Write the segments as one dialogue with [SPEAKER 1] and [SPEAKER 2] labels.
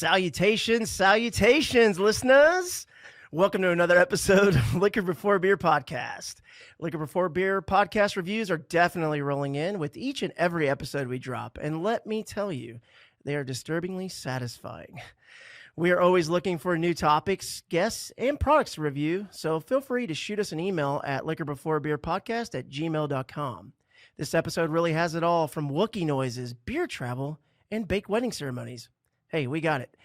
[SPEAKER 1] Salutations, listeners. Welcome to another episode of Liquor Before Beer podcast. Liquor Before Beer podcast reviews are definitely rolling in with each and every episode we drop. And let me tell you, they are disturbingly satisfying. We are always looking for new topics, guests, and products to review. So feel free to shoot us an email at liquorbeforebeerpodcast@gmail.com. This episode really has it all, from Wookiee noises, beer travel, and baked wedding ceremonies. Hey, we got it.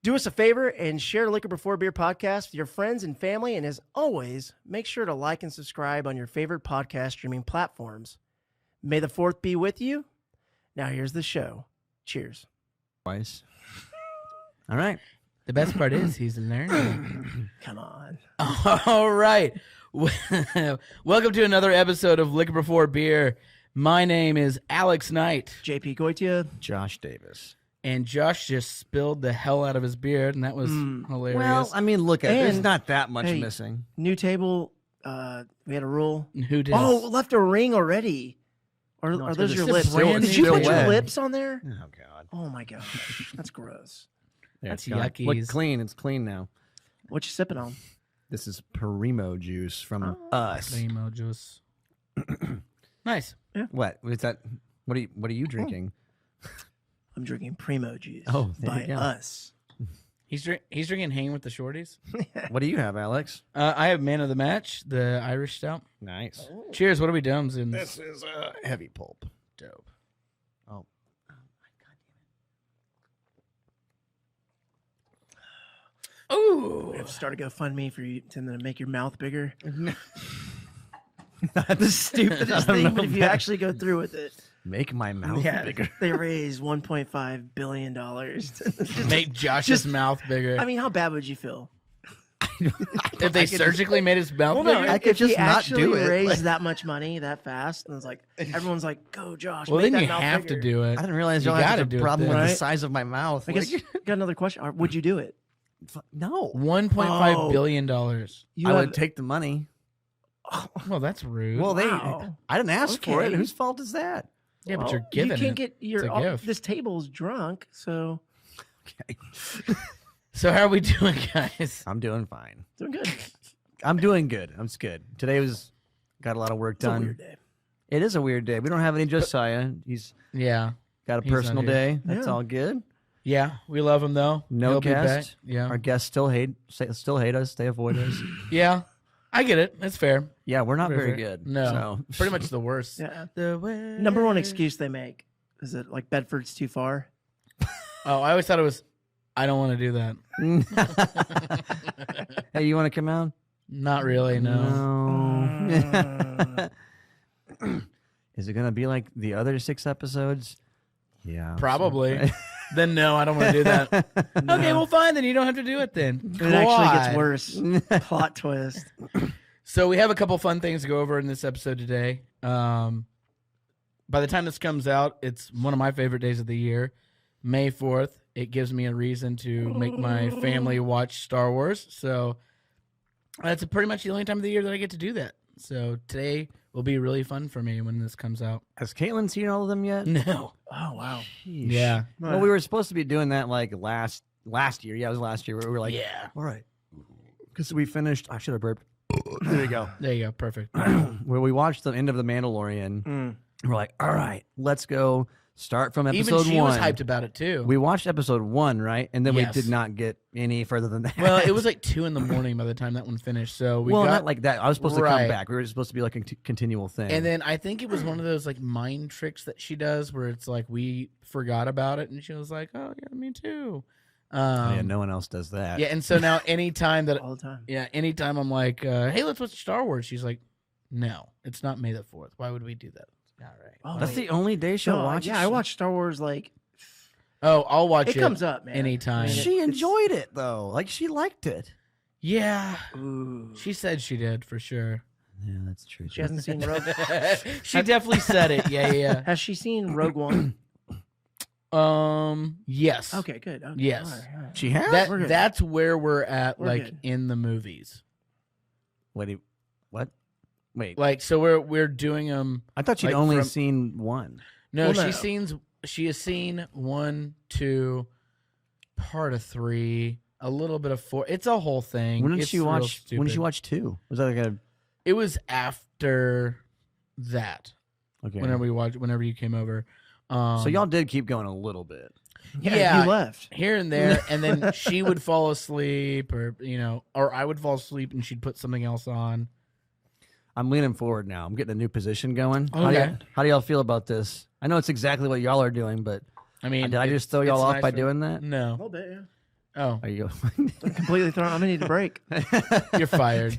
[SPEAKER 1] Do us a favor and share Liquor Before Beer podcast with your friends and family. And as always, make sure to like and subscribe on your favorite podcast streaming platforms. May the 4th be with you. Now here's the show. Cheers.
[SPEAKER 2] Twice. All right.
[SPEAKER 3] The best part is he's learning.
[SPEAKER 1] Come on.
[SPEAKER 3] All right. Welcome to another episode of Liquor Before Beer. My name is Alex Knight.
[SPEAKER 1] JP Goitia.
[SPEAKER 2] Josh Davis.
[SPEAKER 3] And Josh just spilled the hell out of his beard, and that was hilarious.
[SPEAKER 2] Well, I mean, look at it.
[SPEAKER 1] And-
[SPEAKER 2] There's not that much
[SPEAKER 1] hey,
[SPEAKER 2] missing.
[SPEAKER 1] New table. We had a rule.
[SPEAKER 3] Who did?
[SPEAKER 1] Oh, left a ring already. Or
[SPEAKER 2] No,
[SPEAKER 1] are
[SPEAKER 2] it's
[SPEAKER 1] those
[SPEAKER 2] good.
[SPEAKER 1] your
[SPEAKER 2] It's
[SPEAKER 1] lips?
[SPEAKER 2] still-
[SPEAKER 1] Did
[SPEAKER 2] it's
[SPEAKER 1] you
[SPEAKER 2] still
[SPEAKER 1] put your
[SPEAKER 2] wet.
[SPEAKER 1] lips on there?
[SPEAKER 2] Oh, God.
[SPEAKER 1] Oh, my gosh. That's gross.
[SPEAKER 2] There,
[SPEAKER 3] That's
[SPEAKER 2] it's gone.
[SPEAKER 3] yucky.
[SPEAKER 2] Look clean. It's clean now.
[SPEAKER 1] What you sipping on?
[SPEAKER 2] This is Primo juice from us.
[SPEAKER 3] Primo juice. Nice.
[SPEAKER 2] What? Is that? What are you drinking?
[SPEAKER 1] I'm drinking Primo juice
[SPEAKER 2] Oh, there
[SPEAKER 1] by
[SPEAKER 2] you go.
[SPEAKER 1] us.
[SPEAKER 3] He's drinking Hang with the Shorties.
[SPEAKER 2] What do you have, Alex?
[SPEAKER 3] I have Man of the Match, the Irish Stout.
[SPEAKER 2] Nice.
[SPEAKER 3] Cheers. What are we doing?
[SPEAKER 2] This is heavy pulp.
[SPEAKER 3] Dope.
[SPEAKER 2] Oh.
[SPEAKER 3] Ooh.
[SPEAKER 1] We have to start a GoFundMe for you to make your mouth bigger.
[SPEAKER 2] That's
[SPEAKER 1] The stupidest thing, but if you actually go through with it,
[SPEAKER 2] make my mouth bigger.
[SPEAKER 1] they raised $1.5 billion.
[SPEAKER 3] Make Josh's mouth bigger.
[SPEAKER 1] I mean, how bad would you feel?
[SPEAKER 3] if they surgically made his mouth
[SPEAKER 1] Well,
[SPEAKER 3] bigger?
[SPEAKER 1] no,
[SPEAKER 2] I could
[SPEAKER 1] if
[SPEAKER 2] just
[SPEAKER 1] he
[SPEAKER 2] not
[SPEAKER 1] actually
[SPEAKER 2] do it.
[SPEAKER 1] raised
[SPEAKER 2] Like-
[SPEAKER 1] that much money that fast, and it's like everyone's like, "Go, Josh!"
[SPEAKER 3] Well,
[SPEAKER 1] make
[SPEAKER 3] then
[SPEAKER 1] that
[SPEAKER 3] you
[SPEAKER 1] mouth
[SPEAKER 3] have
[SPEAKER 1] bigger.
[SPEAKER 3] to do it.
[SPEAKER 2] I didn't realize
[SPEAKER 3] You
[SPEAKER 2] y'all
[SPEAKER 3] gotta
[SPEAKER 2] had
[SPEAKER 3] do
[SPEAKER 2] a
[SPEAKER 3] it
[SPEAKER 2] problem
[SPEAKER 3] then.
[SPEAKER 2] with the
[SPEAKER 1] Right?
[SPEAKER 2] size of my mouth.
[SPEAKER 1] I guess got another question. Would you do it?
[SPEAKER 2] No.
[SPEAKER 3] $1.5 billion.
[SPEAKER 1] You
[SPEAKER 2] I
[SPEAKER 1] have-
[SPEAKER 2] would take the money.
[SPEAKER 3] Well, that's rude.
[SPEAKER 2] Well,
[SPEAKER 1] Wow.
[SPEAKER 2] I didn't ask for it.
[SPEAKER 1] Okay.
[SPEAKER 2] Whose fault is that?
[SPEAKER 3] yeah, but
[SPEAKER 1] well,
[SPEAKER 3] you're giving
[SPEAKER 1] You can't
[SPEAKER 3] it.
[SPEAKER 1] get your.
[SPEAKER 3] It's a gift.
[SPEAKER 1] This table's drunk, so
[SPEAKER 2] Okay.
[SPEAKER 3] So how are we doing, guys?
[SPEAKER 2] I'm doing fine.
[SPEAKER 1] doing good.
[SPEAKER 2] I'm doing good. I'm good. Today got a lot of work
[SPEAKER 1] It's a
[SPEAKER 2] done.
[SPEAKER 1] weird day.
[SPEAKER 2] It is a weird day. We don't have any Josiah. He's
[SPEAKER 3] Yeah.
[SPEAKER 2] got a
[SPEAKER 3] He's not
[SPEAKER 2] personal
[SPEAKER 3] here.
[SPEAKER 2] day. That's
[SPEAKER 1] Yeah.
[SPEAKER 2] all good.
[SPEAKER 3] Yeah, we love him, though.
[SPEAKER 2] No
[SPEAKER 3] He'll be back.
[SPEAKER 2] guest.
[SPEAKER 3] Yeah.
[SPEAKER 2] Our guests still hate us. They avoid us.
[SPEAKER 3] Yeah, I get it. It's fair.
[SPEAKER 2] Yeah, we're not very
[SPEAKER 3] Fair.
[SPEAKER 2] good.
[SPEAKER 3] No.
[SPEAKER 2] So.
[SPEAKER 3] Pretty much the worst.
[SPEAKER 1] Yeah.
[SPEAKER 3] The way...
[SPEAKER 1] Number one excuse they make is it like Bedford's too far.
[SPEAKER 3] Oh, I always thought it was, I don't want to do that.
[SPEAKER 2] Hey, you want to come out?
[SPEAKER 3] Not really, no.
[SPEAKER 2] No. Is it gonna be like the other 6 episodes? Yeah.
[SPEAKER 3] Probably. Then no, I don't want to do that. Okay, well, fine. Then you don't have to do it then.
[SPEAKER 1] It actually gets
[SPEAKER 3] God.
[SPEAKER 1] worse. Plot twist.
[SPEAKER 3] So we have a couple fun things to go over in this episode today. By the time this comes out, it's one of my favorite days of the year, May 4th. It gives me a reason to make my family watch Star Wars. So that's pretty much the only time of the year that I get to do that. So today will be really fun for me when this comes out.
[SPEAKER 2] Has Caitlin seen all of them yet?
[SPEAKER 3] No.
[SPEAKER 1] Oh wow.
[SPEAKER 2] Sheesh.
[SPEAKER 3] Yeah.
[SPEAKER 2] Well, we were supposed to be doing that like last year. Yeah, it was last year. We were like,
[SPEAKER 3] Yeah.
[SPEAKER 2] all right, because we finished. I should have burped. There you go.
[SPEAKER 3] There you go. Perfect.
[SPEAKER 2] Where we watched the end of The Mandalorian. We're like, all right, let's go start from episode
[SPEAKER 3] Even she
[SPEAKER 2] 1.
[SPEAKER 3] was hyped about it too.
[SPEAKER 2] We watched episode 1, right? And then
[SPEAKER 3] Yes.
[SPEAKER 2] we did not get any further than that.
[SPEAKER 3] Well, it was like 2 a.m. by the time that one finished. So we got
[SPEAKER 2] not like that. I was supposed to come
[SPEAKER 3] Right.
[SPEAKER 2] back. We were supposed to be like a continual thing.
[SPEAKER 3] And then I think it was one of those like mind tricks that she does where it's like we forgot about it and she was like, oh yeah, me too.
[SPEAKER 2] yeah, no one else does that.
[SPEAKER 3] Yeah, and so now anytime that
[SPEAKER 1] All the time.
[SPEAKER 3] anytime I'm like, hey, let's watch Star Wars, she's like, no, it's not May the 4th. Why would we do that? All right.
[SPEAKER 1] Oh,
[SPEAKER 2] That's
[SPEAKER 1] wait.
[SPEAKER 2] the only day she'll
[SPEAKER 1] No,
[SPEAKER 2] watch it.
[SPEAKER 1] yeah, I watch Star Wars like
[SPEAKER 3] Oh, I'll watch it.
[SPEAKER 1] it comes up, man.
[SPEAKER 3] anytime.
[SPEAKER 2] She enjoyed it though. Like she liked it.
[SPEAKER 3] Yeah,
[SPEAKER 1] Ooh.
[SPEAKER 3] she said she did for sure.
[SPEAKER 2] Yeah, that's true.
[SPEAKER 1] She hasn't seen Rogue.
[SPEAKER 3] She definitely said it. Yeah.
[SPEAKER 1] Has she seen Rogue One?
[SPEAKER 3] Yes.
[SPEAKER 1] Okay, good. Okay,
[SPEAKER 3] Yes.
[SPEAKER 1] all right.
[SPEAKER 2] She has.
[SPEAKER 3] That
[SPEAKER 1] We're good.
[SPEAKER 3] that's where we're at,
[SPEAKER 1] We're
[SPEAKER 3] like
[SPEAKER 1] good.
[SPEAKER 3] in the movies.
[SPEAKER 2] What? Wait.
[SPEAKER 3] Like, so we're doing them.
[SPEAKER 2] I thought she'd
[SPEAKER 3] like
[SPEAKER 2] only
[SPEAKER 3] from-
[SPEAKER 2] seen one.
[SPEAKER 3] No,
[SPEAKER 1] Well, no.
[SPEAKER 3] she has seen 1, 2, part of 3, a little bit of 4. It's a whole thing.
[SPEAKER 2] When did
[SPEAKER 3] It's
[SPEAKER 2] you
[SPEAKER 3] real
[SPEAKER 2] watch? When did
[SPEAKER 3] stupid.
[SPEAKER 2] you watch 2? Was that like a
[SPEAKER 3] It was after that.
[SPEAKER 2] okay?
[SPEAKER 3] Whenever you came over.
[SPEAKER 2] So y'all did keep going a little bit.
[SPEAKER 3] Yeah,
[SPEAKER 1] you left.
[SPEAKER 3] here and there, and then she would fall asleep, or I would fall asleep, and she'd put something else on.
[SPEAKER 2] I'm leaning forward now. I'm getting a new position going.
[SPEAKER 3] Okay.
[SPEAKER 2] How do y'all feel about this? I know it's exactly what y'all are doing, but
[SPEAKER 3] I mean,
[SPEAKER 2] did I just throw y'all
[SPEAKER 3] it's
[SPEAKER 2] off
[SPEAKER 3] nice
[SPEAKER 2] by
[SPEAKER 3] for-
[SPEAKER 2] doing that?
[SPEAKER 1] A
[SPEAKER 3] No.
[SPEAKER 1] little bit, yeah.
[SPEAKER 3] Oh,
[SPEAKER 2] Are you?
[SPEAKER 1] I'm completely thrown. I'm gonna need a break.
[SPEAKER 3] you're fired.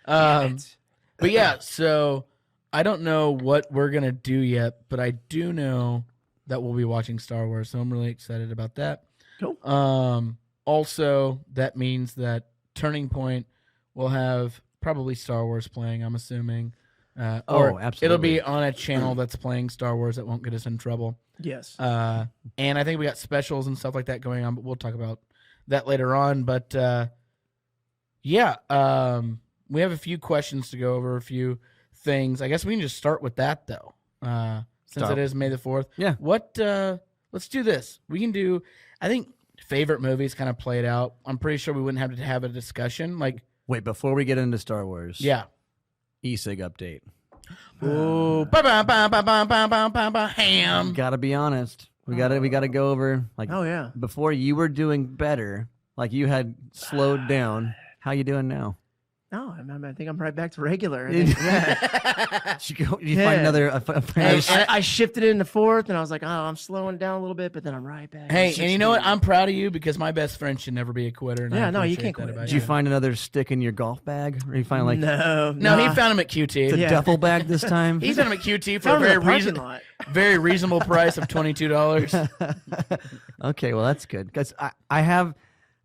[SPEAKER 3] But yeah, so I don't know what we're gonna do yet, but I do know that we'll be watching Star Wars, so I'm really excited about that.
[SPEAKER 1] Cool.
[SPEAKER 3] Also, that means that Turning Point will have probably Star Wars playing, I'm assuming. Or
[SPEAKER 2] absolutely.
[SPEAKER 3] it'll be on a channel that's playing Star Wars that won't get us in trouble.
[SPEAKER 1] Yes.
[SPEAKER 3] And I think we got specials and stuff like that going on, but we'll talk about that later on. But we have a few questions to go over, a few things. I guess we can just start with that, though, since it is May the 4th.
[SPEAKER 2] Yeah.
[SPEAKER 3] Let's do this. We can do, I think, favorite movies kind of played out. I'm pretty sure we wouldn't have to have a discussion. Like,
[SPEAKER 2] Wait, before we get into Star Wars,
[SPEAKER 3] yeah.
[SPEAKER 2] e-cig update.
[SPEAKER 3] Ooh, ham.
[SPEAKER 2] Gotta be honest. We gotta go over like
[SPEAKER 1] Oh yeah.
[SPEAKER 2] before you were doing better. Like you had slowed down. How you doing now?
[SPEAKER 1] No, I think I'm right back to regular.
[SPEAKER 2] Did you find another?
[SPEAKER 1] I shifted it into 4th, and I was like, oh, I'm slowing down a little bit, but then I'm right back.
[SPEAKER 3] Hey, and you know what? I'm proud of you because my best friend should never be a quitter. And I
[SPEAKER 1] Yeah, no, you
[SPEAKER 3] appreciate
[SPEAKER 1] can't
[SPEAKER 3] that
[SPEAKER 1] quit.
[SPEAKER 3] about
[SPEAKER 2] Did you find another stick in your golf bag, or you find like
[SPEAKER 1] no,
[SPEAKER 3] No, he found him at QT.
[SPEAKER 2] it's a
[SPEAKER 1] Yeah.
[SPEAKER 2] duffel bag this time?
[SPEAKER 3] He found him at QT for
[SPEAKER 1] found
[SPEAKER 3] a
[SPEAKER 1] it in the parking lot.
[SPEAKER 3] very reasonable price of $22.
[SPEAKER 2] Okay, well that's good because I have.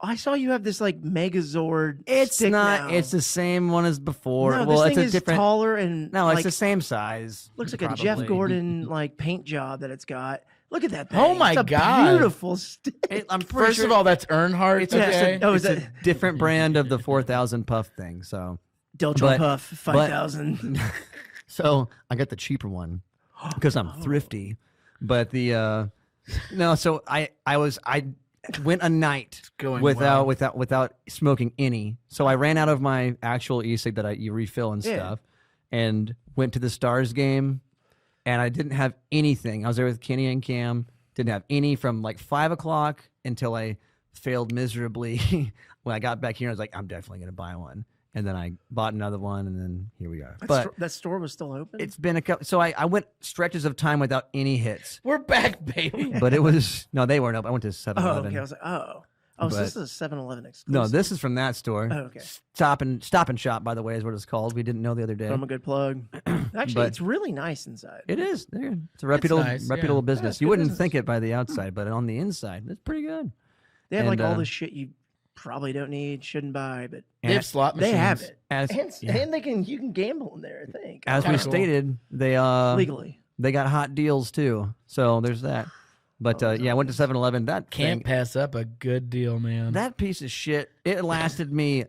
[SPEAKER 1] I saw you have this like Megazord.
[SPEAKER 2] It's
[SPEAKER 1] stick
[SPEAKER 2] not.
[SPEAKER 1] now.
[SPEAKER 2] It's the same one as before.
[SPEAKER 1] No,
[SPEAKER 2] well,
[SPEAKER 1] this
[SPEAKER 2] it's
[SPEAKER 1] thing
[SPEAKER 2] a
[SPEAKER 1] is
[SPEAKER 2] different.
[SPEAKER 1] taller and
[SPEAKER 2] No,
[SPEAKER 1] like,
[SPEAKER 2] it's the same size.
[SPEAKER 1] looks like
[SPEAKER 2] probably.
[SPEAKER 1] a Jeff Gordon like paint job that it's got. Look at that thing.
[SPEAKER 3] Oh my
[SPEAKER 1] it's a
[SPEAKER 3] God.
[SPEAKER 1] beautiful stick.
[SPEAKER 2] I'm pretty
[SPEAKER 3] First
[SPEAKER 2] sure
[SPEAKER 3] of all, that's Earnhardt.
[SPEAKER 2] it's,
[SPEAKER 3] Okay.
[SPEAKER 1] Oh,
[SPEAKER 2] it's
[SPEAKER 1] is
[SPEAKER 2] a different brand of the 4,000 puff thing. So
[SPEAKER 1] Deltron
[SPEAKER 2] but-
[SPEAKER 1] Puff 5,000.
[SPEAKER 2] So I got the cheaper one because I'm thrifty. But the no, so I went a night
[SPEAKER 3] going
[SPEAKER 2] without smoking any. So I ran out of my actual e-cig that you refill and
[SPEAKER 1] Yeah.
[SPEAKER 2] stuff, and went to the Stars game, and I didn't have anything. I was there with Kenny and Cam. Didn't have any from like 5 o'clock until I failed miserably. When I got back here, I was like, I'm definitely gonna buy one. And then I bought another one, and then here we are. But
[SPEAKER 1] that store was still open.
[SPEAKER 2] it's been a couple. So I went stretches of time without any hits.
[SPEAKER 3] We're back, baby.
[SPEAKER 2] But it was no, they weren't open. I went to 7-Eleven.
[SPEAKER 1] okay. I was like, so this is a 7-Eleven exclusive.
[SPEAKER 2] No, this is from that store.
[SPEAKER 1] Oh, okay.
[SPEAKER 2] Stop and Shop, by the way, is what it's called. We didn't know the other day.
[SPEAKER 1] From a good plug. Actually,
[SPEAKER 2] But-
[SPEAKER 1] it's really nice inside.
[SPEAKER 2] It is. It's a reputable,
[SPEAKER 3] nice,
[SPEAKER 2] reputable
[SPEAKER 3] yeah.
[SPEAKER 2] business.
[SPEAKER 1] Yeah, it's
[SPEAKER 2] You
[SPEAKER 1] good
[SPEAKER 2] wouldn't
[SPEAKER 1] business.
[SPEAKER 2] think it by the outside, but on the inside, it's pretty good.
[SPEAKER 1] They have like
[SPEAKER 2] and,
[SPEAKER 1] all this shit you probably don't need, shouldn't buy, but
[SPEAKER 3] They have slot machines.
[SPEAKER 1] they have it.
[SPEAKER 2] As
[SPEAKER 1] And you can gamble in there, I think.
[SPEAKER 2] as we
[SPEAKER 3] Kinda cool.
[SPEAKER 2] stated, they
[SPEAKER 1] Legally.
[SPEAKER 2] they got hot deals too. So there's that. But I went to 7-Eleven. That
[SPEAKER 3] Can't
[SPEAKER 2] thing,
[SPEAKER 3] pass up a good deal, man.
[SPEAKER 2] that piece of shit. It lasted me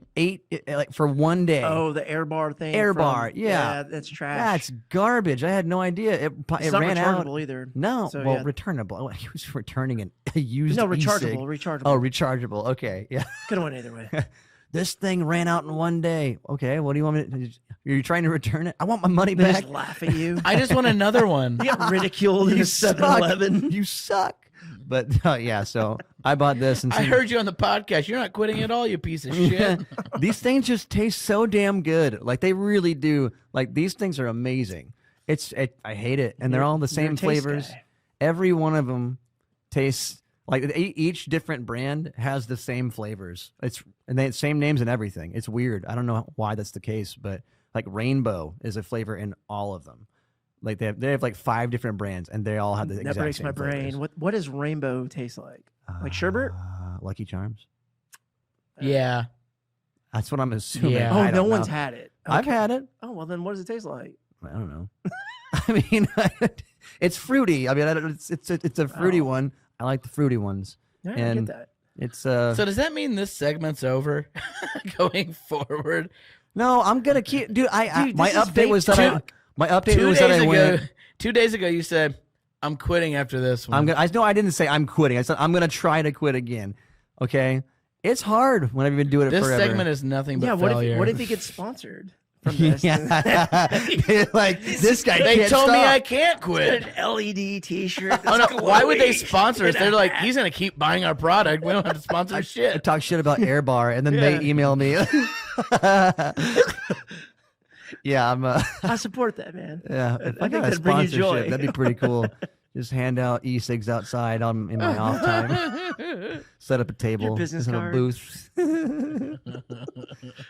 [SPEAKER 2] for one day.
[SPEAKER 1] Oh, the air bar thing.
[SPEAKER 2] Air
[SPEAKER 1] from-
[SPEAKER 2] bar, yeah.
[SPEAKER 1] That's trash.
[SPEAKER 2] That's garbage. I had no idea. It
[SPEAKER 1] it's not
[SPEAKER 2] ran out.
[SPEAKER 1] rechargeable either.
[SPEAKER 2] No,
[SPEAKER 1] So,
[SPEAKER 2] well,
[SPEAKER 1] yeah.
[SPEAKER 2] returnable. Oh, he was returning a used
[SPEAKER 1] No,
[SPEAKER 2] e-cig.
[SPEAKER 1] rechargeable.
[SPEAKER 2] Oh, rechargeable. Okay, yeah.
[SPEAKER 1] Could have went either way.
[SPEAKER 2] This thing ran out in one day. Okay, what do you want me to? Are you trying to return it? I want my money
[SPEAKER 1] They
[SPEAKER 2] back.
[SPEAKER 1] just laugh at you.
[SPEAKER 3] I just want another one.
[SPEAKER 1] You got ridiculed in a
[SPEAKER 2] You suck.
[SPEAKER 1] 7-Eleven.
[SPEAKER 2] You suck. But yeah, so I bought this and
[SPEAKER 3] I heard you on the podcast. You're not quitting at all, you piece of shit.
[SPEAKER 2] these things just taste so damn good. Like they really do. Like these things are amazing. I hate it, and they're all the
[SPEAKER 1] You're a
[SPEAKER 2] same
[SPEAKER 1] taste
[SPEAKER 2] flavors.
[SPEAKER 1] guy.
[SPEAKER 2] Every one of them tastes like each different brand has the same flavors. And they same names and everything. It's weird. I don't know why that's the case, but like Rainbow is a flavor in all of them. Like they have like 5 different brands, and they all have the
[SPEAKER 1] That
[SPEAKER 2] exact
[SPEAKER 1] breaks
[SPEAKER 2] same
[SPEAKER 1] my brain.
[SPEAKER 2] flavors.
[SPEAKER 1] What does rainbow taste like? Like sherbet?
[SPEAKER 2] Lucky Charms.
[SPEAKER 3] Yeah.
[SPEAKER 2] That's what I'm assuming.
[SPEAKER 3] Yeah.
[SPEAKER 1] Oh,
[SPEAKER 2] I
[SPEAKER 1] no
[SPEAKER 2] don't
[SPEAKER 1] one's
[SPEAKER 2] know.
[SPEAKER 1] had it.
[SPEAKER 2] I've
[SPEAKER 1] Okay.
[SPEAKER 2] had it.
[SPEAKER 1] Oh, well, then what does it taste like?
[SPEAKER 2] I don't know. I mean, it's fruity. I mean, it's a fruity one. I like the fruity ones.
[SPEAKER 1] Yeah, I
[SPEAKER 2] And-
[SPEAKER 1] get that.
[SPEAKER 2] It's
[SPEAKER 3] So does that mean this segment's over going forward?
[SPEAKER 2] no. I'm gonna keep, dude.
[SPEAKER 1] Dude,
[SPEAKER 2] My
[SPEAKER 1] this is
[SPEAKER 2] update
[SPEAKER 1] fake
[SPEAKER 2] was that
[SPEAKER 1] talk.
[SPEAKER 2] my update
[SPEAKER 3] 2
[SPEAKER 2] was that
[SPEAKER 3] days
[SPEAKER 2] I
[SPEAKER 3] ago,
[SPEAKER 2] went.
[SPEAKER 3] 2 days ago, you said, I'm quitting after this one.
[SPEAKER 2] I didn't say I'm quitting. I said I'm gonna try to quit again. Okay, it's hard when I've been doing it
[SPEAKER 3] This
[SPEAKER 2] forever.
[SPEAKER 3] segment is nothing but
[SPEAKER 1] what
[SPEAKER 3] failure.
[SPEAKER 1] if he gets sponsored from this?
[SPEAKER 2] Like this guy.
[SPEAKER 3] They
[SPEAKER 2] can't
[SPEAKER 3] told me
[SPEAKER 2] stop.
[SPEAKER 3] I can't quit.
[SPEAKER 1] An LED T-shirt.
[SPEAKER 3] Oh, no.
[SPEAKER 1] that's
[SPEAKER 3] Why would they
[SPEAKER 1] glowing
[SPEAKER 3] sponsor us?
[SPEAKER 1] in a
[SPEAKER 3] They're like,
[SPEAKER 1] hat.
[SPEAKER 3] he's gonna keep buying our product. We don't have to sponsor
[SPEAKER 2] I
[SPEAKER 3] shit.
[SPEAKER 2] talk shit about Air Bar, and then they email me. Yeah, I'm.
[SPEAKER 1] I support that, man.
[SPEAKER 2] Yeah, if I
[SPEAKER 1] think
[SPEAKER 2] got a
[SPEAKER 1] that'd bring you joy.
[SPEAKER 2] sponsorship, that'd be pretty cool. Just hand out e-cigs outside in my off time. Set up a table,
[SPEAKER 1] Your business
[SPEAKER 2] set up a
[SPEAKER 1] card.
[SPEAKER 2] booth.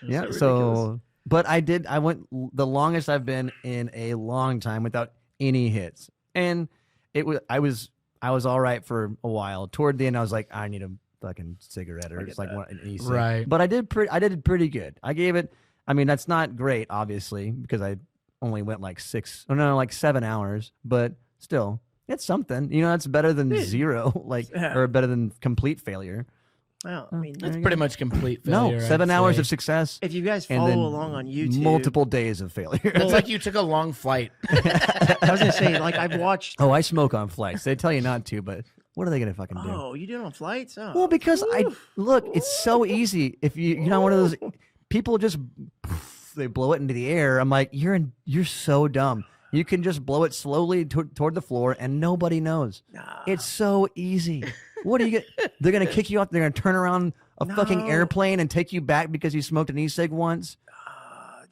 [SPEAKER 2] Yeah. So, but I went the longest I've been in a long time without any hits, and I was all right for a while. Toward the end, I was like, I need a fucking cigarette or just like an e-cig.
[SPEAKER 3] Right.
[SPEAKER 2] But I did pretty good. I gave it. I mean, that's not great, obviously, because I only went like 7 hours, but still, it's something. You know, that's better than zero, or better than complete failure.
[SPEAKER 1] Well, I mean,
[SPEAKER 3] That's pretty much complete failure.
[SPEAKER 2] No, 7
[SPEAKER 3] I'd
[SPEAKER 2] hours
[SPEAKER 3] say.
[SPEAKER 2] of success.
[SPEAKER 1] if you guys
[SPEAKER 2] and
[SPEAKER 1] follow
[SPEAKER 2] then
[SPEAKER 1] along on YouTube,
[SPEAKER 2] multiple days of failure.
[SPEAKER 3] It's like you took a long flight.
[SPEAKER 1] I was gonna say, like I've watched.
[SPEAKER 2] Oh, I smoke on flights. They tell you not to, but what are they gonna fucking do?
[SPEAKER 1] Oh, you do it on flights? Oh.
[SPEAKER 2] Well, because it's so easy. If you're not one of those people, just they blow it into the air. I'm like, you're so dumb. You can just blow it slowly toward the floor, and nobody knows.
[SPEAKER 1] Nah.
[SPEAKER 2] It's so easy. What are you gonna? They're gonna kick you off. They're gonna turn around a fucking airplane and take you back because you smoked an e-cig once.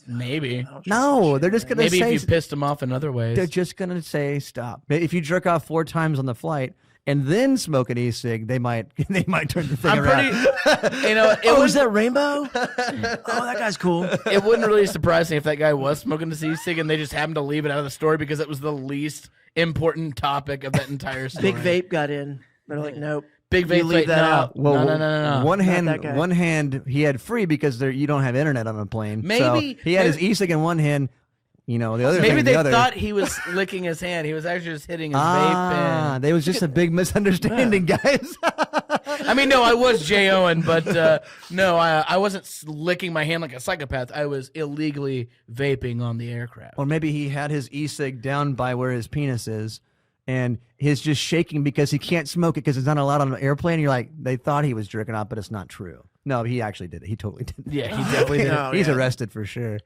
[SPEAKER 3] Maybe.
[SPEAKER 2] No, they're just gonna
[SPEAKER 3] Maybe
[SPEAKER 2] say
[SPEAKER 3] if you pissed him off in other ways.
[SPEAKER 2] they're just gonna say stop. If you jerk off 4 times on the flight and then smoke an e-cig, they might turn the thing
[SPEAKER 3] I'm
[SPEAKER 2] around.
[SPEAKER 3] pretty. You know,
[SPEAKER 1] Is that Rainbow? Oh, that guy's cool.
[SPEAKER 3] it wouldn't really surprise me if that guy was smoking the e-cig and they just happened to leave it out of the story because it was the least important topic of that entire story.
[SPEAKER 1] Big Vape got in. They're like, nope.
[SPEAKER 3] Big
[SPEAKER 1] You
[SPEAKER 3] vape.
[SPEAKER 1] leave that out.
[SPEAKER 2] Well,
[SPEAKER 3] no.
[SPEAKER 2] One
[SPEAKER 1] that guy.
[SPEAKER 2] hand he had free because you don't have internet on a plane.
[SPEAKER 3] Maybe-
[SPEAKER 2] so he had his e-cig in one hand. You know, the other
[SPEAKER 3] Maybe
[SPEAKER 2] thing in
[SPEAKER 3] they
[SPEAKER 2] the other.
[SPEAKER 3] thought he was licking his hand. He was actually just hitting his vape. And
[SPEAKER 2] There was just a big misunderstanding, guys.
[SPEAKER 3] I mean, no, I was J. Owen, but no, I wasn't licking my hand like a psychopath. I was illegally vaping on the aircraft.
[SPEAKER 2] Or maybe he had his e-cig down by where his penis is, and he's just shaking because he can't smoke it because it's not allowed on an airplane. And you're like, they thought he was jerking off, but it's not true. No, he actually did it. He totally did it.
[SPEAKER 3] Yeah, he definitely did.
[SPEAKER 1] No.
[SPEAKER 2] He's
[SPEAKER 1] yeah.
[SPEAKER 2] arrested for sure.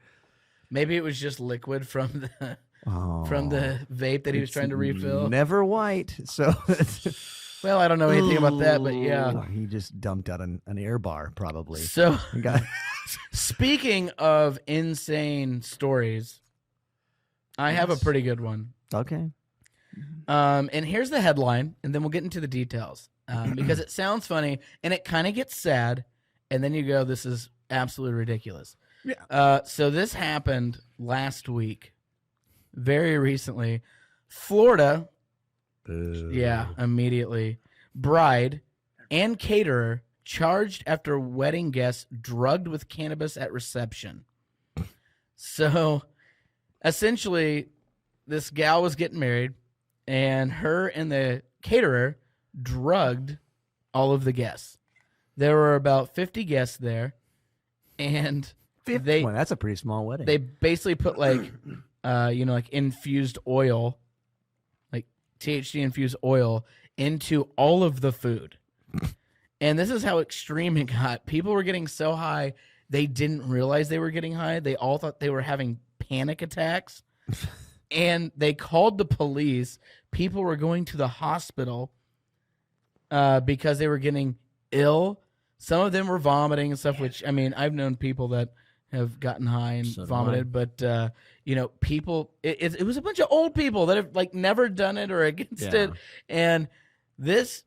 [SPEAKER 3] Maybe it was just liquid from the vape that he was trying to refill.
[SPEAKER 2] Never white. So
[SPEAKER 3] Well, I don't know anything about that, but yeah.
[SPEAKER 2] he just dumped out an air bar, probably.
[SPEAKER 3] So,
[SPEAKER 2] Got-
[SPEAKER 3] speaking of insane stories, I have a pretty good one.
[SPEAKER 2] okay.
[SPEAKER 3] And here's the headline, and then we'll get into the details because it sounds funny and it kind of gets sad, and then you go, "This is absolutely ridiculous."
[SPEAKER 2] Yeah.
[SPEAKER 3] So this happened last week, very recently, Florida. Yeah, immediately. Bride and caterer charged after wedding guests drugged with cannabis at reception. So, essentially, this gal was getting married, and her and the caterer drugged all of the guests. There were about 50 guests there, and they
[SPEAKER 2] Well, that's a pretty small wedding.
[SPEAKER 3] they basically put like like infused oil, like THC infused oil into all of the food. And this is how extreme it got. People were getting so high they didn't realize they were getting high. They all thought they were having panic attacks. And they called the police. People were going to the hospital because they were getting ill. Some of them were vomiting and stuff, which, I mean, I've known people that have gotten high and
[SPEAKER 2] So do
[SPEAKER 3] vomited, but, people, it was a bunch of old people that have, like, never done it or against it. And this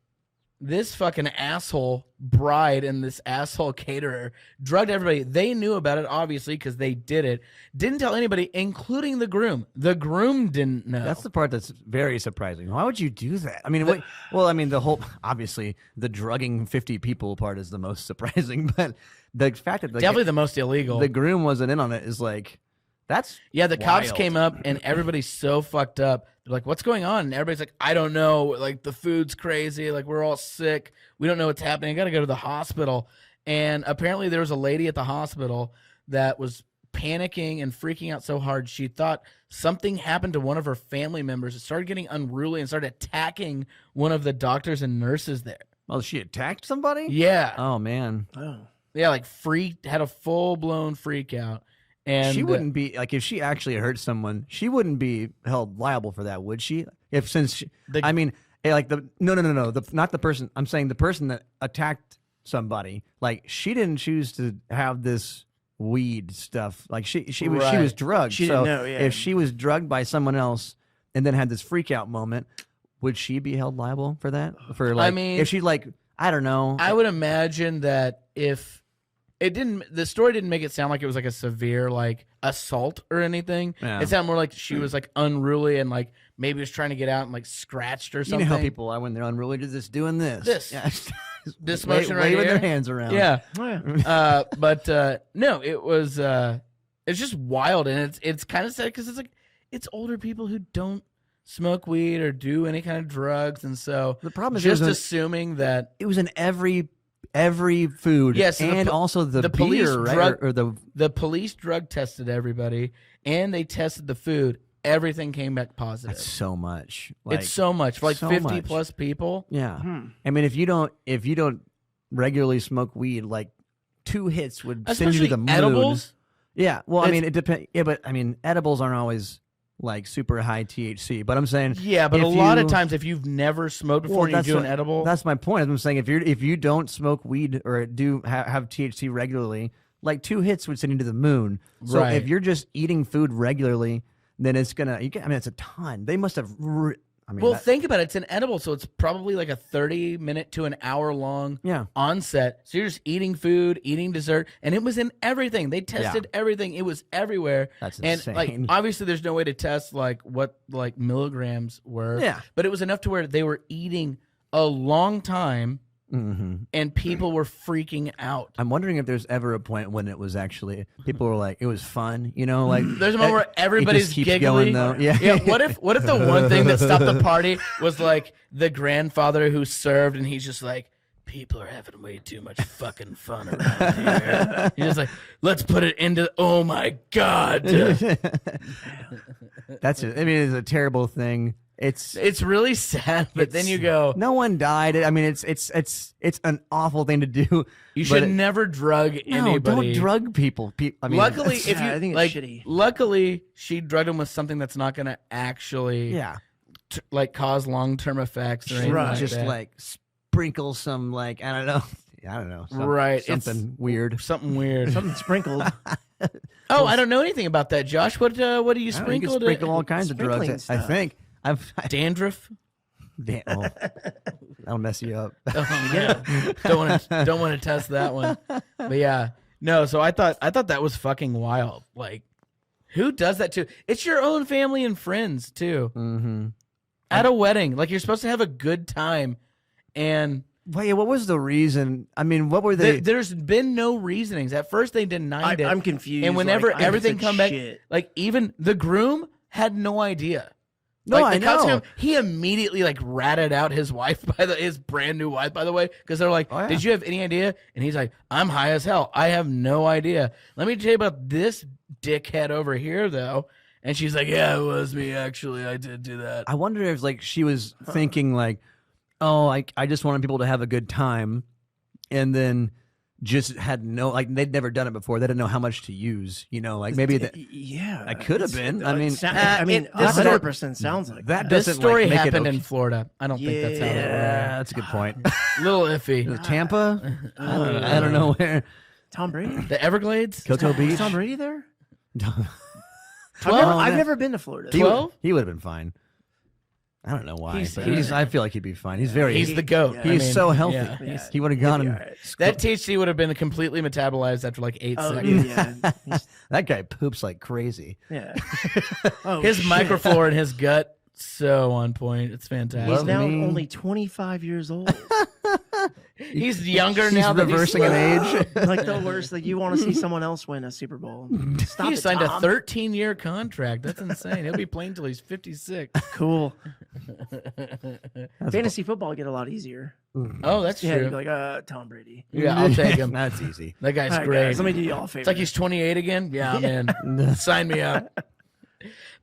[SPEAKER 3] fucking asshole bride and this asshole caterer drugged everybody. They knew about it, obviously, because they did it. Didn't tell anybody, including the groom. The groom didn't know.
[SPEAKER 2] That's the part that's very surprising. Why would you do that? I mean, the whole, obviously, the drugging 50 people part is the most surprising, but the fact that
[SPEAKER 3] definitely the most illegal.
[SPEAKER 2] the groom wasn't in on it is like, that's
[SPEAKER 3] Yeah, the cops
[SPEAKER 2] wild.
[SPEAKER 3] came up and everybody's so fucked up. They're like, "What's going on?" And everybody's like, "I don't know. Like the food's crazy. Like we're all sick. We don't know what's happening. I got to go to the hospital." And apparently there was a lady at the hospital that was panicking and freaking out so hard she thought something happened to one of her family members. It started getting unruly and started attacking one of the doctors and nurses there.
[SPEAKER 2] Oh, she attacked somebody?
[SPEAKER 3] Yeah.
[SPEAKER 2] Oh, man.
[SPEAKER 1] Oh.
[SPEAKER 3] Yeah, like had a full-blown freak out. And
[SPEAKER 2] she wouldn't be, like, if she actually hurt someone, she wouldn't be held liable for that, would she? I mean, like, not the person, I'm saying the person that attacked somebody, like, she didn't choose to have this weed stuff. Like, she was drugged.
[SPEAKER 1] She
[SPEAKER 2] so
[SPEAKER 1] didn't know, yeah.
[SPEAKER 2] if she was drugged by someone else and then had this freak out moment, would she be held liable for that? For, like,
[SPEAKER 3] I mean,
[SPEAKER 2] if she, like, I don't know.
[SPEAKER 3] I would imagine that if the story didn't make it sound like it was like a severe like assault or anything.
[SPEAKER 2] Yeah.
[SPEAKER 3] It sounded more like she was like unruly and like maybe was trying to get out and like scratched or
[SPEAKER 2] You
[SPEAKER 3] something.
[SPEAKER 2] know how people are when they're unruly, just doing this.
[SPEAKER 3] This motion right
[SPEAKER 2] waving
[SPEAKER 3] here.
[SPEAKER 2] their hands around.
[SPEAKER 3] Yeah.
[SPEAKER 1] Oh, yeah.
[SPEAKER 3] But no, it was it's just wild, and it's kind of sad because it's like it's older people who don't smoke weed or do any kind of drugs, and so
[SPEAKER 2] The problem is
[SPEAKER 3] just
[SPEAKER 2] it was
[SPEAKER 3] assuming that
[SPEAKER 2] it was in every food.
[SPEAKER 3] Yes,
[SPEAKER 2] and also the
[SPEAKER 3] police
[SPEAKER 2] beer, right?
[SPEAKER 3] drug
[SPEAKER 2] or the
[SPEAKER 3] police drug tested everybody, and they tested the food. Everything came back positive.
[SPEAKER 2] that's so much. Like,
[SPEAKER 3] It's so much for like
[SPEAKER 2] so
[SPEAKER 3] 50
[SPEAKER 2] much.
[SPEAKER 3] plus people.
[SPEAKER 2] yeah.
[SPEAKER 1] Hmm.
[SPEAKER 2] I mean, if you don't regularly smoke weed, like 2 hits would send you
[SPEAKER 3] Especially
[SPEAKER 2] to the moon.
[SPEAKER 3] edibles.
[SPEAKER 2] Yeah. Well, I
[SPEAKER 3] It's-
[SPEAKER 2] mean, it depends. Yeah, but I mean, edibles aren't always like super high THC. But I'm saying,
[SPEAKER 3] Yeah, but
[SPEAKER 2] if
[SPEAKER 3] a lot of
[SPEAKER 2] you-
[SPEAKER 3] times if you've never smoked before and you
[SPEAKER 2] that's
[SPEAKER 3] do an
[SPEAKER 2] what-
[SPEAKER 3] edible,
[SPEAKER 2] That's my point. I'm saying if you don't smoke weed or do have THC regularly, like 2 hits would send you to the moon. So
[SPEAKER 3] Right.
[SPEAKER 2] if you're just eating food regularly, then it's gonna. I mean, it's a ton. They must have.
[SPEAKER 3] well, think about it. It's an edible, so it's probably like a 30-minute to an hour-long
[SPEAKER 2] yeah.
[SPEAKER 3] onset. So you're just eating food, eating dessert, and it was in everything. They tested everything. It was everywhere.
[SPEAKER 2] That's
[SPEAKER 3] and
[SPEAKER 2] insane.
[SPEAKER 3] like obviously there's no way to test like what like milligrams were.
[SPEAKER 2] Yeah.
[SPEAKER 3] But it was enough to where they were eating a long time
[SPEAKER 2] hmm
[SPEAKER 3] and people were freaking out.
[SPEAKER 2] I'm wondering if there's ever a point when it was actually people were like it was fun, you know, like
[SPEAKER 3] There's a moment where everybody's
[SPEAKER 2] keeps
[SPEAKER 3] giggling.
[SPEAKER 2] going, though. Yeah.
[SPEAKER 3] Yeah. What if the one thing that stopped the party was like the grandfather who served, and he's just like, people are having way too much fucking fun around here. He's just like, let's put it into. Oh my god.
[SPEAKER 2] That's it. I mean, it's a terrible thing.
[SPEAKER 3] It's really sad, but then you go,
[SPEAKER 2] no one died. I mean, it's an awful thing to do.
[SPEAKER 3] you
[SPEAKER 2] but
[SPEAKER 3] should never drug anybody.
[SPEAKER 2] don't drug people. I mean,
[SPEAKER 3] Luckily,
[SPEAKER 2] that's-
[SPEAKER 3] if you
[SPEAKER 1] I think it's
[SPEAKER 3] like,
[SPEAKER 1] shitty.
[SPEAKER 3] luckily she drugged him with something that's not going to actually
[SPEAKER 2] yeah,
[SPEAKER 3] like cause long-term effects or anything
[SPEAKER 1] Right.
[SPEAKER 3] like
[SPEAKER 2] just
[SPEAKER 3] that.
[SPEAKER 2] like sprinkle some like I don't know,
[SPEAKER 3] Right, it's-
[SPEAKER 2] something weird.
[SPEAKER 3] Something weird.
[SPEAKER 1] Something sprinkled.
[SPEAKER 3] Oh, I don't know anything about that, Josh. What do you
[SPEAKER 2] I don't know, you
[SPEAKER 3] sprinkle?
[SPEAKER 2] can sprinkle all kinds of
[SPEAKER 1] sprinkling
[SPEAKER 2] drugs. I
[SPEAKER 1] stuff.
[SPEAKER 2] think
[SPEAKER 3] Dandruff.
[SPEAKER 2] I'll mess you up.
[SPEAKER 3] Oh, yeah. don't want to test that one. But yeah, no. So I thought that was fucking wild. Like, who does that too? It's your own family and friends too.
[SPEAKER 2] Mm-hmm.
[SPEAKER 3] At a wedding, like you're supposed to have a good time, and
[SPEAKER 2] Well, yeah, what was the reason? I mean, what were they?
[SPEAKER 3] there's been no reasonings. At first, they denied it.
[SPEAKER 1] I'm confused.
[SPEAKER 3] And whenever
[SPEAKER 1] like, I
[SPEAKER 3] everything
[SPEAKER 1] said
[SPEAKER 3] come back,
[SPEAKER 1] shit.
[SPEAKER 3] like even the groom had no idea.
[SPEAKER 2] No,
[SPEAKER 3] like, the
[SPEAKER 2] I know.
[SPEAKER 3] costume, he immediately like ratted out his wife his brand new wife, by the way, because they're like,
[SPEAKER 2] Oh, yeah.
[SPEAKER 3] "Did you have any idea?" And he's like, "I'm high as hell. I have no idea." Let me tell you about this dickhead over here, though. And she's like, "Yeah, it was me. Actually, I did do that."
[SPEAKER 2] I wonder if like she was thinking like, oh, I just wanted people to have a good time, and then just had no like they'd never done it before. They didn't know how much to use. You know, like maybe that.
[SPEAKER 1] Yeah,
[SPEAKER 2] I could have
[SPEAKER 1] it's-
[SPEAKER 2] been. I mean,
[SPEAKER 1] I mean,
[SPEAKER 3] this
[SPEAKER 1] 100% sounds like
[SPEAKER 2] that
[SPEAKER 3] This
[SPEAKER 2] doesn't,
[SPEAKER 3] story
[SPEAKER 2] like, make it
[SPEAKER 3] happened
[SPEAKER 2] okay.
[SPEAKER 3] in Florida. I don't think that's how it
[SPEAKER 2] Yeah,
[SPEAKER 3] worked.
[SPEAKER 2] that's a good point.
[SPEAKER 3] Little iffy.
[SPEAKER 2] Tampa? I don't know where.
[SPEAKER 1] Tom Brady.
[SPEAKER 3] The Everglades.
[SPEAKER 2] Cocoa
[SPEAKER 1] Was
[SPEAKER 2] Beach.
[SPEAKER 1] Tom Brady there?
[SPEAKER 3] 12?
[SPEAKER 1] I've never been to Florida.
[SPEAKER 2] He would-
[SPEAKER 3] 12?
[SPEAKER 2] He would have been fine. I don't know why.
[SPEAKER 3] He's-
[SPEAKER 2] but I feel like he'd be fine. He's very.
[SPEAKER 3] He's the goat.
[SPEAKER 1] Yeah.
[SPEAKER 3] I
[SPEAKER 2] He's
[SPEAKER 3] mean,
[SPEAKER 2] so healthy.
[SPEAKER 3] yeah.
[SPEAKER 1] Yeah.
[SPEAKER 2] He would have gone
[SPEAKER 1] He'd be
[SPEAKER 2] and
[SPEAKER 1] all right.
[SPEAKER 3] That THC would have been completely metabolized after like 8
[SPEAKER 1] Oh,
[SPEAKER 3] seconds.
[SPEAKER 1] yeah. He's-
[SPEAKER 2] that guy poops like crazy.
[SPEAKER 1] yeah. Oh,
[SPEAKER 3] His
[SPEAKER 1] shit.
[SPEAKER 3] microflora in his gut, so on point. It's fantastic.
[SPEAKER 1] He's
[SPEAKER 2] Love
[SPEAKER 1] now
[SPEAKER 2] me.
[SPEAKER 1] only 25 years old.
[SPEAKER 3] He's younger
[SPEAKER 2] He's
[SPEAKER 3] now.
[SPEAKER 2] reversing an age.
[SPEAKER 1] Like the worst. Like you want to see someone else win a Super Bowl. Stop
[SPEAKER 3] He
[SPEAKER 1] it,
[SPEAKER 3] signed
[SPEAKER 1] Tom.
[SPEAKER 3] a 13-year contract. That's insane. He'll be playing till he's 56.
[SPEAKER 1] Cool. Fantasy football get a lot easier.
[SPEAKER 3] Oh, that's
[SPEAKER 1] Yeah,
[SPEAKER 3] true.
[SPEAKER 1] you'd be like, Tom Brady.
[SPEAKER 3] Yeah, I'll take him.
[SPEAKER 2] That's easy.
[SPEAKER 3] That guy's
[SPEAKER 1] All right,
[SPEAKER 3] great.
[SPEAKER 1] guys, let me do y'all a favor.
[SPEAKER 3] It's like he's 28 again. Yeah, man. Sign me up.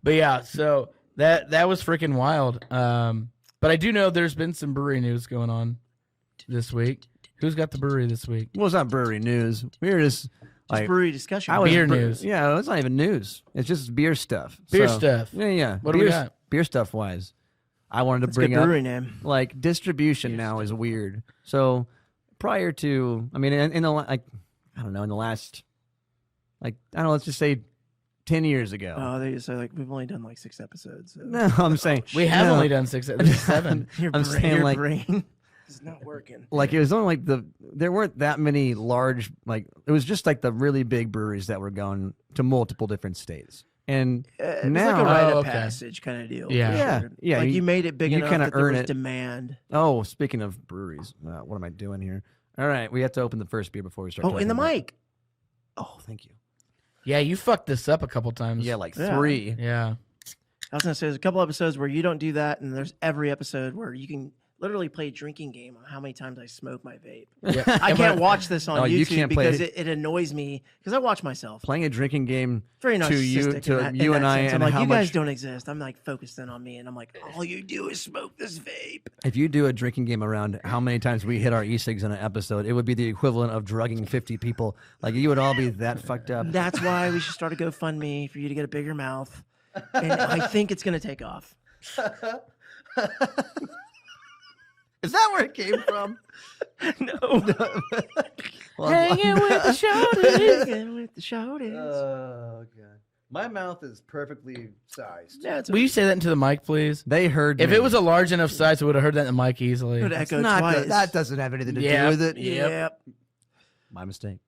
[SPEAKER 3] But yeah, so that was freaking wild. But I do know there's been some brewery news going on this week. Who's got the brewery this week?
[SPEAKER 2] Well, it's not brewery news. We were just like
[SPEAKER 1] brewery discussion.
[SPEAKER 3] Beer news.
[SPEAKER 2] Yeah, it's not even news. It's just beer stuff.
[SPEAKER 3] Beer
[SPEAKER 2] So,
[SPEAKER 3] stuff.
[SPEAKER 2] Yeah.
[SPEAKER 3] What do we got?
[SPEAKER 2] Beer stuff wise, I wanted to
[SPEAKER 1] That's a
[SPEAKER 2] bring
[SPEAKER 1] good
[SPEAKER 2] up
[SPEAKER 1] brewery name.
[SPEAKER 2] like distribution now is weird. So prior to, I mean, in the like, I don't know, in the last, like, I don't know, let's just say 10 years ago.
[SPEAKER 1] Oh, they say like we've only done like 6 episodes. So.
[SPEAKER 2] No, I'm saying
[SPEAKER 3] We have
[SPEAKER 2] no.
[SPEAKER 3] only done 6, 7.
[SPEAKER 2] I'm saying
[SPEAKER 1] your
[SPEAKER 2] like
[SPEAKER 1] brain is not working.
[SPEAKER 2] like it was only like there weren't that many large, like it was just like the really big breweries that were going to multiple different states. And
[SPEAKER 1] It was
[SPEAKER 2] now,
[SPEAKER 1] like a rite of
[SPEAKER 3] okay.
[SPEAKER 1] passage kind of deal.
[SPEAKER 3] Yeah.
[SPEAKER 1] for
[SPEAKER 2] Yeah,
[SPEAKER 1] sure.
[SPEAKER 2] yeah,
[SPEAKER 1] Like
[SPEAKER 2] you-
[SPEAKER 1] you made it big
[SPEAKER 2] you
[SPEAKER 1] enough
[SPEAKER 2] kinda
[SPEAKER 1] that there
[SPEAKER 2] earn
[SPEAKER 1] was
[SPEAKER 2] it.
[SPEAKER 1] demand.
[SPEAKER 2] oh, speaking of breweries, what am I doing here? All right, we have to open the first beer before we start.
[SPEAKER 1] Oh, in the
[SPEAKER 2] talking about-
[SPEAKER 1] mic.
[SPEAKER 2] Oh, thank you.
[SPEAKER 3] Yeah, you fucked this up a couple times.
[SPEAKER 2] Yeah, like
[SPEAKER 1] Yeah.
[SPEAKER 2] 3.
[SPEAKER 3] Yeah.
[SPEAKER 1] I was gonna say there's a couple episodes where you don't do that, and there's every episode where you can literally play a drinking game on how many times I smoke my vape.
[SPEAKER 3] Yeah.
[SPEAKER 1] I
[SPEAKER 3] And
[SPEAKER 1] can't
[SPEAKER 3] when-
[SPEAKER 1] watch this on
[SPEAKER 2] No, you
[SPEAKER 1] YouTube
[SPEAKER 2] can't play
[SPEAKER 1] because
[SPEAKER 2] it.
[SPEAKER 1] it annoys me because I watch myself.
[SPEAKER 2] Playing a drinking game
[SPEAKER 1] Very
[SPEAKER 2] to you,
[SPEAKER 1] narcissistic
[SPEAKER 2] to
[SPEAKER 1] in that,
[SPEAKER 2] you
[SPEAKER 1] in
[SPEAKER 2] and
[SPEAKER 1] that
[SPEAKER 2] I,
[SPEAKER 1] sense. I'm
[SPEAKER 2] and
[SPEAKER 1] like,
[SPEAKER 2] how
[SPEAKER 1] you guys
[SPEAKER 2] much.
[SPEAKER 1] don't exist. I'm like focused in on me, and I'm like, all you do is smoke this vape.
[SPEAKER 2] If you do a drinking game around how many times we hit our e-cigs in an episode, it would be the equivalent of drugging 50 people. Like you would all be that fucked up.
[SPEAKER 1] That's why we should start a GoFundMe for you to get a bigger mouth, and I think it's gonna take off.
[SPEAKER 2] Is that where it came from?
[SPEAKER 1] No,
[SPEAKER 3] Hanging with the shorties.
[SPEAKER 1] Hanging with the shorties.
[SPEAKER 2] Oh god, my mouth is perfectly sized.
[SPEAKER 1] Yeah, it's
[SPEAKER 3] Will you say that into the mic, please?
[SPEAKER 2] They heard.
[SPEAKER 3] If
[SPEAKER 2] me.
[SPEAKER 3] it was a large enough size, I would have heard that in the mic easily.
[SPEAKER 1] Would
[SPEAKER 2] It's
[SPEAKER 1] echo
[SPEAKER 2] not
[SPEAKER 1] twice.
[SPEAKER 2] that doesn't have anything to
[SPEAKER 3] Yep.
[SPEAKER 2] do with it.
[SPEAKER 1] Yep.
[SPEAKER 2] My mistake.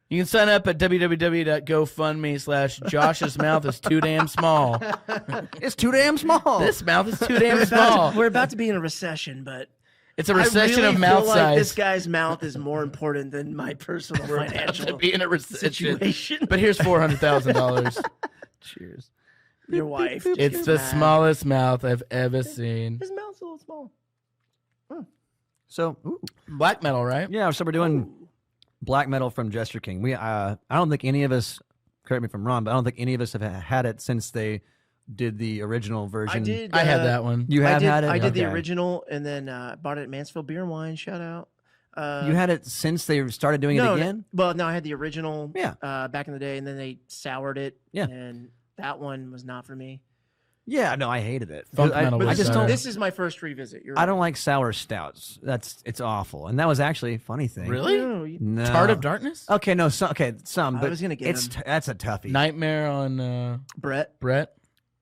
[SPEAKER 3] You can sign up at www.gofundme/Josh's mouth is too damn small.
[SPEAKER 2] It's too damn small.
[SPEAKER 3] This mouth is too damn small.
[SPEAKER 1] We're about to be in a recession, but
[SPEAKER 3] It's a recession
[SPEAKER 1] I really
[SPEAKER 3] of mouth
[SPEAKER 1] feel like
[SPEAKER 3] size.
[SPEAKER 1] this guy's mouth is more important than my personal
[SPEAKER 3] We're about to
[SPEAKER 1] financial
[SPEAKER 3] be in a recession.
[SPEAKER 1] situation.
[SPEAKER 3] But here's $400,000.
[SPEAKER 2] Cheers.
[SPEAKER 1] Your wife.
[SPEAKER 3] It's
[SPEAKER 1] is
[SPEAKER 3] the
[SPEAKER 1] mad.
[SPEAKER 3] smallest mouth I've ever seen.
[SPEAKER 1] His mouth's a little small.
[SPEAKER 2] So,
[SPEAKER 3] Black metal, right?
[SPEAKER 2] yeah, so we're doing black metal from Jester King. We, I don't think any of us, correct me if I'm wrong, but I don't think any of us have had it since they did the original version.
[SPEAKER 1] I did.
[SPEAKER 3] I had that one.
[SPEAKER 2] You have had it.
[SPEAKER 1] I did the
[SPEAKER 2] Okay.
[SPEAKER 1] original, and then bought it at Mansfield Beer and Wine. Shout out.
[SPEAKER 2] You had it since they started doing it again.
[SPEAKER 1] Well, no, I had the original.
[SPEAKER 2] Yeah.
[SPEAKER 1] Back in the day, and then they soured it.
[SPEAKER 2] Yeah.
[SPEAKER 1] And that one was not for me.
[SPEAKER 2] Yeah, no, I hated it.
[SPEAKER 3] Funk
[SPEAKER 2] I,
[SPEAKER 3] metal
[SPEAKER 2] I
[SPEAKER 3] was
[SPEAKER 2] just
[SPEAKER 3] sour.
[SPEAKER 2] don't.
[SPEAKER 1] This is my first revisit. You're
[SPEAKER 2] I don't like sour stouts. It's awful. And that was actually a funny thing.
[SPEAKER 3] Really?
[SPEAKER 2] No.
[SPEAKER 3] Tart of Darkness?
[SPEAKER 2] Okay, no, some, some,
[SPEAKER 1] I
[SPEAKER 2] but
[SPEAKER 1] was gonna get
[SPEAKER 2] it's
[SPEAKER 1] him.
[SPEAKER 2] that's a toughie.
[SPEAKER 3] Nightmare on
[SPEAKER 1] Brett.
[SPEAKER 3] Brett.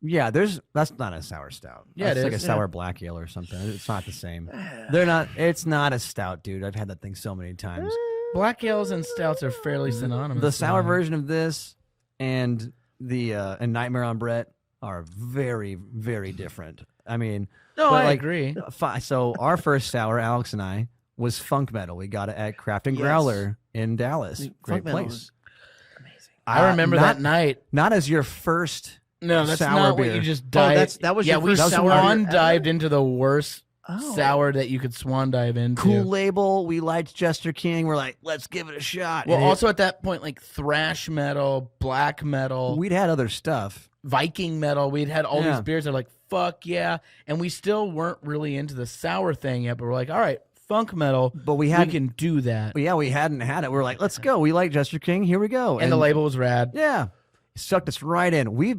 [SPEAKER 2] Yeah, that's not a sour stout.
[SPEAKER 3] Yeah, it
[SPEAKER 2] it's like
[SPEAKER 3] is.
[SPEAKER 2] a sour black ale or something. It's not the same. They're not. It's not a stout, dude. I've had that thing so many times.
[SPEAKER 3] Black ales and stouts are fairly synonymous.
[SPEAKER 2] The sour version of this and the and Nightmare on Brett are very, very different. I mean,
[SPEAKER 3] No,
[SPEAKER 2] but
[SPEAKER 3] I
[SPEAKER 2] like,
[SPEAKER 3] agree.
[SPEAKER 2] So our first sour, Alex and I, was funk metal. We got it at Craft and
[SPEAKER 1] Yes.
[SPEAKER 2] Growler in Dallas.
[SPEAKER 1] Dude,
[SPEAKER 2] Great
[SPEAKER 1] funk metal
[SPEAKER 2] place.
[SPEAKER 1] was amazing.
[SPEAKER 3] I remember
[SPEAKER 2] not,
[SPEAKER 3] that night.
[SPEAKER 2] Not as your first.
[SPEAKER 3] No, that's
[SPEAKER 2] sour
[SPEAKER 3] not
[SPEAKER 2] beer.
[SPEAKER 3] what you just
[SPEAKER 1] Oh,
[SPEAKER 3] dived.
[SPEAKER 1] that was
[SPEAKER 3] yeah,
[SPEAKER 1] your
[SPEAKER 3] we
[SPEAKER 1] first sour
[SPEAKER 3] swan
[SPEAKER 1] beer
[SPEAKER 3] dived
[SPEAKER 1] ever?
[SPEAKER 3] into the worst
[SPEAKER 1] Oh.
[SPEAKER 3] sour that you could swan dive into.
[SPEAKER 2] Cool label. We liked Jester King. We're like, let's give it a shot.
[SPEAKER 3] Well,
[SPEAKER 2] And
[SPEAKER 3] also at that point, like thrash metal, black metal,
[SPEAKER 2] we'd had other stuff.
[SPEAKER 3] Viking metal. We'd had all
[SPEAKER 2] Yeah.
[SPEAKER 3] these beers that are like, fuck yeah. And we still weren't really into the sour thing yet, but we're like, all right, funk metal,
[SPEAKER 2] But we
[SPEAKER 3] we
[SPEAKER 2] hadn't.
[SPEAKER 3] can do that.
[SPEAKER 2] Yeah, we hadn't had it. We're like, let's go. We like Jester King. Here we go.
[SPEAKER 3] And the label was rad.
[SPEAKER 2] Yeah, sucked us right in. We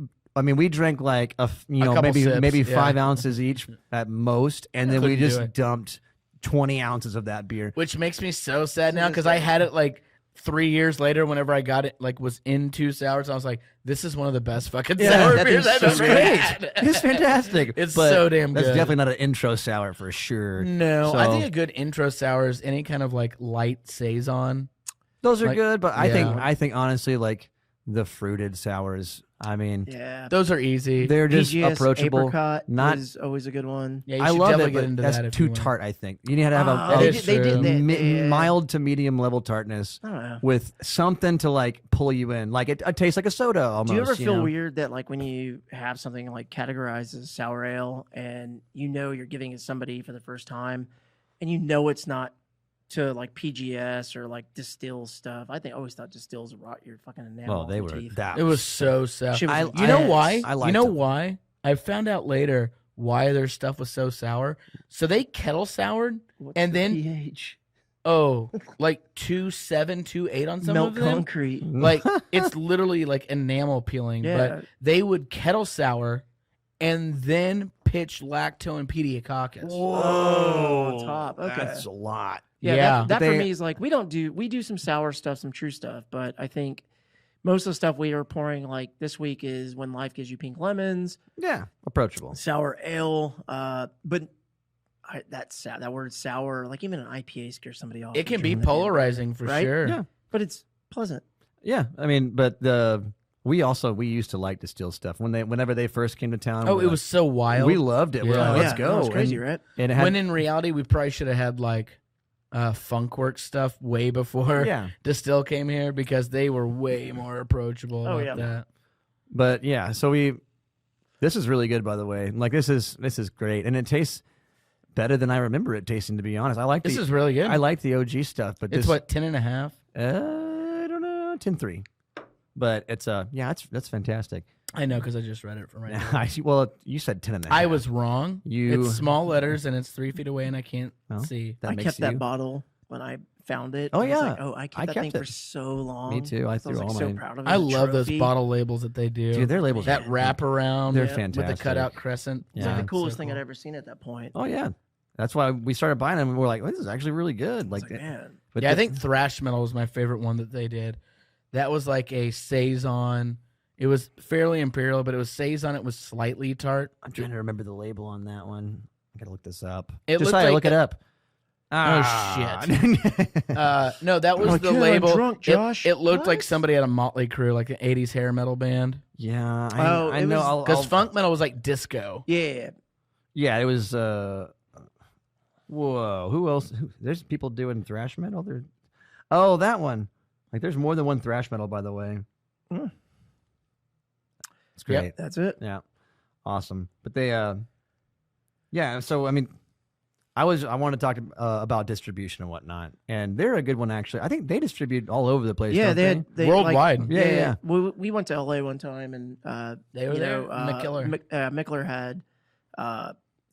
[SPEAKER 2] drank like
[SPEAKER 3] couple sips,
[SPEAKER 2] maybe
[SPEAKER 3] yeah.
[SPEAKER 2] 5 ounces each at most, and then we
[SPEAKER 3] Couldn't do
[SPEAKER 2] just
[SPEAKER 3] it.
[SPEAKER 2] dumped 20 ounces of that beer.
[SPEAKER 3] Which makes me so sad now because I had it like 3 years later whenever I got it, like was in 2 sours. I was like, this is one of the best fucking
[SPEAKER 1] Yeah,
[SPEAKER 3] sour
[SPEAKER 1] that
[SPEAKER 3] beers
[SPEAKER 1] thing's
[SPEAKER 3] I've
[SPEAKER 1] so
[SPEAKER 3] ever
[SPEAKER 1] great.
[SPEAKER 3] had.
[SPEAKER 2] It's fantastic.
[SPEAKER 3] It's
[SPEAKER 2] but
[SPEAKER 3] so damn
[SPEAKER 2] That's
[SPEAKER 3] good.
[SPEAKER 2] definitely not an intro sour for sure.
[SPEAKER 3] No, I
[SPEAKER 2] So,
[SPEAKER 3] think a good intro sour is any kind of like light saison.
[SPEAKER 2] those are
[SPEAKER 3] like-
[SPEAKER 2] good, but
[SPEAKER 3] yeah.
[SPEAKER 2] I think honestly, like the fruited sours, I mean,
[SPEAKER 1] Yeah.
[SPEAKER 3] Those are easy.
[SPEAKER 2] they're just
[SPEAKER 1] PGS
[SPEAKER 2] approachable.
[SPEAKER 1] apricot
[SPEAKER 2] Not
[SPEAKER 1] is always a good one.
[SPEAKER 3] Yeah, you
[SPEAKER 2] I
[SPEAKER 3] should
[SPEAKER 2] love
[SPEAKER 3] definitely
[SPEAKER 2] it,
[SPEAKER 3] get
[SPEAKER 2] but
[SPEAKER 3] into
[SPEAKER 2] that's
[SPEAKER 3] that if
[SPEAKER 2] too
[SPEAKER 3] you want.
[SPEAKER 2] tart. I think you need to have
[SPEAKER 1] Oh,
[SPEAKER 3] That
[SPEAKER 2] a
[SPEAKER 3] is
[SPEAKER 1] they did
[SPEAKER 3] true.
[SPEAKER 1] that.
[SPEAKER 2] mild to medium level tartness
[SPEAKER 1] I don't know.
[SPEAKER 2] with something to like pull you in. Like it tastes like a soda almost.
[SPEAKER 1] Do you ever feel
[SPEAKER 2] know?
[SPEAKER 1] weird that like when you have something like categorized as sour ale and you know you're giving it to somebody for the first time and you know it's not to like PGS or like distill stuff? I always thought distills rot your fucking enamel.
[SPEAKER 2] Well, they
[SPEAKER 1] off
[SPEAKER 2] were.
[SPEAKER 1] your teeth.
[SPEAKER 2] That
[SPEAKER 3] It was so sour.
[SPEAKER 1] Shit was
[SPEAKER 3] You know
[SPEAKER 1] intense.
[SPEAKER 3] why?
[SPEAKER 2] I
[SPEAKER 3] You
[SPEAKER 2] liked
[SPEAKER 3] know
[SPEAKER 2] it.
[SPEAKER 3] why? I found out later why their stuff was so sour. So they kettle soured,
[SPEAKER 1] What's
[SPEAKER 3] and
[SPEAKER 1] the
[SPEAKER 3] then
[SPEAKER 1] pH?
[SPEAKER 3] like 2.7, 2.8 on some
[SPEAKER 1] Melt
[SPEAKER 3] of them.
[SPEAKER 1] concrete.
[SPEAKER 3] Like it's literally like enamel peeling.
[SPEAKER 1] Yeah.
[SPEAKER 3] But they would kettle sour, and then pitch lacto and pediococcus.
[SPEAKER 1] Whoa, on top. Okay.
[SPEAKER 2] That's a lot.
[SPEAKER 1] Yeah,
[SPEAKER 3] Yeah.
[SPEAKER 1] that for
[SPEAKER 2] They-
[SPEAKER 1] me is like we do some sour stuff, some true stuff, but I think most of the stuff we are pouring like this week is When Life Gives You Pink Lemons,
[SPEAKER 2] Yeah, approachable.
[SPEAKER 1] sour ale, but that word sour, like even an IPA scares somebody off.
[SPEAKER 3] It
[SPEAKER 1] from
[SPEAKER 3] can be
[SPEAKER 1] drinking that damn beer,
[SPEAKER 3] polarizing for
[SPEAKER 1] right?
[SPEAKER 3] sure.
[SPEAKER 2] Yeah.
[SPEAKER 1] but it's pleasant.
[SPEAKER 2] Yeah, I mean, but we used to like distill stuff whenever they first came to town.
[SPEAKER 3] Oh, it was so wild.
[SPEAKER 2] we loved it. We're
[SPEAKER 3] Yeah.
[SPEAKER 2] like, let's
[SPEAKER 1] Yeah,
[SPEAKER 2] go.
[SPEAKER 1] no, it's crazy,
[SPEAKER 2] and,
[SPEAKER 1] right?
[SPEAKER 2] and it had,
[SPEAKER 3] when in reality, we probably should have had like Funkworks stuff way before
[SPEAKER 2] yeah,
[SPEAKER 3] Distill came here because they were way more approachable.
[SPEAKER 1] Oh,
[SPEAKER 3] about
[SPEAKER 1] yeah.
[SPEAKER 3] that.
[SPEAKER 2] but yeah. So this is really good, by the way. Like this is great, and it tastes better than I remember it tasting. To be honest, I like
[SPEAKER 3] This is really good.
[SPEAKER 2] I like the OG stuff, but
[SPEAKER 3] It's
[SPEAKER 2] this,
[SPEAKER 3] what 10.5.
[SPEAKER 2] I don't know, 10.3. But it's that's fantastic.
[SPEAKER 3] I know because I just read it from right now.
[SPEAKER 2] Well, you said 10 and a half.
[SPEAKER 3] I was wrong.
[SPEAKER 2] You-
[SPEAKER 3] It's small letters and it's 3 feet away and I can't
[SPEAKER 2] Well,
[SPEAKER 3] see.
[SPEAKER 2] That
[SPEAKER 1] I
[SPEAKER 2] makes
[SPEAKER 1] kept
[SPEAKER 2] you.
[SPEAKER 1] that bottle when I found it.
[SPEAKER 2] Oh,
[SPEAKER 1] I was
[SPEAKER 2] yeah.
[SPEAKER 1] like, I kept
[SPEAKER 2] I
[SPEAKER 1] that
[SPEAKER 2] kept
[SPEAKER 1] thing for
[SPEAKER 2] it.
[SPEAKER 1] so long.
[SPEAKER 2] Me too. I
[SPEAKER 1] I
[SPEAKER 2] threw
[SPEAKER 1] was like
[SPEAKER 2] all
[SPEAKER 1] so
[SPEAKER 2] mine.
[SPEAKER 1] proud of it.
[SPEAKER 3] I
[SPEAKER 1] as a
[SPEAKER 3] love those
[SPEAKER 1] trophy.
[SPEAKER 3] bottle labels that they do.
[SPEAKER 2] Dude, their labels.
[SPEAKER 3] that wraparound
[SPEAKER 2] They're
[SPEAKER 3] with the
[SPEAKER 2] fantastic.
[SPEAKER 3] cutout crescent.
[SPEAKER 1] It's like
[SPEAKER 2] Yeah.
[SPEAKER 1] the coolest
[SPEAKER 3] So
[SPEAKER 1] thing
[SPEAKER 3] cool.
[SPEAKER 1] I'd ever seen at that point.
[SPEAKER 2] Oh yeah, that's why we started buying them. And we're like, well, this is actually really good.
[SPEAKER 1] Like,
[SPEAKER 2] Like,
[SPEAKER 1] man,
[SPEAKER 2] but
[SPEAKER 3] Yeah, I
[SPEAKER 2] the-
[SPEAKER 3] think thrash metal was my favorite one that they did. That was like a saison. It was fairly imperial, but it was saison. It was slightly tart.
[SPEAKER 2] I'm trying to remember the label on that one. I gotta look this up.
[SPEAKER 3] It
[SPEAKER 2] Just
[SPEAKER 3] looked
[SPEAKER 2] say,
[SPEAKER 3] like
[SPEAKER 2] look it up.
[SPEAKER 3] shit. No, that was
[SPEAKER 1] Oh,
[SPEAKER 3] the
[SPEAKER 1] yeah, I'm
[SPEAKER 3] label.
[SPEAKER 1] drunk, Josh.
[SPEAKER 3] It looked like
[SPEAKER 1] What?
[SPEAKER 3] somebody had a Motley Crue, like an '80s hair metal band.
[SPEAKER 2] yeah,
[SPEAKER 1] Oh,
[SPEAKER 2] I
[SPEAKER 1] it
[SPEAKER 2] know.
[SPEAKER 1] was-
[SPEAKER 2] I'll-
[SPEAKER 3] Because
[SPEAKER 2] I'll-
[SPEAKER 3] funk metal was like disco.
[SPEAKER 1] yeah,
[SPEAKER 2] Yeah, it was. Whoa, who else? There's people doing thrash metal. Oh, that one. Like, there's more than one thrash metal, by the way.
[SPEAKER 1] Mm.
[SPEAKER 2] It's great.
[SPEAKER 3] Yep.
[SPEAKER 1] that's it.
[SPEAKER 2] Yeah, awesome. But they, yeah. So I mean, I want to talk about distribution and whatnot, and they're a good one actually. I think they distribute all over the place.
[SPEAKER 1] Yeah,
[SPEAKER 2] don't
[SPEAKER 1] they had they,
[SPEAKER 3] Worldwide.
[SPEAKER 1] Like,
[SPEAKER 2] Yeah.
[SPEAKER 1] We went to LA one time, and
[SPEAKER 3] They were there. McKiller.
[SPEAKER 1] Mickler had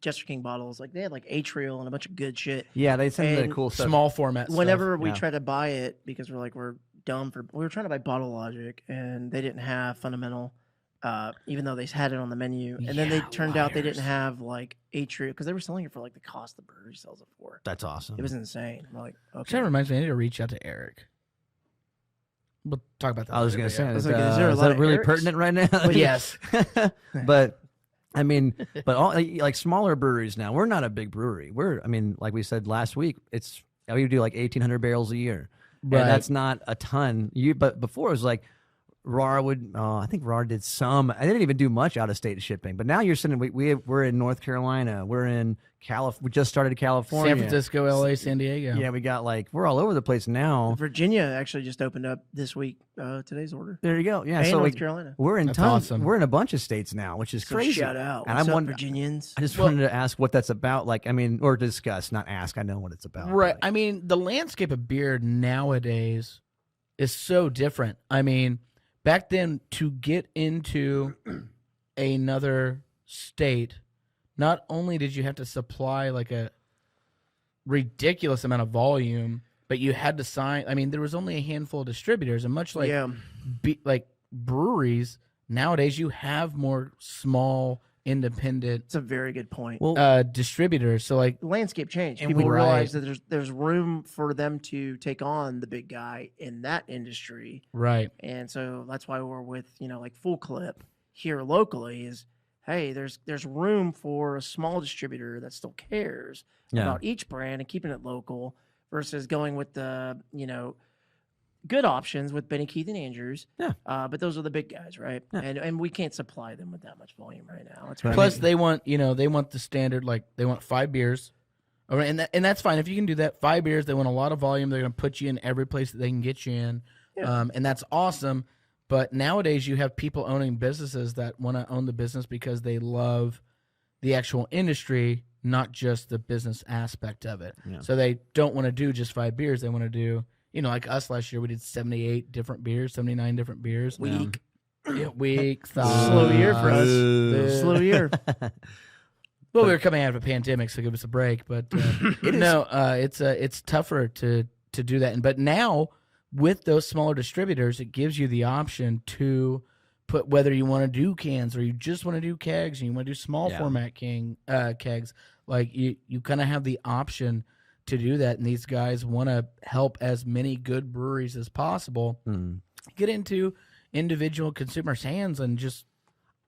[SPEAKER 1] Jester King bottles. Like they had like Atrial and a bunch of good shit.
[SPEAKER 2] Yeah, they send the
[SPEAKER 1] And
[SPEAKER 2] cool stuff.
[SPEAKER 3] Small format.
[SPEAKER 1] Whenever we
[SPEAKER 2] yeah.
[SPEAKER 1] tried to buy it, because we're dumb we were trying to buy Bottle Logic, and they didn't have Fundamental. Even though they had it on the menu, and then they
[SPEAKER 3] Yeah,
[SPEAKER 1] turned out they
[SPEAKER 3] liars.
[SPEAKER 1] didn't have like Atrial because they were selling it for like the cost the brewery sells it for.
[SPEAKER 2] That's awesome.
[SPEAKER 1] It was insane. We're like,
[SPEAKER 3] Which
[SPEAKER 1] okay,
[SPEAKER 3] reminds me, I need to reach out to Eric. We'll talk about that.
[SPEAKER 2] I was
[SPEAKER 3] later,
[SPEAKER 2] gonna say,
[SPEAKER 3] but
[SPEAKER 1] was
[SPEAKER 2] is,
[SPEAKER 1] like, is there a lot
[SPEAKER 2] that
[SPEAKER 1] of
[SPEAKER 2] really
[SPEAKER 1] Erics?
[SPEAKER 2] pertinent right now?
[SPEAKER 3] yeah. But yes.
[SPEAKER 2] But I mean, but all like smaller breweries now. We're not a big brewery. I mean, like we said last week, we do like 1,800 barrels a year.
[SPEAKER 3] Right.
[SPEAKER 2] And that's not a ton. But before it was like RAR would. I think RAR did some. I didn't even do much out of state shipping. But now you're sitting. We're in North Carolina. We're in California. We just started California.
[SPEAKER 3] San Francisco, LA, San Diego.
[SPEAKER 2] Yeah, we got we're all over the place now.
[SPEAKER 1] Virginia actually just opened up this week. Today's order.
[SPEAKER 2] There you go. Yeah,
[SPEAKER 1] And
[SPEAKER 2] so
[SPEAKER 1] North Carolina.
[SPEAKER 2] we're in
[SPEAKER 3] That's
[SPEAKER 2] tons.
[SPEAKER 3] awesome.
[SPEAKER 2] We're in a bunch of states now, which is
[SPEAKER 1] So
[SPEAKER 2] crazy.
[SPEAKER 1] shout out.
[SPEAKER 2] And
[SPEAKER 1] What's
[SPEAKER 2] I
[SPEAKER 1] up,
[SPEAKER 2] want-
[SPEAKER 1] Virginians?
[SPEAKER 2] I just
[SPEAKER 3] Well-
[SPEAKER 2] wanted to ask what that's about. Like, I mean, or discuss, not ask. I know what it's about.
[SPEAKER 3] Right.
[SPEAKER 2] but,
[SPEAKER 3] I mean, the landscape of beer nowadays is so different. I mean, back then, to get into another state, not only did you have to supply like a ridiculous amount of volume, but you had to sign. I mean, there was only a handful of distributors, and much like
[SPEAKER 1] yeah,
[SPEAKER 3] like breweries nowadays, you have more small independent
[SPEAKER 1] it's a very good point.
[SPEAKER 2] well,
[SPEAKER 3] distributors. So like,
[SPEAKER 1] The landscape changed.
[SPEAKER 3] And
[SPEAKER 1] People
[SPEAKER 3] we-
[SPEAKER 1] realize
[SPEAKER 3] right.
[SPEAKER 1] that there's room for them to take on the big guy in that industry,
[SPEAKER 3] right.
[SPEAKER 1] and so that's why we're with like Full Clip here locally. Is hey, there's room for a small distributor that still cares
[SPEAKER 2] yeah.
[SPEAKER 1] about each brand and keeping it local versus going with the good options with Benny, Keith, and Andrews.
[SPEAKER 2] Yeah.
[SPEAKER 1] But those are the big guys, right?
[SPEAKER 2] Yeah.
[SPEAKER 1] And we can't supply them with that much volume right now. It's
[SPEAKER 2] Right.
[SPEAKER 3] Plus, they want the standard, like they want 5 beers, and that's fine if you can do that. 5 beers. They want a lot of volume. They're going to put you in every place that they can get you in, and that's awesome. But nowadays, you have people owning businesses that want to own the business because they love the actual industry, not just the business aspect of it.
[SPEAKER 2] Yeah.
[SPEAKER 3] So they don't want to do just 5 beers. They want to do, like us last year, we did 78 different beers, 79 different beers.
[SPEAKER 1] weak.
[SPEAKER 3] Week.
[SPEAKER 1] Slow year for us. Slow year.
[SPEAKER 3] Well, we were coming out of a pandemic, so give us a break. But it's tougher to do that. But now with those smaller distributors, it gives you the option to put whether you want to do cans or you just want to do kegs and you want to do small format kegs. Like you kind of have the option to do that, and these guys want to help as many good breweries as possible get into individual consumers' hands and just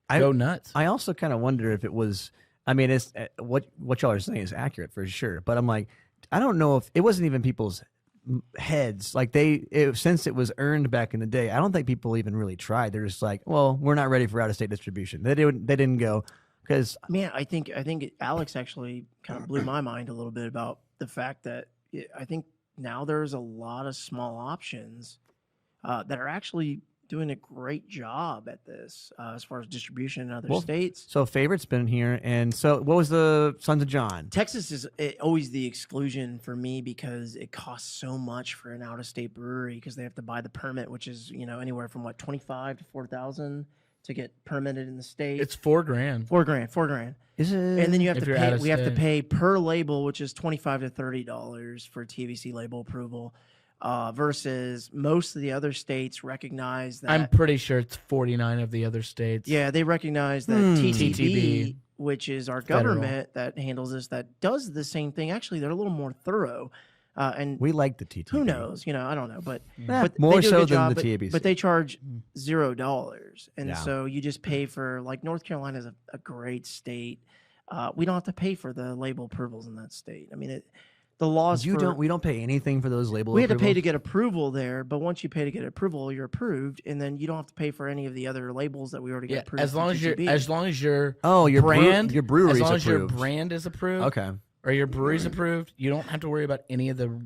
[SPEAKER 3] go nuts.
[SPEAKER 2] I also kind of wonder if it was. I mean, it's what y'all are saying is accurate for sure, but I'm like, I don't know if it wasn't even people's heads. Like since it was earned back in the day, I don't think people even really tried. They're just like, well, we're not ready for out of state distribution. They didn't go because
[SPEAKER 1] Man, I think Alex actually kind of blew my mind a little bit about the fact that I think now there's a lot of small options that are actually doing a great job at this as far as distribution in other states.
[SPEAKER 2] So Favorite's been here, and so what was the Sons of John?
[SPEAKER 1] Texas is always the exclusion for me because it costs so much for an out-of-state brewery because they have to buy the permit, which is anywhere from what $25,000 to $4,000 to get permitted in the state.
[SPEAKER 3] It's $4,000.
[SPEAKER 1] $4,000.
[SPEAKER 2] Is it?
[SPEAKER 1] And then you have
[SPEAKER 3] If
[SPEAKER 1] to
[SPEAKER 3] you're
[SPEAKER 1] pay.
[SPEAKER 3] out of
[SPEAKER 1] We have to
[SPEAKER 3] state.
[SPEAKER 1] pay per label, which is $25 to $30 for TVC label approval. Versus most of the other states recognize that.
[SPEAKER 3] I'm pretty sure it's 49 of the other states.
[SPEAKER 1] Yeah, they recognize that TTB,
[SPEAKER 3] TTB,
[SPEAKER 1] which is our
[SPEAKER 3] federal.
[SPEAKER 1] government that handles this, that does the same thing. Actually, they're a little more thorough. And
[SPEAKER 2] We like the TTB.
[SPEAKER 1] who knows? I don't know. But
[SPEAKER 2] more
[SPEAKER 1] they do a
[SPEAKER 2] so
[SPEAKER 1] good
[SPEAKER 2] than
[SPEAKER 1] job,
[SPEAKER 2] the TABC.
[SPEAKER 1] But they charge $0. And
[SPEAKER 2] Yeah.
[SPEAKER 1] so you just pay for, like, North Carolina is a great state. We don't have to pay for the label approvals in that state. I mean, the laws
[SPEAKER 2] We don't pay anything for those label.
[SPEAKER 1] we had to pay to
[SPEAKER 2] approvals?
[SPEAKER 1] get approval there, but once you pay to get approval, you're approved, and then you don't have to pay for any of the other labels that we already got approved.
[SPEAKER 3] as long
[SPEAKER 1] through
[SPEAKER 3] as
[SPEAKER 1] TTB.
[SPEAKER 3] your
[SPEAKER 2] your
[SPEAKER 3] brand,
[SPEAKER 2] your brewery's
[SPEAKER 3] as long as your
[SPEAKER 2] approved.
[SPEAKER 3] brand is approved,
[SPEAKER 2] Okay,
[SPEAKER 3] or your brewery's approved, you don't have to worry about any of the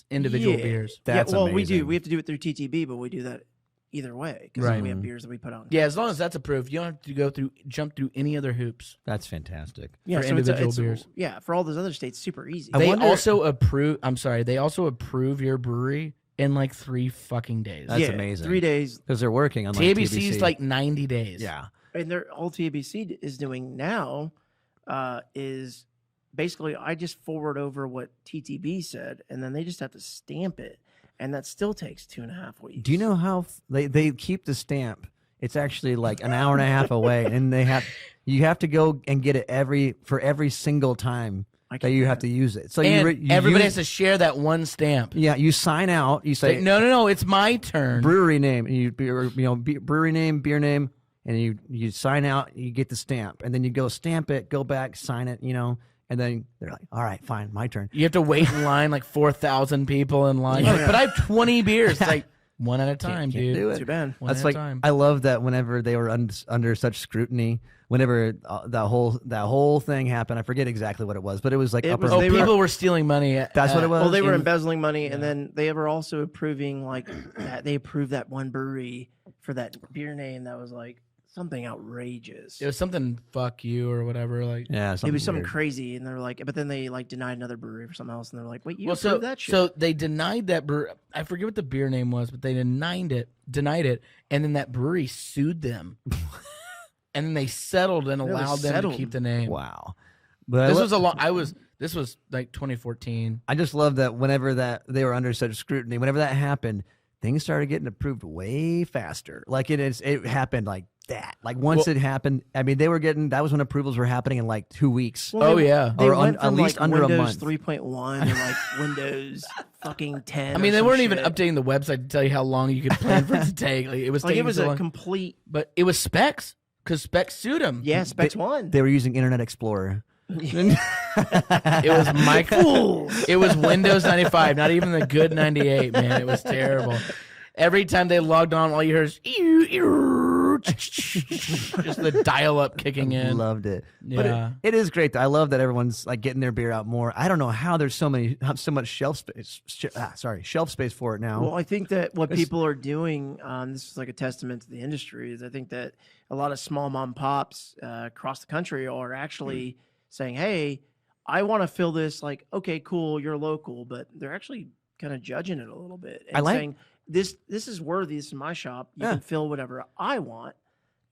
[SPEAKER 3] individual
[SPEAKER 1] Yeah.
[SPEAKER 3] beers.
[SPEAKER 2] that's
[SPEAKER 1] well, we
[SPEAKER 2] amazing.
[SPEAKER 1] do. We have to do it through TTB, but we do that either way because
[SPEAKER 3] Right.
[SPEAKER 1] we have beers that we put out.
[SPEAKER 3] Yeah, as long as that's approved, you don't have to jump through any other hoops.
[SPEAKER 2] That's fantastic.
[SPEAKER 1] Yeah,
[SPEAKER 3] for
[SPEAKER 1] so
[SPEAKER 3] individual
[SPEAKER 1] it's
[SPEAKER 3] beers.
[SPEAKER 1] Yeah, for all those other states, super easy.
[SPEAKER 2] I
[SPEAKER 3] They
[SPEAKER 2] wonder-
[SPEAKER 3] also approve. I'm sorry, they also approve your brewery in like 3 fucking days.
[SPEAKER 2] That's
[SPEAKER 1] yeah,
[SPEAKER 2] amazing.
[SPEAKER 1] 3 days,
[SPEAKER 2] Because they're working on
[SPEAKER 3] TABC's like 90 days.
[SPEAKER 2] yeah.
[SPEAKER 1] and all TABC is doing now is basically I just forward over what TTB said, and then they just have to stamp it, and that still takes 2.5 weeks.
[SPEAKER 2] Do you know how they keep the stamp? It's actually like an hour and a half away, and you have to go and get it every single time that you have to use it. So
[SPEAKER 3] And
[SPEAKER 2] you
[SPEAKER 3] everybody
[SPEAKER 2] use,
[SPEAKER 3] has to share that one stamp.
[SPEAKER 2] Yeah, you sign out. You say
[SPEAKER 3] Like, no, it's my turn.
[SPEAKER 2] brewery name, and brewery name, beer name, and you sign out. You get the stamp, and then you go stamp it, go back, sign it. And then they're like, all right, fine, my turn.
[SPEAKER 3] You have to wait in line like 4,000 people in line.
[SPEAKER 1] Yeah.
[SPEAKER 3] Like, but I have 20 beers. It's like one at a time,
[SPEAKER 2] Can't
[SPEAKER 3] dude.
[SPEAKER 2] do it.
[SPEAKER 1] Too bad.
[SPEAKER 3] One
[SPEAKER 2] That's
[SPEAKER 3] at
[SPEAKER 2] like
[SPEAKER 3] a time.
[SPEAKER 2] I love that whenever they were under such scrutiny, whenever that whole thing happened. I forget exactly what it was, but it was like
[SPEAKER 1] It
[SPEAKER 2] upper.
[SPEAKER 1] was- they were-
[SPEAKER 3] People were stealing money.
[SPEAKER 2] That's what it was.
[SPEAKER 1] Well, they were
[SPEAKER 2] in-
[SPEAKER 1] embezzling money, and then they were also approving like that. They approved that one brewery for that beer name that was like something outrageous.
[SPEAKER 3] It was something "fuck you" or whatever. Like,
[SPEAKER 2] Yeah,
[SPEAKER 1] It was something
[SPEAKER 2] weird.
[SPEAKER 1] crazy, and they're like, but then they like denied another brewery for something else, and they're like, wait, you
[SPEAKER 3] well,
[SPEAKER 1] approved
[SPEAKER 3] so
[SPEAKER 1] that shit?
[SPEAKER 3] so they denied that brewery. I forget what the beer name was, but they denied it, and then that brewery sued them, and then they settled and
[SPEAKER 1] Really
[SPEAKER 3] allowed them
[SPEAKER 1] settled.
[SPEAKER 3] to keep the name.
[SPEAKER 2] Wow. But
[SPEAKER 3] This was a long. This was like 2014.
[SPEAKER 2] I just love that whenever that they were under such scrutiny, whenever that happened, things started getting approved way faster. Like it happened like that. Like once it happened, I mean, that was when approvals were happening in like 2 weeks.
[SPEAKER 1] Well,
[SPEAKER 3] Oh,
[SPEAKER 1] they-
[SPEAKER 3] yeah.
[SPEAKER 1] they
[SPEAKER 2] Or
[SPEAKER 1] went
[SPEAKER 2] at
[SPEAKER 1] from
[SPEAKER 2] least
[SPEAKER 1] like
[SPEAKER 2] under a
[SPEAKER 1] Windows
[SPEAKER 2] month.
[SPEAKER 1] 3.1 and like Windows fucking 10.
[SPEAKER 3] I mean,
[SPEAKER 1] or
[SPEAKER 3] they
[SPEAKER 1] some
[SPEAKER 3] weren't even
[SPEAKER 1] shit.
[SPEAKER 3] updating the website to tell you how long you could plan for it to take. Like, it was
[SPEAKER 1] Like
[SPEAKER 3] taking
[SPEAKER 1] it was
[SPEAKER 3] so
[SPEAKER 1] a
[SPEAKER 3] long.
[SPEAKER 1] complete.
[SPEAKER 3] But it was Specs because Specs sued him.
[SPEAKER 1] Yeah, Specs One.
[SPEAKER 2] They were using Internet Explorer.
[SPEAKER 3] It was Mike. It was Windows 95, not even the good 98, man. It was terrible. Every time they logged on, all you hear is just the dial-up kicking in.
[SPEAKER 2] Loved it.
[SPEAKER 3] Yeah.
[SPEAKER 2] But it is great. I love that everyone's like getting their beer out more. I don't know how there's so much shelf space. Shelf space for it now.
[SPEAKER 1] Well, I think that what people are doing, this is like a testament to the industry, is I think that a lot of small mom and pops across the country are actually saying, hey, I want to fill this, like, okay, cool, you're local, but they're actually kind of judging it a little bit and saying, this is worthy, this is my shop, you can fill whatever I want.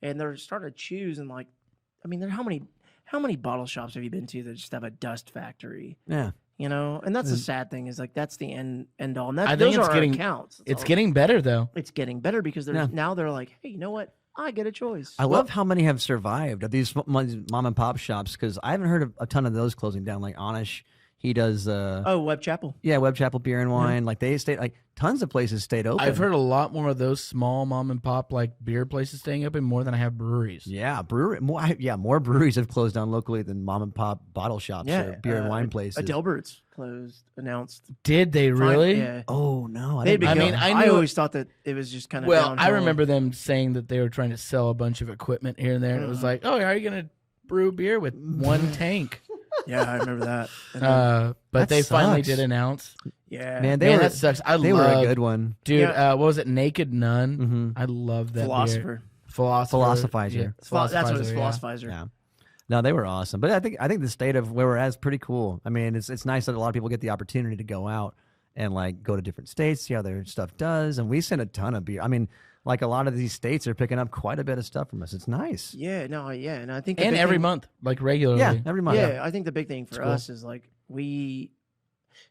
[SPEAKER 1] And they're starting to choose, and like, I mean, how many bottle shops have you been to that just have a dust factory?
[SPEAKER 2] Yeah.
[SPEAKER 1] You know, and that's the sad thing, is like that's the end all. And
[SPEAKER 3] I
[SPEAKER 1] those
[SPEAKER 3] think
[SPEAKER 1] are our accounts.
[SPEAKER 3] It's getting better though.
[SPEAKER 1] It's getting better because now they're like, hey, you know what? I get a choice.
[SPEAKER 2] I love how many have survived of these mom and pop shops, because I haven't heard of a ton of those closing down. Like Anish, he does.
[SPEAKER 1] Web Chapel.
[SPEAKER 2] Yeah, Web Chapel Beer and Wine. Like they stayed. Like tons of places stayed open.
[SPEAKER 3] I've heard a lot more of those small mom and pop like beer places staying open more than I have breweries.
[SPEAKER 2] Yeah, more breweries have closed down locally than mom and pop bottle shops or beer and wine places.
[SPEAKER 1] Adelbert's announced.
[SPEAKER 3] Did they really?
[SPEAKER 1] Yeah.
[SPEAKER 2] Oh no,
[SPEAKER 1] I always thought that it was just kind of.
[SPEAKER 3] Well, I remember them saying that they were trying to sell a bunch of equipment here and there, and it was like, oh, how are you gonna brew beer with one tank?
[SPEAKER 1] Yeah, I remember that.
[SPEAKER 3] But they finally did announce.
[SPEAKER 1] Yeah,
[SPEAKER 2] man,
[SPEAKER 3] that sucks.
[SPEAKER 2] They were a good one,
[SPEAKER 3] dude. What was it? Naked Nun.
[SPEAKER 2] Mm-hmm.
[SPEAKER 3] I love that
[SPEAKER 1] Philosopher.
[SPEAKER 3] beer.
[SPEAKER 2] Philosophizer.
[SPEAKER 1] Yeah. That's what it is. Philosophizer.
[SPEAKER 2] Yeah. No, they were awesome. But I think the state of where we're at is pretty cool. I mean, it's nice that a lot of people get the opportunity to go out and like go to different states, see how their stuff does. And we send a ton of beer. I mean, like a lot of these states are picking up quite a bit of stuff from us. It's nice.
[SPEAKER 1] Yeah, no, yeah. And I think
[SPEAKER 3] every month, like regularly.
[SPEAKER 2] Yeah, every month.
[SPEAKER 1] Yeah, I think the big thing for us is like we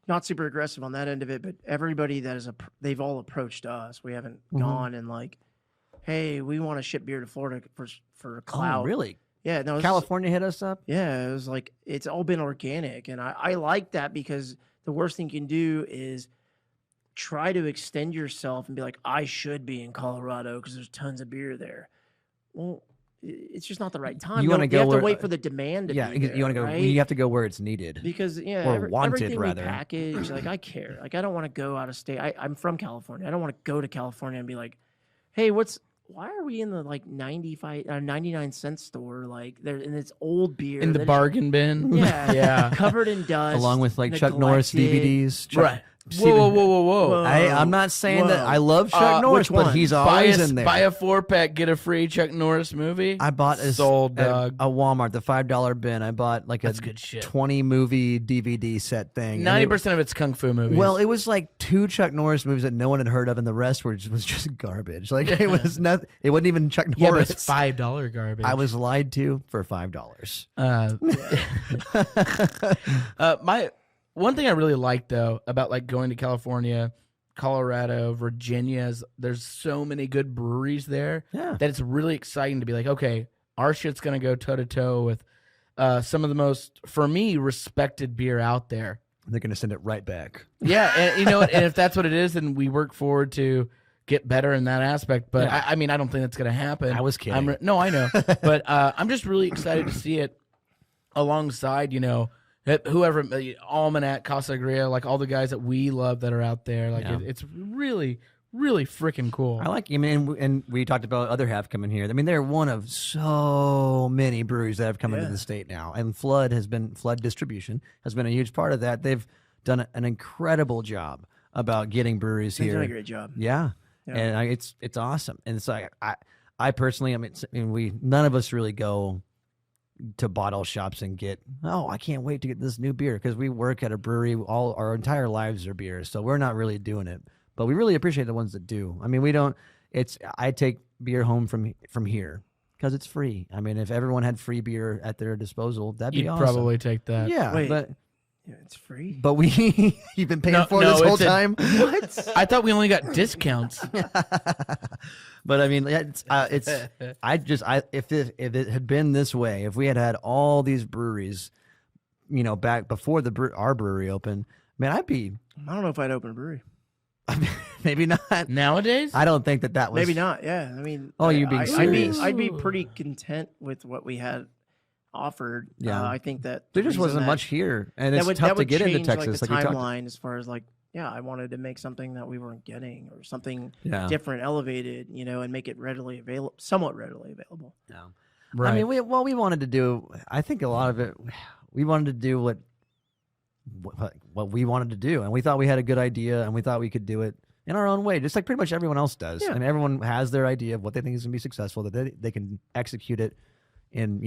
[SPEAKER 1] not super aggressive on that end of it, but everybody that is they've all approached us. We haven't gone and like, hey, we want to ship beer to Florida for clout.
[SPEAKER 2] Oh, really?
[SPEAKER 1] Yeah, no.
[SPEAKER 2] California hit us up.
[SPEAKER 1] Yeah, it was like it's all been organic, and I like that, because the worst thing you can do is try to extend yourself and be like, I should be in Colorado because there's tons of beer there. Well, it's just not the right time. You have to wait for the demand to be there,
[SPEAKER 2] you want to go.
[SPEAKER 1] right?
[SPEAKER 2] You have to go where it's needed.
[SPEAKER 1] Because
[SPEAKER 2] or wanted,
[SPEAKER 1] everything
[SPEAKER 2] rather.
[SPEAKER 1] we package, like I care. Like I don't want to go out of state. I'm from California. I don't want to go to California and be like, hey, why are we in the like 99-cent store, like there, and it's old beer
[SPEAKER 3] in the bargain bin?
[SPEAKER 1] Yeah,
[SPEAKER 3] yeah,
[SPEAKER 1] covered in dust,
[SPEAKER 2] along with like Chuck Norris DVDs.
[SPEAKER 3] Right. Whoa.
[SPEAKER 2] I'm not saying that I love Chuck Norris, but he's always in there.
[SPEAKER 3] Buy a 4-pack, get a free Chuck Norris movie.
[SPEAKER 2] I bought a Walmart, the $5 bin. I bought like a
[SPEAKER 3] good shit.
[SPEAKER 2] 20 movie DVD set thing.
[SPEAKER 3] 90% of it's kung fu movies.
[SPEAKER 2] Well, it was like 2 Chuck Norris movies that no one had heard of, and the rest was just garbage. Like it was nothing. It wasn't even Chuck Norris.
[SPEAKER 3] Yeah, but it's $5 garbage.
[SPEAKER 2] I was lied to for $5.
[SPEAKER 3] One thing I really like though about like going to California, Colorado, Virginia is there's so many good breweries there that it's really exciting to be like, okay, our shit's gonna go toe to toe with some of the most, for me, respected beer out there.
[SPEAKER 2] They're gonna send it right back.
[SPEAKER 3] Yeah, and you know what? And if that's what it is, then we work forward to get better in that aspect. But I mean, I don't think that's gonna happen.
[SPEAKER 2] I was kidding.
[SPEAKER 3] No, I know, but I'm just really excited to see it alongside, you know, whoever, Almanac, Casa Gria, like all the guys that we love that are out there. Like it's really, really freaking cool.
[SPEAKER 2] I like. I mean, and we talked about other half coming here. I mean, they're one of so many breweries that have come into the state now, and Flood Distribution has been a huge part of that. They've done an incredible job about getting breweries here.
[SPEAKER 1] They've done a great job.
[SPEAKER 2] Yeah. And it's awesome. And it's like I personally, I mean, none of us really go to bottle shops and get, I can't wait to get this new beer, because we work at a brewery. All our entire lives are beers, so we're not really doing it. But we really appreciate the ones that do. I mean, we don't. I take beer home from here because it's free. I mean, if everyone had free beer at their disposal, that'd be awesome.
[SPEAKER 3] You'd probably take that.
[SPEAKER 2] Yeah,
[SPEAKER 1] Wait.
[SPEAKER 2] but
[SPEAKER 1] Yeah, it's free.
[SPEAKER 2] but you've been paying for this whole time.
[SPEAKER 1] What?
[SPEAKER 3] I thought we only got discounts.
[SPEAKER 2] But I mean, if it had been this way, if we had all these breweries, you know, back before our brewery opened, man,
[SPEAKER 1] I don't know if I'd open a brewery.
[SPEAKER 2] Maybe not
[SPEAKER 3] Nowadays.
[SPEAKER 2] I don't think that was
[SPEAKER 1] Maybe not. Yeah, I mean,
[SPEAKER 2] you're being serious.
[SPEAKER 1] I'd be pretty content with what we had offered.
[SPEAKER 2] Yeah,
[SPEAKER 1] I think that
[SPEAKER 2] there just wasn't much here, and it's tough to get into Texas.
[SPEAKER 1] Like the
[SPEAKER 2] like
[SPEAKER 1] timeline as far as like I wanted to make something that we weren't getting, or something
[SPEAKER 2] Yeah.
[SPEAKER 1] different, elevated, and make it readily available, somewhat readily available.
[SPEAKER 2] Yeah.
[SPEAKER 3] Right.
[SPEAKER 2] I mean, we wanted to do. I think a lot of it, we wanted to do what we wanted to do, and we thought we had a good idea, and we thought we could do it in our own way, just like pretty much everyone else does.
[SPEAKER 1] Yeah.
[SPEAKER 2] And everyone has their idea of what they think is going to be successful, that they can execute it in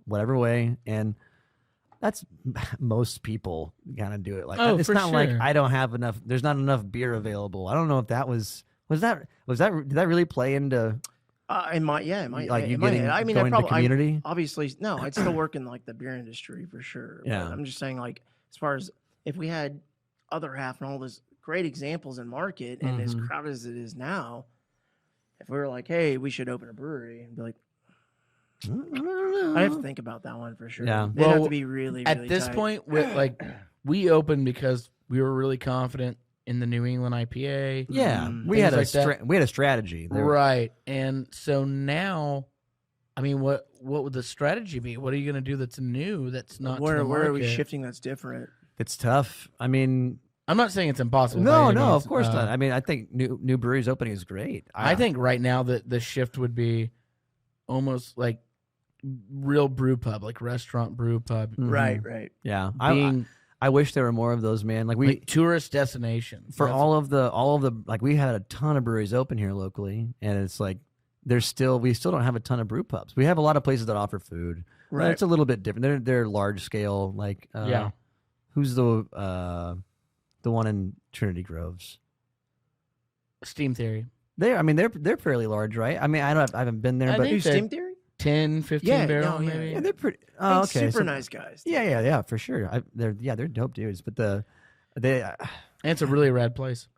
[SPEAKER 2] whatever way, and that's most people kind of do it like that. It's
[SPEAKER 3] for
[SPEAKER 2] not like
[SPEAKER 3] sure.
[SPEAKER 2] I don't have enough. There's not enough beer available. I don't know if that was that did that really play into
[SPEAKER 1] It might,
[SPEAKER 2] like you
[SPEAKER 1] it might.
[SPEAKER 2] getting
[SPEAKER 1] I mean,
[SPEAKER 2] going to the community?
[SPEAKER 1] obviously, no, I'd still work in like the beer industry for sure. But
[SPEAKER 2] Yeah.
[SPEAKER 1] I'm just saying, like, as far as if we had other half and all those great examples in market, and as
[SPEAKER 2] Mhm.
[SPEAKER 1] crowded as it is now, if we were like, hey, we should open a brewery, and be like,
[SPEAKER 2] I don't know.
[SPEAKER 1] I have to think about that one for sure.
[SPEAKER 2] Yeah.
[SPEAKER 1] They'd have
[SPEAKER 3] Well,
[SPEAKER 1] to be really,
[SPEAKER 3] At
[SPEAKER 1] really
[SPEAKER 3] this
[SPEAKER 1] tight.
[SPEAKER 3] point, we opened because we were really confident in the New England IPA.
[SPEAKER 2] Yeah, we had
[SPEAKER 3] things like that.
[SPEAKER 2] we had a strategy. There.
[SPEAKER 3] Right. And so now, I mean, what would the strategy be? What are you going to do that's new, that's not to
[SPEAKER 1] where
[SPEAKER 3] the
[SPEAKER 1] are we
[SPEAKER 3] market?
[SPEAKER 1] shifting that's different?
[SPEAKER 2] It's tough. I mean,
[SPEAKER 3] I'm not saying it's impossible. by
[SPEAKER 2] no,
[SPEAKER 3] any
[SPEAKER 2] no,
[SPEAKER 3] means.
[SPEAKER 2] of course not. I mean, I think new breweries opening is great.
[SPEAKER 3] I think right now that the shift would be almost like real brew pub, like restaurant brew pub,
[SPEAKER 2] Mhm.
[SPEAKER 1] Right.
[SPEAKER 2] Yeah,
[SPEAKER 3] being
[SPEAKER 2] I wish there were more of those, man. Like
[SPEAKER 3] like tourist destinations.
[SPEAKER 2] for
[SPEAKER 3] That's-
[SPEAKER 2] all of the like we had a ton of breweries open here locally, and it's like we still don't have a ton of brew pubs. We have a lot of places that offer food. But
[SPEAKER 1] Right.
[SPEAKER 2] it's a little bit different. They're large scale. Like
[SPEAKER 3] Yeah.
[SPEAKER 2] who's the one in Trinity Groves?
[SPEAKER 3] Steam Theory.
[SPEAKER 2] They're fairly large, right? I mean, I haven't been there,
[SPEAKER 3] I
[SPEAKER 2] but
[SPEAKER 3] think
[SPEAKER 1] New
[SPEAKER 3] they're-
[SPEAKER 1] Steam Theory?
[SPEAKER 3] 10, 15
[SPEAKER 1] Yeah,
[SPEAKER 3] barrel,
[SPEAKER 1] no, yeah,
[SPEAKER 3] maybe.
[SPEAKER 2] yeah, they're pretty.
[SPEAKER 1] I mean,
[SPEAKER 2] Oh, okay.
[SPEAKER 1] super
[SPEAKER 2] so-
[SPEAKER 1] nice guys.
[SPEAKER 2] Yeah, for sure. They're dope dudes, but they.
[SPEAKER 3] And it's a really rad place.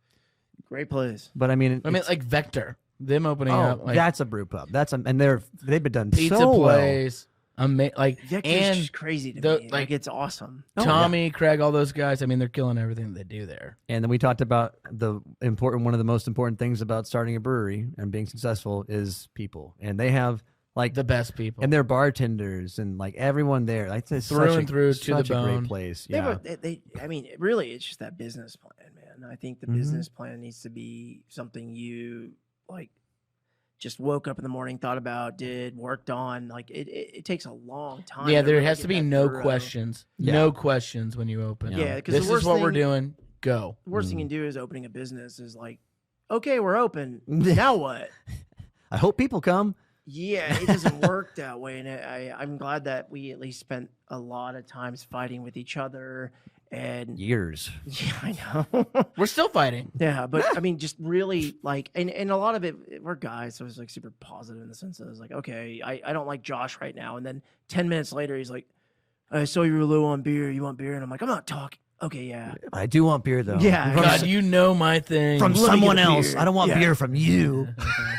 [SPEAKER 1] Great place.
[SPEAKER 2] But I mean,
[SPEAKER 3] I mean, like Vector, them opening up, like
[SPEAKER 2] that's a brew pub. And they've been done
[SPEAKER 3] pizza
[SPEAKER 2] so well.
[SPEAKER 3] place, like
[SPEAKER 1] Victor's
[SPEAKER 3] and
[SPEAKER 1] just crazy to
[SPEAKER 3] the-
[SPEAKER 1] me. Like,
[SPEAKER 3] like-
[SPEAKER 1] it's awesome.
[SPEAKER 2] Oh,
[SPEAKER 3] Tommy, Craig, all those guys. I mean, they're killing everything they do there.
[SPEAKER 2] And then we talked about one of the most important things about starting a brewery and being successful is people. And they have like
[SPEAKER 3] The best people.
[SPEAKER 2] and they're bartenders and like everyone there. Like it's
[SPEAKER 3] Through
[SPEAKER 2] such
[SPEAKER 3] and through to the
[SPEAKER 2] such a
[SPEAKER 3] bone.
[SPEAKER 2] great place.
[SPEAKER 1] They
[SPEAKER 2] Yeah.
[SPEAKER 1] were- I mean, really, it's just that business plan, man. I think the
[SPEAKER 2] Mhm.
[SPEAKER 1] business plan needs to be something you like just woke up in the morning, thought about, did, worked on. Like it takes a long time.
[SPEAKER 3] Yeah,
[SPEAKER 1] to
[SPEAKER 3] there
[SPEAKER 1] really
[SPEAKER 3] has
[SPEAKER 1] get
[SPEAKER 3] to be
[SPEAKER 1] that
[SPEAKER 3] no
[SPEAKER 1] through.
[SPEAKER 3] questions.
[SPEAKER 2] Yeah.
[SPEAKER 3] No questions when you open.
[SPEAKER 1] Yeah, because
[SPEAKER 3] This
[SPEAKER 1] the
[SPEAKER 3] is
[SPEAKER 1] worst
[SPEAKER 3] what we're
[SPEAKER 1] thing-
[SPEAKER 3] doing. Go.
[SPEAKER 1] The worst thing
[SPEAKER 2] Mm.
[SPEAKER 1] you can do is opening a business is like, okay, we're open. Now what?
[SPEAKER 2] I hope people come.
[SPEAKER 1] Yeah, it doesn't work that way, and I'm glad that we at least spent a lot of times fighting with each other. And
[SPEAKER 2] Years.
[SPEAKER 1] yeah, I know.
[SPEAKER 3] We're still fighting.
[SPEAKER 1] Yeah, but I mean, just really like, and a lot of it, we're guys, so it's like super positive in the sense that it's like, okay, I don't like Josh right now, and then 10 minutes later, he's like, I saw you were low on beer. You want beer? And I'm like, I'm not talking. Okay, yeah.
[SPEAKER 2] I do want beer though.
[SPEAKER 1] Yeah,
[SPEAKER 2] From,
[SPEAKER 3] God, you know my thing.
[SPEAKER 2] from
[SPEAKER 1] Let me get
[SPEAKER 2] someone
[SPEAKER 1] a
[SPEAKER 2] else.
[SPEAKER 1] beer.
[SPEAKER 2] I don't want
[SPEAKER 1] Yeah.
[SPEAKER 2] beer from you.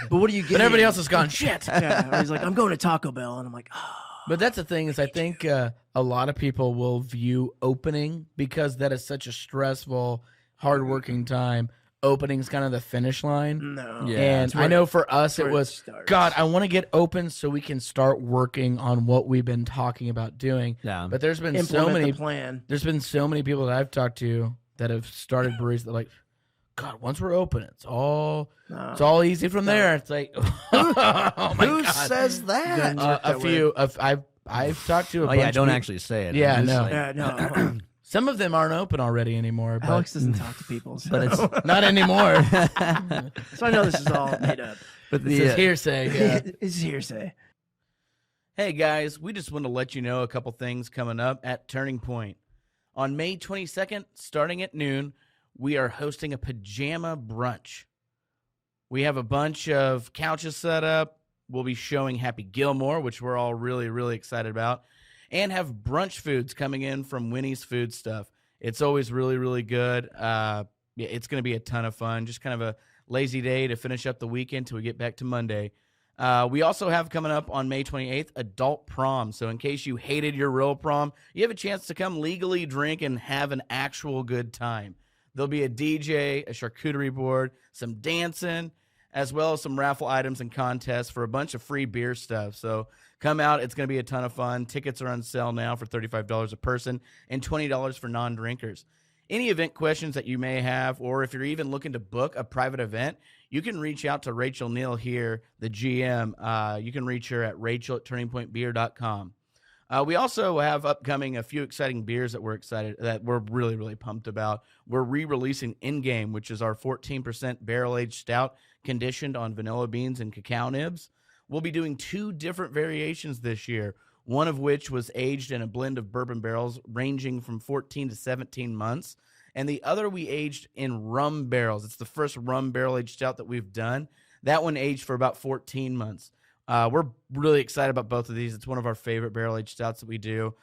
[SPEAKER 1] But what do you get?
[SPEAKER 3] but everybody else has gone shit.
[SPEAKER 1] Yeah, or he's like, I'm going to Taco Bell, and I'm like, oh.
[SPEAKER 3] But that's the thing is, I think a lot of people will view opening because that is such a stressful, hardworking time. Opening's kind of the finish line.
[SPEAKER 1] No.
[SPEAKER 2] Yeah.
[SPEAKER 3] And
[SPEAKER 1] It's
[SPEAKER 3] I
[SPEAKER 1] where-
[SPEAKER 3] know for us
[SPEAKER 1] where
[SPEAKER 3] it
[SPEAKER 1] it
[SPEAKER 3] was,
[SPEAKER 1] starts.
[SPEAKER 3] God, I want to get open so we can start working on what we've been talking about doing.
[SPEAKER 2] Yeah.
[SPEAKER 3] But there's been so
[SPEAKER 1] Implement
[SPEAKER 3] many
[SPEAKER 1] the plan.
[SPEAKER 3] there's been so many people that I've talked to that have started breweries that are like, God, once we're open, it's all easy from there. It's like, oh my
[SPEAKER 2] Who
[SPEAKER 3] God.
[SPEAKER 2] says that?
[SPEAKER 1] Gun-
[SPEAKER 3] A few of I've talked to a
[SPEAKER 2] Oh
[SPEAKER 3] bunch
[SPEAKER 2] yeah,
[SPEAKER 3] of
[SPEAKER 2] don't
[SPEAKER 3] people-
[SPEAKER 2] actually say it.
[SPEAKER 3] Yeah,
[SPEAKER 2] I'm just
[SPEAKER 3] no.
[SPEAKER 2] like-
[SPEAKER 1] Yeah, no.
[SPEAKER 3] Some of them aren't open already anymore, but
[SPEAKER 1] Alex doesn't talk to people, so.
[SPEAKER 2] But it's
[SPEAKER 3] not anymore.
[SPEAKER 1] so I know this is all made up.
[SPEAKER 2] but
[SPEAKER 3] This
[SPEAKER 2] the
[SPEAKER 3] is hearsay. Yeah.
[SPEAKER 1] It's hearsay.
[SPEAKER 3] Hey guys, we just want to let you know a couple things coming up at Turning Point. On May 22nd, starting at noon, we are hosting a pajama brunch. We have a bunch of couches set up. We'll be showing Happy Gilmore, which we're all really, really excited about, and have brunch foods coming in from Winnie's Food Stuff. It's always really, really good. Yeah, it's going to be a ton of fun. Just kind of a lazy day to finish up the weekend till we get back to Monday. We also have coming up on May 28th, adult prom. So in case you hated your real prom, you have a chance to come legally drink and have an actual good time. There'll be a DJ, a charcuterie board, some dancing, as well as some raffle items and contests for a bunch of free beer stuff. So come out. It's going to be a ton of fun. Tickets are on sale now for $35 a person and $20 for non-drinkers. any event questions that you may have, or if you're even looking to book a private event, you can reach out to Rachel Neal here, the GM. You can reach her at rachel@turningpointbeer.com. We also have upcoming a few exciting beers that we're really, really pumped about. We're re-releasing In-Game, which is our 14% barrel-aged stout conditioned on vanilla beans and cacao nibs. We'll be doing 2 different variations this year, one of which was aged in a blend of bourbon barrels ranging from 14 to 17 months, and the other we aged in rum barrels. It's the first rum barrel-aged stout that we've done. That one aged for about 14 months. We're really excited about both of these. It's one of our favorite barrel-aged stouts that we do,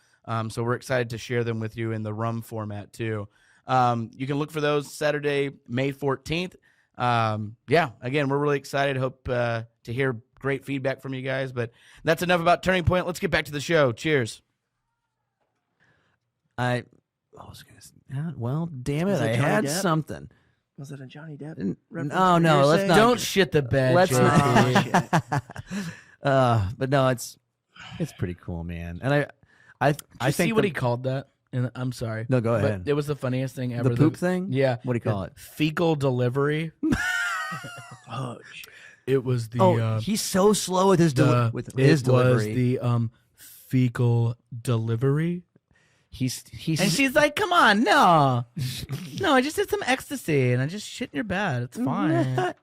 [SPEAKER 3] so we're excited to share them with you in the rum format, too. You can look for those Saturday, May 14th. Again, we're really excited. Hope to hear great feedback from you guys, but that's enough about Turning Point. Let's get back to the show. Cheers.
[SPEAKER 2] I was going to say, well, damn it,
[SPEAKER 1] Was it
[SPEAKER 2] I
[SPEAKER 1] Johnny
[SPEAKER 2] had
[SPEAKER 1] Depp?
[SPEAKER 2] something.
[SPEAKER 1] Was it a Johnny Depp?
[SPEAKER 2] No,
[SPEAKER 1] reference
[SPEAKER 2] no,
[SPEAKER 1] you're
[SPEAKER 2] let's
[SPEAKER 1] saying?
[SPEAKER 2] not.
[SPEAKER 3] Don't shit the bed,
[SPEAKER 2] Let's
[SPEAKER 3] JP.
[SPEAKER 1] Oh,
[SPEAKER 2] but no, it's pretty cool, man. And I
[SPEAKER 3] Did you
[SPEAKER 2] think
[SPEAKER 3] see what he called that? And I'm sorry.
[SPEAKER 2] No, go
[SPEAKER 3] But
[SPEAKER 2] ahead.
[SPEAKER 3] it was the funniest thing ever.
[SPEAKER 2] The poop thing?
[SPEAKER 3] Yeah.
[SPEAKER 2] What do you call it?
[SPEAKER 3] Fecal delivery.
[SPEAKER 1] Oh, shit.
[SPEAKER 3] It was the.
[SPEAKER 2] He's so slow with his delivery.
[SPEAKER 3] Was the fecal delivery.
[SPEAKER 2] He's
[SPEAKER 3] And she's like, "Come on, no, I just did some ecstasy and I just shit in your bed. It's fine."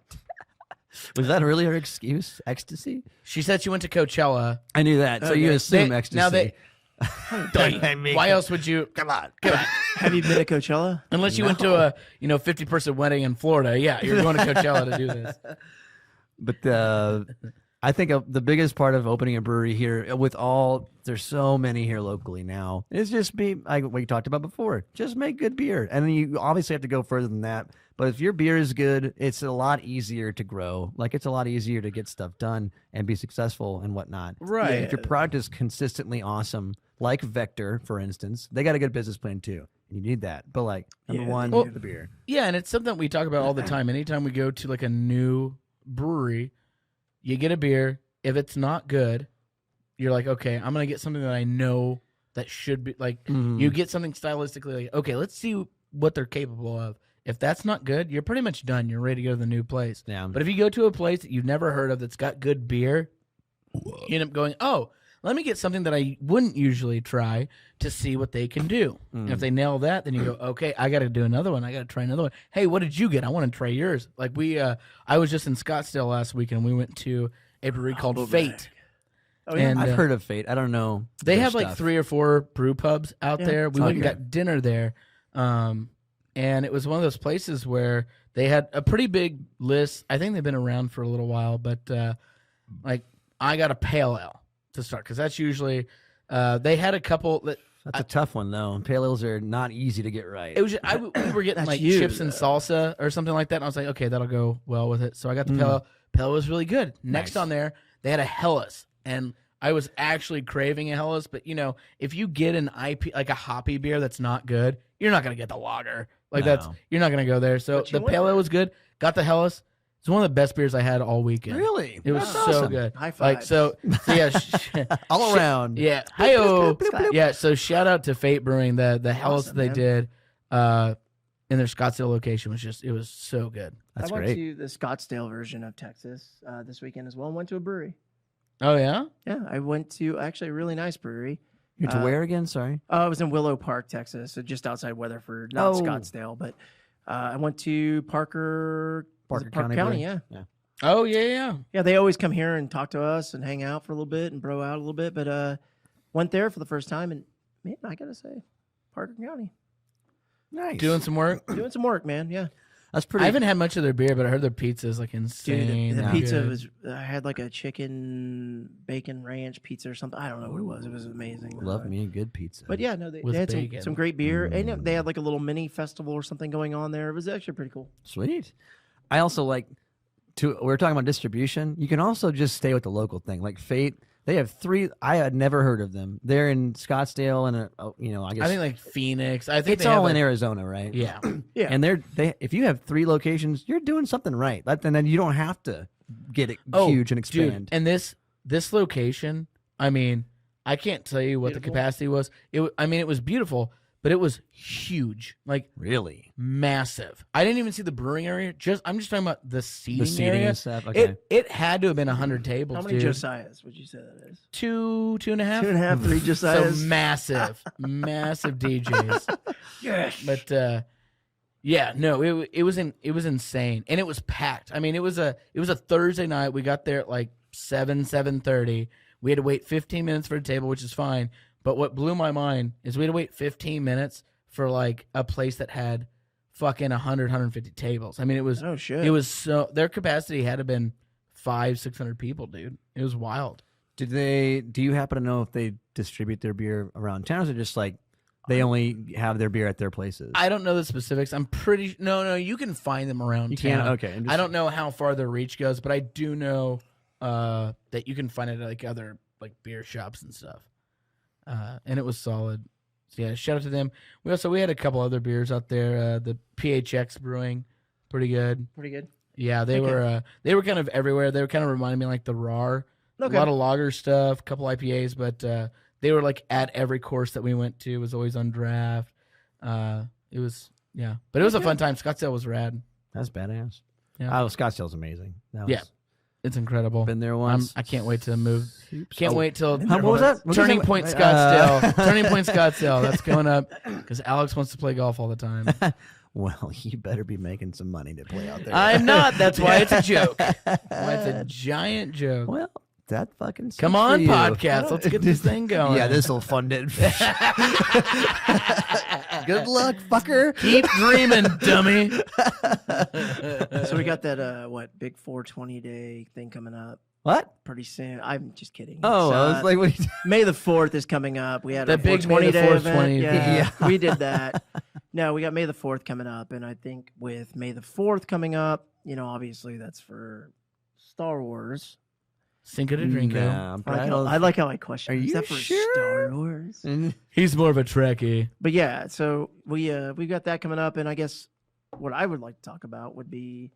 [SPEAKER 2] Was that really her excuse? Ecstasy?
[SPEAKER 3] She said she went to Coachella.
[SPEAKER 2] I knew that. So you assume
[SPEAKER 3] They-
[SPEAKER 2] ecstasy.
[SPEAKER 3] now they- Why else would you?
[SPEAKER 1] Come on. Have you been to Coachella?
[SPEAKER 3] Unless you went to a 50-person wedding in Florida. Yeah, you're going to Coachella to do this.
[SPEAKER 2] But I think the biggest part of opening a brewery here, there's so many here locally now, is just be like what we talked about before. Just make good beer. And then you obviously have to go further than that. But if your beer is good, it's a lot easier to grow. Like, it's a lot easier to get stuff done and be successful and whatnot.
[SPEAKER 3] Right.
[SPEAKER 2] And if your product is consistently awesome, like Vector, for instance, they got a good business plan too. And you need that. But like, number one,
[SPEAKER 1] well,
[SPEAKER 2] the beer.
[SPEAKER 3] Yeah, and it's something we talk about all the time. Anytime we go to like a new brewery, you get a beer. If it's not good, you're like, okay, I'm gonna get something that I know that should be like. You get something stylistically like, okay, let's see what they're capable of. If that's not good, you're pretty much done. You're ready to go to the new place.
[SPEAKER 2] Yeah.
[SPEAKER 3] But if you go to a place that you've never heard of that's got good beer, you end up going, oh, let me get something that I wouldn't usually try to see what they can do. And if they nail that, then you go, okay, I got to do another one. I got to try another one. Hey, what did you get? I want to try yours. Like I was just in Scottsdale last week, and we went to a brewery called Fate.
[SPEAKER 1] Oh, yeah.
[SPEAKER 3] And
[SPEAKER 2] I've heard of Fate. I don't know.
[SPEAKER 3] they
[SPEAKER 2] their
[SPEAKER 3] have like
[SPEAKER 2] stuff.
[SPEAKER 3] 3 or 4 brew pubs out there. We went and got dinner there. And it was one of those places where they had a pretty big list. I think they've been around for a little while, but like I got a pale ale to start because that's usually they had a couple that
[SPEAKER 2] That's a tough one though. Pale ales are not easy to get right.
[SPEAKER 3] it was. We were getting
[SPEAKER 1] That's
[SPEAKER 3] like
[SPEAKER 1] you,
[SPEAKER 3] chips and salsa or something like that, and I was like, okay, that'll go well with it. So I got the pale ale. Pale ale was really good. Next
[SPEAKER 2] Nice.
[SPEAKER 3] on there, they had a Helles, and I was actually craving a Helles. But if you get an IP like a hoppy beer that's not good, you're not gonna get the lager. Like
[SPEAKER 2] No.
[SPEAKER 3] you're not gonna go there. So
[SPEAKER 1] But you
[SPEAKER 3] the
[SPEAKER 1] went
[SPEAKER 3] pale ale
[SPEAKER 1] there.
[SPEAKER 3] was good. Got the Helles. It's one of the best beers I had all weekend.
[SPEAKER 2] Really?
[SPEAKER 3] It was
[SPEAKER 2] That's
[SPEAKER 3] so
[SPEAKER 2] awesome.
[SPEAKER 3] good.
[SPEAKER 1] High
[SPEAKER 3] Like
[SPEAKER 1] fives.
[SPEAKER 3] so yeah.
[SPEAKER 2] All around.
[SPEAKER 3] Yeah. Hi-oh.
[SPEAKER 1] bloop, bloop.
[SPEAKER 3] Yeah. So shout out to Fate Brewing. The Helles
[SPEAKER 1] Awesome,
[SPEAKER 3] they
[SPEAKER 1] man.
[SPEAKER 3] did in their Scottsdale location it was so good.
[SPEAKER 2] That's
[SPEAKER 1] I went
[SPEAKER 2] great.
[SPEAKER 1] to the Scottsdale version of Texas this weekend as well and went to a brewery.
[SPEAKER 3] Oh yeah.
[SPEAKER 1] Yeah, I went to actually a really nice brewery.
[SPEAKER 2] You're to where again? Sorry.
[SPEAKER 1] I was in Willow Park, Texas, so just outside Weatherford, not
[SPEAKER 2] Oh.
[SPEAKER 1] Scottsdale, but I went to Parker
[SPEAKER 2] County. Brewery?
[SPEAKER 1] yeah.
[SPEAKER 3] Oh yeah.
[SPEAKER 1] Yeah, they always come here and talk to us and hang out for a little bit and bro out a little bit, but went there for the first time and man, I got to say, Parker County.
[SPEAKER 2] Nice.
[SPEAKER 3] Doing some work.
[SPEAKER 1] Doing some work, man. Yeah.
[SPEAKER 2] That's pretty.
[SPEAKER 3] I haven't had much of their beer, but I heard their pizza is like
[SPEAKER 1] Dude,
[SPEAKER 3] insane.
[SPEAKER 1] the
[SPEAKER 3] and
[SPEAKER 1] pizza
[SPEAKER 3] good.
[SPEAKER 1] was, I had like a chicken bacon ranch pizza or something. I don't know what it was. It was amazing.
[SPEAKER 2] Love me a good pizza.
[SPEAKER 1] But yeah, no, they
[SPEAKER 3] With
[SPEAKER 1] had
[SPEAKER 3] bacon.
[SPEAKER 1] some great beer. And they had like a little mini festival or something going on there. It was actually pretty cool.
[SPEAKER 2] Sweet. I also like to. We're talking about distribution. You can also just stay with the local thing, like Fate. They have 3. I had never heard of them. They're in Scottsdale, and I guess
[SPEAKER 3] I think like Phoenix. I think
[SPEAKER 2] it's
[SPEAKER 3] they have
[SPEAKER 2] all in
[SPEAKER 3] a-
[SPEAKER 2] Arizona, right?
[SPEAKER 3] Yeah.
[SPEAKER 1] Yeah.
[SPEAKER 2] And if you have 3 locations, you're doing something right. And then you don't have to get it
[SPEAKER 3] Oh,
[SPEAKER 2] huge and expand.
[SPEAKER 3] Dude, and this location, I mean, I can't tell you what
[SPEAKER 1] Beautiful.
[SPEAKER 3] the capacity was. It was beautiful, but it was huge, like
[SPEAKER 2] Really?
[SPEAKER 3] massive. I didn't even see the brewing area. I'm just talking about the seating,
[SPEAKER 2] The seating
[SPEAKER 3] area.
[SPEAKER 2] and stuff. Okay.
[SPEAKER 3] It had to have been 100 tables.
[SPEAKER 1] How many
[SPEAKER 3] dude.
[SPEAKER 1] Josiahs would you say that is?
[SPEAKER 3] Two and a half.
[SPEAKER 1] 2.5, 3
[SPEAKER 3] So
[SPEAKER 1] Josiahs.
[SPEAKER 3] massive, massive DJs.
[SPEAKER 1] Yes.
[SPEAKER 3] But yeah, no, it was insane, and it was packed. I mean, it was a Thursday night. We got there at like 7:30. We had to wait 15 minutes for a table, which is fine. But what blew my mind is we had to wait 15 minutes for like a place that had fucking 150 tables. I mean, it was
[SPEAKER 1] Oh shit.
[SPEAKER 3] it was so their capacity had to have been 500-600 people, dude. It was wild.
[SPEAKER 2] Do you happen to know if they distribute their beer around town, or is it just like they only have their beer at their places?
[SPEAKER 3] I don't know the specifics. I'm pretty no. You can find them around
[SPEAKER 2] You
[SPEAKER 3] town.
[SPEAKER 2] can? Okay.
[SPEAKER 3] I don't know how far their reach goes, but I do know that you can find it at like other like beer shops and stuff. And it was solid. So yeah, shout out to them. We had a couple other beers out there. The PHX Brewing, pretty good.
[SPEAKER 1] Pretty good.
[SPEAKER 3] Yeah, they were kind of everywhere. They were kind of reminding me like the RAR.
[SPEAKER 1] Okay.
[SPEAKER 3] A lot of lager stuff, a couple IPAs, but they were like at every course that we went to. It was always on draft. It was but it was a fun time. Scottsdale was rad.
[SPEAKER 2] That's badass.
[SPEAKER 3] Yeah.
[SPEAKER 2] Oh, Scottsdale's amazing.
[SPEAKER 3] Yeah. It's incredible.
[SPEAKER 2] Been there once.
[SPEAKER 3] I can't wait to move.
[SPEAKER 2] Oops.
[SPEAKER 3] Can't
[SPEAKER 2] Oh,
[SPEAKER 3] wait till
[SPEAKER 2] What was that? What
[SPEAKER 3] Turning
[SPEAKER 2] was that?
[SPEAKER 3] Point Scottsdale. Turning Point Scottsdale. That's coming up because Alex wants to play golf all the time.
[SPEAKER 2] Well, you better be making some money to play out there.
[SPEAKER 3] I'm not. That's why it's a joke. That's why it's a giant joke.
[SPEAKER 2] Well, that fucking sucks
[SPEAKER 3] Come
[SPEAKER 2] for
[SPEAKER 3] on,
[SPEAKER 2] you.
[SPEAKER 3] podcast. Let's get this thing going.
[SPEAKER 2] Yeah, this will fund it. Good luck, fucker.
[SPEAKER 3] Keep dreaming, dummy.
[SPEAKER 1] So we got that big 420 day thing coming up
[SPEAKER 2] What?
[SPEAKER 1] pretty soon. I'm just kidding.
[SPEAKER 2] Oh,
[SPEAKER 1] It's,
[SPEAKER 2] I was like, what are you
[SPEAKER 1] May the 4th is coming up. We had
[SPEAKER 3] The
[SPEAKER 1] a
[SPEAKER 3] big
[SPEAKER 1] 420
[SPEAKER 3] May the
[SPEAKER 1] day
[SPEAKER 3] 4th
[SPEAKER 1] event.
[SPEAKER 3] 20.
[SPEAKER 1] Yeah,
[SPEAKER 2] Yeah.
[SPEAKER 1] we did that. No, we got May the 4th coming up, and I think with May the 4th coming up, obviously that's for Star Wars.
[SPEAKER 3] Cinco de Drinko.
[SPEAKER 2] Nah, but
[SPEAKER 1] I like how I question.
[SPEAKER 2] Are
[SPEAKER 1] Is
[SPEAKER 2] you
[SPEAKER 1] that for
[SPEAKER 2] sure?
[SPEAKER 1] Star Wars?
[SPEAKER 3] He's more of a Trekkie.
[SPEAKER 1] But yeah, so we got that coming up, and I guess what I would like to talk about would be,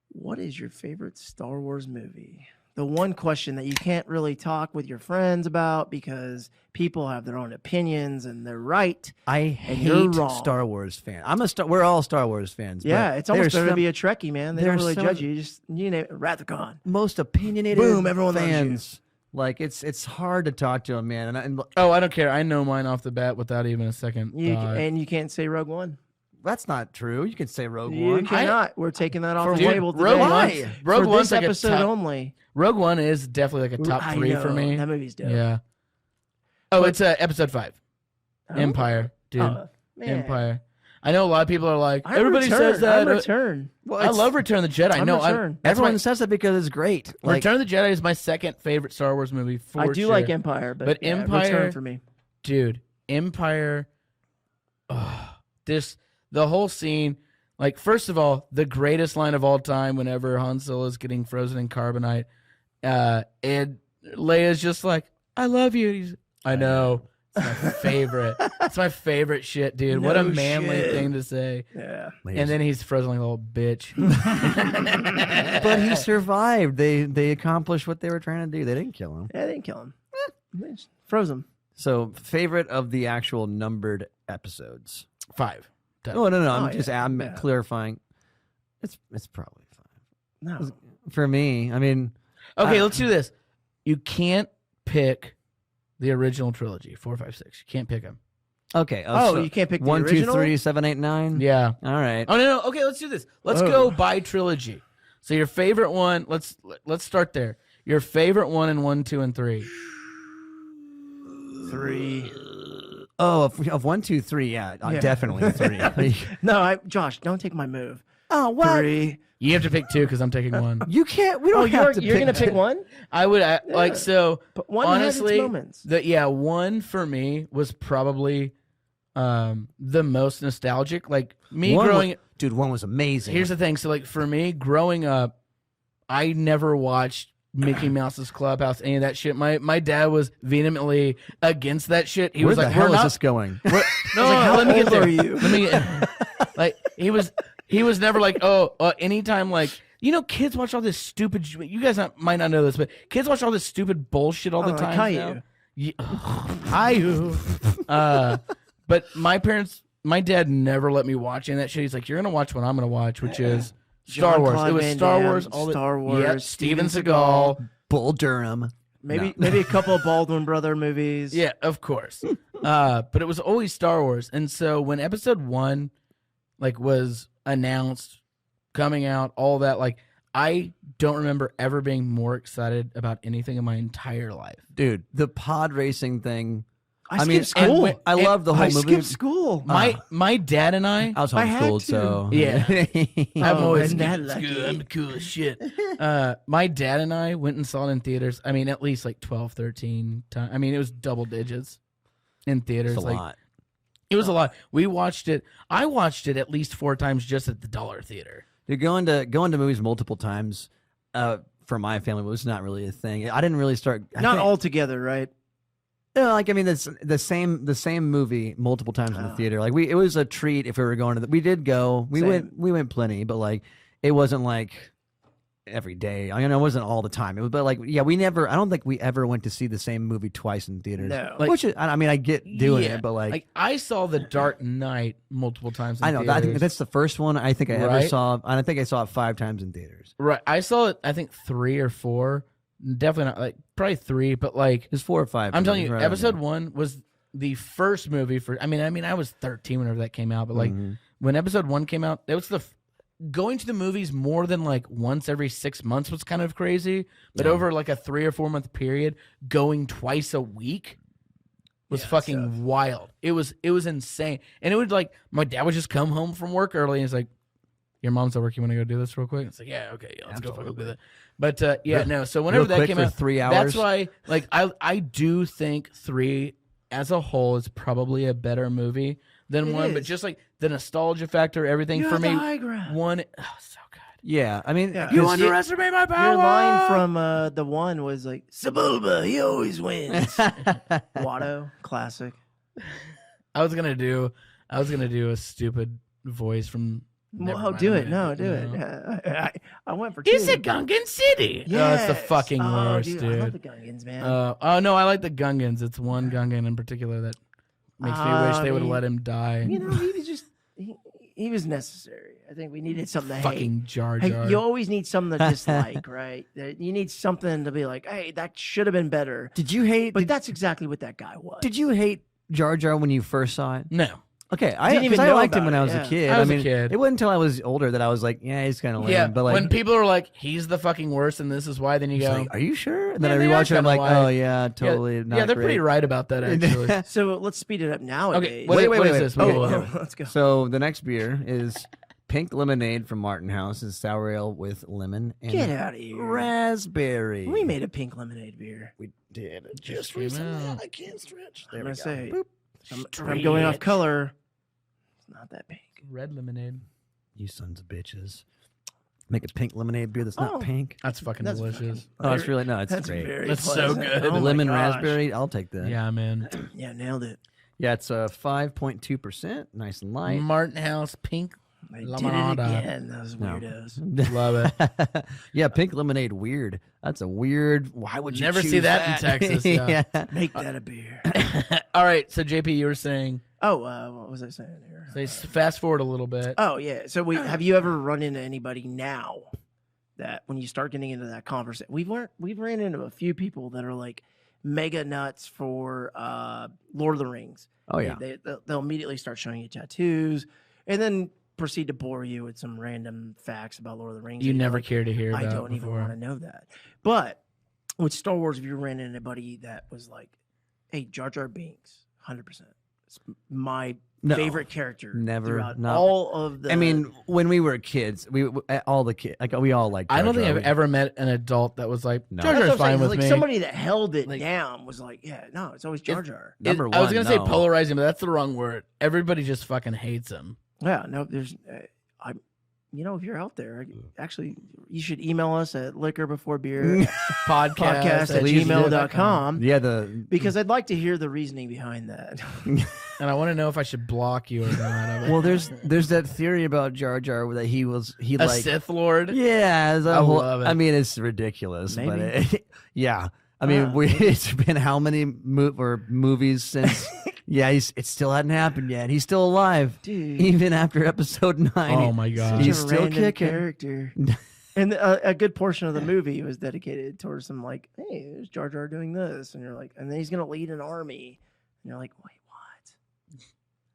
[SPEAKER 1] what is your favorite Star Wars movie? The one question that you can't really talk with your friends about because people have their own opinions and they're right.
[SPEAKER 2] I
[SPEAKER 1] And you're
[SPEAKER 2] hate
[SPEAKER 1] wrong.
[SPEAKER 2] Star Wars fan. We're all Star Wars fans.
[SPEAKER 1] Yeah,
[SPEAKER 2] but
[SPEAKER 1] it's almost
[SPEAKER 2] there's
[SPEAKER 1] better to
[SPEAKER 2] some
[SPEAKER 1] be a Trekkie, man. They don't
[SPEAKER 2] there's
[SPEAKER 1] really
[SPEAKER 2] some-
[SPEAKER 1] judge you. You just name it, Rathacon.
[SPEAKER 2] most opinionated
[SPEAKER 1] Boom, everyone loves you.
[SPEAKER 2] fans. Like it's hard to talk to them, man. And
[SPEAKER 3] Oh, I don't care. I know mine off the bat without even a second thought.
[SPEAKER 1] And you can't say Rogue One.
[SPEAKER 2] that's not true. You can say Rogue
[SPEAKER 1] You
[SPEAKER 2] One.
[SPEAKER 1] cannot. We're taking that off
[SPEAKER 3] For
[SPEAKER 1] the
[SPEAKER 3] what?
[SPEAKER 1] table today.
[SPEAKER 3] Rogue
[SPEAKER 2] One's-
[SPEAKER 1] For
[SPEAKER 3] Rogue
[SPEAKER 1] this
[SPEAKER 3] One's like a
[SPEAKER 1] episode
[SPEAKER 3] top-
[SPEAKER 1] only.
[SPEAKER 3] Rogue One is definitely like a top
[SPEAKER 1] I
[SPEAKER 3] 3
[SPEAKER 1] know,
[SPEAKER 3] for me.
[SPEAKER 1] That movie's dope.
[SPEAKER 3] Yeah. Oh,
[SPEAKER 1] But-
[SPEAKER 3] it's episode 5.
[SPEAKER 1] Oh.
[SPEAKER 3] Empire, dude.
[SPEAKER 1] Oh, man.
[SPEAKER 3] Empire. I know a lot of people are like,
[SPEAKER 1] I'm
[SPEAKER 3] everybody
[SPEAKER 1] Return.
[SPEAKER 3] says that.
[SPEAKER 1] I'm Return.
[SPEAKER 2] Well,
[SPEAKER 3] I love Return of the Jedi.
[SPEAKER 1] I'm
[SPEAKER 3] No,
[SPEAKER 1] Return.
[SPEAKER 3] that's
[SPEAKER 2] Everyone
[SPEAKER 3] why
[SPEAKER 2] says that because it's great. Like,
[SPEAKER 3] Return of the Jedi is my second favorite Star Wars movie. For
[SPEAKER 1] I do
[SPEAKER 3] sure.
[SPEAKER 1] like Empire, but yeah,
[SPEAKER 3] Empire-
[SPEAKER 1] Return for me.
[SPEAKER 3] Dude, Empire. The whole scene. Like, first of all, the greatest line of all time whenever Han Solo is getting frozen in carbonite, and Leia's just like, "I love you." I know. It's my favorite. It's my favorite shit, dude. What a
[SPEAKER 1] No
[SPEAKER 3] manly
[SPEAKER 1] shit.
[SPEAKER 3] thing to say.
[SPEAKER 1] Yeah.
[SPEAKER 3] And then he's frozen like a little bitch.
[SPEAKER 2] but he survived. They accomplished what they were trying to do. They didn't kill him.
[SPEAKER 1] Yeah, they didn't kill him. They just froze him.
[SPEAKER 2] So, favorite of the actual numbered episodes?
[SPEAKER 3] 5.
[SPEAKER 2] Oh no, I'm
[SPEAKER 1] Oh,
[SPEAKER 2] just
[SPEAKER 1] yeah.
[SPEAKER 2] I'm
[SPEAKER 1] Yeah.
[SPEAKER 2] clarifying. It's probably 5
[SPEAKER 1] No.
[SPEAKER 2] for me. I mean,
[SPEAKER 3] Okay, let's do this. You can't pick the original trilogy, 4, 5, 6. You can't pick them.
[SPEAKER 2] okay.
[SPEAKER 1] Oh,
[SPEAKER 2] so
[SPEAKER 1] you can't pick the
[SPEAKER 2] 1, 2,
[SPEAKER 1] original?
[SPEAKER 2] 3, 7, 8, 9.
[SPEAKER 3] Yeah.
[SPEAKER 2] All right.
[SPEAKER 3] Oh no. Okay, let's do this. Let's
[SPEAKER 1] Oh.
[SPEAKER 3] go by trilogy. So your favorite one. Let's start there. Your favorite one in 1, 2, and 3.
[SPEAKER 1] 3.
[SPEAKER 2] Oh, of 1, 2, 3. Yeah,
[SPEAKER 1] Yeah.
[SPEAKER 2] definitely 3.
[SPEAKER 1] No, Josh, don't take my move.
[SPEAKER 2] Oh, what?
[SPEAKER 1] 3.
[SPEAKER 3] You have to pick 2 because I'm taking 1.
[SPEAKER 2] You can't. We don't
[SPEAKER 1] Oh,
[SPEAKER 2] have to.
[SPEAKER 1] you're gonna pick
[SPEAKER 2] two.
[SPEAKER 1] one?
[SPEAKER 3] I would
[SPEAKER 1] Yeah.
[SPEAKER 3] like so.
[SPEAKER 1] But one
[SPEAKER 3] honestly,
[SPEAKER 1] has its moments.
[SPEAKER 3] 1 for me was probably the most nostalgic. Like me
[SPEAKER 2] One
[SPEAKER 3] growing.
[SPEAKER 2] Dude, 1 was amazing.
[SPEAKER 3] Here's the thing. So, like, for me, growing up, I never watched Mickey Mouse's Clubhouse, any of that shit. My dad was vehemently against that shit. He
[SPEAKER 2] Where
[SPEAKER 3] was
[SPEAKER 2] the
[SPEAKER 3] like,
[SPEAKER 2] hell
[SPEAKER 3] "We're
[SPEAKER 2] is
[SPEAKER 3] not."
[SPEAKER 2] this going?
[SPEAKER 3] No,
[SPEAKER 1] how
[SPEAKER 3] let me get
[SPEAKER 1] old
[SPEAKER 3] there.
[SPEAKER 1] are you?
[SPEAKER 3] Let me get. Like, he was never like, anytime like. Kids watch all this stupid. You guys might not know this, but kids watch all this stupid bullshit all the
[SPEAKER 1] Oh,
[SPEAKER 3] time.
[SPEAKER 1] Caillou.
[SPEAKER 3] Caillou. But my dad never let me watch any of that shit. He's like, you're gonna watch what I'm gonna watch, which is Star
[SPEAKER 1] John
[SPEAKER 3] Wars.
[SPEAKER 1] Claude
[SPEAKER 3] It was
[SPEAKER 1] Van
[SPEAKER 3] Star
[SPEAKER 1] Damme,
[SPEAKER 3] Wars.
[SPEAKER 1] Star Wars.
[SPEAKER 3] Yep, Steven Seagal.
[SPEAKER 2] Bull Durham.
[SPEAKER 1] Maybe
[SPEAKER 2] No.
[SPEAKER 1] a couple of Baldwin brother movies.
[SPEAKER 3] Yeah, of course. But it was always Star Wars. And so when episode 1 was announced, coming out, all that, I don't remember ever being more excited about anything in my entire life.
[SPEAKER 2] Dude, the pod racing thing.
[SPEAKER 1] I skipped school.
[SPEAKER 2] I love the whole
[SPEAKER 1] I
[SPEAKER 2] movie.
[SPEAKER 1] skipped school.
[SPEAKER 3] My dad and I
[SPEAKER 2] I was
[SPEAKER 1] I had
[SPEAKER 2] homeschooled,
[SPEAKER 1] to.
[SPEAKER 2] so
[SPEAKER 3] Yeah. I'm
[SPEAKER 1] Oh,
[SPEAKER 3] always
[SPEAKER 1] isn't that
[SPEAKER 3] it's
[SPEAKER 1] lucky?
[SPEAKER 3] good. I'm cool as shit. My dad and I went and saw it in theaters. I mean, at least 12, 13 times. I mean, it was double digits in theaters.
[SPEAKER 2] It's a lot.
[SPEAKER 3] It was a lot. We watched it. I watched it at least 4 times just at the Dollar Theater.
[SPEAKER 2] Dude, going to movies multiple times for my family was not really a thing. I didn't really start.
[SPEAKER 1] Not all together, right?
[SPEAKER 2] No, it's the same movie multiple times in the theater. It was a treat if we were going to. We did go. We went plenty, but it wasn't every day. I mean, it wasn't all the time. It was, but we never. I don't think we ever went to see the same movie twice in theaters.
[SPEAKER 1] No.
[SPEAKER 2] Which is, I mean, I get doing
[SPEAKER 3] Yeah.
[SPEAKER 2] it, but
[SPEAKER 3] I saw The Dark Knight multiple times in
[SPEAKER 2] I know.
[SPEAKER 3] theaters.
[SPEAKER 2] I think that's the first one I think I ever
[SPEAKER 3] Right?
[SPEAKER 2] saw. And I think I saw it 5 times in theaters.
[SPEAKER 3] Right. I saw it, I think 3 or 4. Definitely not, probably 3, but
[SPEAKER 2] It's 4 or 5.
[SPEAKER 3] I'm
[SPEAKER 2] for
[SPEAKER 3] telling
[SPEAKER 2] me,
[SPEAKER 3] you,
[SPEAKER 2] right
[SPEAKER 3] episode
[SPEAKER 2] around
[SPEAKER 3] 1 was the first movie for. I mean, I was 13 whenever that came out, but
[SPEAKER 2] Mhm.
[SPEAKER 3] when episode 1 came out, it was going to the movies more than once every 6 months was kind of crazy, but
[SPEAKER 2] Yeah.
[SPEAKER 3] over a 3 or 4 month period, going twice a week was
[SPEAKER 1] Yeah,
[SPEAKER 3] fucking wild. It was insane, and it would my dad would just come home from work early, and he's like, "Your mom's at work. You want to go do this real quick?" It's like, "Yeah, okay, yeah, let's go fucking do that." But no. So whenever
[SPEAKER 2] Real
[SPEAKER 3] that
[SPEAKER 2] quick
[SPEAKER 3] came
[SPEAKER 2] for
[SPEAKER 3] out,
[SPEAKER 2] 3
[SPEAKER 3] that's
[SPEAKER 2] hours.
[SPEAKER 3] why I do think 3 as a whole is probably a better movie than
[SPEAKER 1] It
[SPEAKER 3] 1. But
[SPEAKER 1] is.
[SPEAKER 3] just the nostalgia factor, everything
[SPEAKER 1] You're
[SPEAKER 3] for
[SPEAKER 1] on
[SPEAKER 3] me,
[SPEAKER 1] the high ground.
[SPEAKER 3] 1 so good.
[SPEAKER 2] Yeah, I mean,
[SPEAKER 1] Yeah.
[SPEAKER 2] 'cause
[SPEAKER 3] You
[SPEAKER 2] it-
[SPEAKER 3] underestimate my power.
[SPEAKER 1] Your line from the one was Sebulba, he always wins. Watto, classic.
[SPEAKER 3] I was gonna do a stupid voice from. Never mind,
[SPEAKER 1] Do
[SPEAKER 3] I'm
[SPEAKER 1] it.
[SPEAKER 3] gonna
[SPEAKER 1] No, do it.
[SPEAKER 3] no.
[SPEAKER 1] I went for
[SPEAKER 3] It's
[SPEAKER 1] 2.
[SPEAKER 3] a Gungan City.
[SPEAKER 1] Yes.
[SPEAKER 3] Oh, it's the fucking
[SPEAKER 1] Oh,
[SPEAKER 3] worst,
[SPEAKER 1] dude.
[SPEAKER 3] dude.
[SPEAKER 1] I love the Gungans, man.
[SPEAKER 3] Oh no, I like the Gungans. It's one Gungan in particular that makes me wish they would have let him die.
[SPEAKER 1] he was just he was necessary. I think we needed something to
[SPEAKER 3] Fucking Jar
[SPEAKER 1] hate.
[SPEAKER 3] Jar.
[SPEAKER 1] Hey, you always need something to dislike, right? You need something to be like, hey, that should have been better.
[SPEAKER 2] Did you hate?
[SPEAKER 1] But that's exactly what that guy was.
[SPEAKER 2] Did you hate Jar Jar when you first saw it?
[SPEAKER 3] No.
[SPEAKER 2] Okay,
[SPEAKER 1] Didn't even
[SPEAKER 2] I
[SPEAKER 1] know
[SPEAKER 2] liked him
[SPEAKER 1] about
[SPEAKER 2] when
[SPEAKER 1] it,
[SPEAKER 2] I was
[SPEAKER 1] yeah.
[SPEAKER 2] a kid.
[SPEAKER 3] I was a
[SPEAKER 2] mean,
[SPEAKER 3] kid.
[SPEAKER 2] It wasn't until I was older that I was like, yeah, he's kind of lame.
[SPEAKER 3] Yeah,
[SPEAKER 2] but
[SPEAKER 3] when people are like, "He's the fucking worst," and this is why, then you
[SPEAKER 2] it's
[SPEAKER 3] go,
[SPEAKER 2] like, are you sure? And then
[SPEAKER 3] Yeah,
[SPEAKER 2] I
[SPEAKER 3] they are
[SPEAKER 2] rewatch it. I'm
[SPEAKER 3] kinda
[SPEAKER 2] like,
[SPEAKER 3] why.
[SPEAKER 2] oh yeah, totally.
[SPEAKER 3] yeah,
[SPEAKER 2] not
[SPEAKER 3] they're
[SPEAKER 2] great.
[SPEAKER 3] pretty right about that actually.
[SPEAKER 1] So let's speed it up nowadays.
[SPEAKER 3] Okay,
[SPEAKER 2] Wait,
[SPEAKER 3] what is
[SPEAKER 2] wait.
[SPEAKER 3] this?
[SPEAKER 2] Okay,
[SPEAKER 3] Whoa, whoa,
[SPEAKER 2] yeah.
[SPEAKER 3] whoa.
[SPEAKER 1] Let's go.
[SPEAKER 2] So the next beer is Pink Lemonade from Martin House. It's sour ale with lemon and
[SPEAKER 1] Get out of here.
[SPEAKER 2] raspberry.
[SPEAKER 1] We made a pink lemonade beer.
[SPEAKER 2] We did it
[SPEAKER 3] Just
[SPEAKER 2] just
[SPEAKER 3] came
[SPEAKER 2] recently.
[SPEAKER 3] out.
[SPEAKER 2] I can't stretch.
[SPEAKER 1] I'm
[SPEAKER 2] There we
[SPEAKER 1] gonna
[SPEAKER 2] go.
[SPEAKER 1] say,
[SPEAKER 2] Boop.
[SPEAKER 1] I'm going off color. It's not that pink.
[SPEAKER 3] Red lemonade.
[SPEAKER 2] You sons of bitches. Make a pink lemonade beer that's not
[SPEAKER 1] Oh.
[SPEAKER 2] pink.
[SPEAKER 3] That's fucking
[SPEAKER 1] That's
[SPEAKER 3] delicious.
[SPEAKER 2] Oh, it's really no, it's
[SPEAKER 1] That's
[SPEAKER 2] great.
[SPEAKER 1] very
[SPEAKER 3] That's so
[SPEAKER 1] pleasant.
[SPEAKER 3] good.
[SPEAKER 1] Oh my
[SPEAKER 2] Lemon
[SPEAKER 1] gosh.
[SPEAKER 2] raspberry, I'll take that.
[SPEAKER 3] Yeah, man.
[SPEAKER 1] Yeah, nailed it.
[SPEAKER 2] Yeah, it's 5.2%, nice and light.
[SPEAKER 3] Martin House Pink.
[SPEAKER 1] They did it
[SPEAKER 3] Limonada.
[SPEAKER 1] again. Those
[SPEAKER 2] No.
[SPEAKER 1] weirdos.
[SPEAKER 3] Love it.
[SPEAKER 2] Yeah, pink lemonade, weird. That's a weird. Why would you
[SPEAKER 3] Never see
[SPEAKER 2] choose
[SPEAKER 3] that in Texas, yeah.
[SPEAKER 1] Make that a beer.
[SPEAKER 3] All right, so JP, you were saying.
[SPEAKER 1] Oh, what was I saying here?
[SPEAKER 3] So fast forward a little bit.
[SPEAKER 1] Oh yeah. So have you ever run into anybody now that when you start getting into that conversation, we've ran into a few people that are like mega nuts for Lord of the Rings.
[SPEAKER 2] Oh yeah.
[SPEAKER 1] They'll immediately start showing you tattoos, and then proceed to bore you with some random facts about Lord of the Rings.
[SPEAKER 3] You
[SPEAKER 1] and you're
[SPEAKER 3] never
[SPEAKER 1] like,
[SPEAKER 3] care to hear about
[SPEAKER 1] I don't even
[SPEAKER 3] before.
[SPEAKER 1] want to know that. But with Star Wars, if you ran into anybody that was like, "Hey, Jar Jar Binks, 100%, it's my
[SPEAKER 2] No,
[SPEAKER 1] favorite character."
[SPEAKER 2] never,
[SPEAKER 1] throughout
[SPEAKER 2] not-
[SPEAKER 1] all of the.
[SPEAKER 2] I mean, when we were kids, we all the kids, like we all liked.
[SPEAKER 3] I don't
[SPEAKER 2] Jar
[SPEAKER 3] think
[SPEAKER 2] Jar.
[SPEAKER 3] I've ever met an adult that was like,
[SPEAKER 2] No.
[SPEAKER 3] Jar
[SPEAKER 1] That's
[SPEAKER 3] Jar's
[SPEAKER 1] what I'm
[SPEAKER 3] fine
[SPEAKER 1] saying,
[SPEAKER 3] with
[SPEAKER 1] like
[SPEAKER 3] me.
[SPEAKER 1] somebody that held it
[SPEAKER 3] Like-
[SPEAKER 1] down was like, "Yeah, no, it's always Jar Jar."
[SPEAKER 2] Number
[SPEAKER 3] I was
[SPEAKER 2] one,
[SPEAKER 3] gonna say
[SPEAKER 2] no.
[SPEAKER 3] polarizing, but that's the wrong word. Everybody just fucking hates him.
[SPEAKER 1] Yeah, no, there's, if you're out there, actually, you should email us at liquorbeforebeer podcast at
[SPEAKER 2] Please do.
[SPEAKER 1] gmail.com
[SPEAKER 2] Yeah, the
[SPEAKER 1] because I'd like to hear the reasoning behind that.
[SPEAKER 3] And I want to know if I should block you or not.
[SPEAKER 2] well, there's that theory about Jar Jar that he
[SPEAKER 3] a
[SPEAKER 2] like
[SPEAKER 3] Sith Lord.
[SPEAKER 2] yeah,
[SPEAKER 3] I love it.
[SPEAKER 2] I mean, it's ridiculous, but
[SPEAKER 1] Maybe.
[SPEAKER 2] yeah. I mean, it's been how many movies since? Yeah, it still hadn't happened yet. He's still alive,
[SPEAKER 1] dude.
[SPEAKER 2] Even after episode 9.
[SPEAKER 3] Oh my god,
[SPEAKER 2] He's
[SPEAKER 1] Such a
[SPEAKER 2] still
[SPEAKER 1] random
[SPEAKER 2] kicking.
[SPEAKER 1] character. And a good portion of the movie was dedicated towards him, like, hey, there's Jar Jar doing this, and you're like, and then he's gonna lead an army, and you're like, wait, what?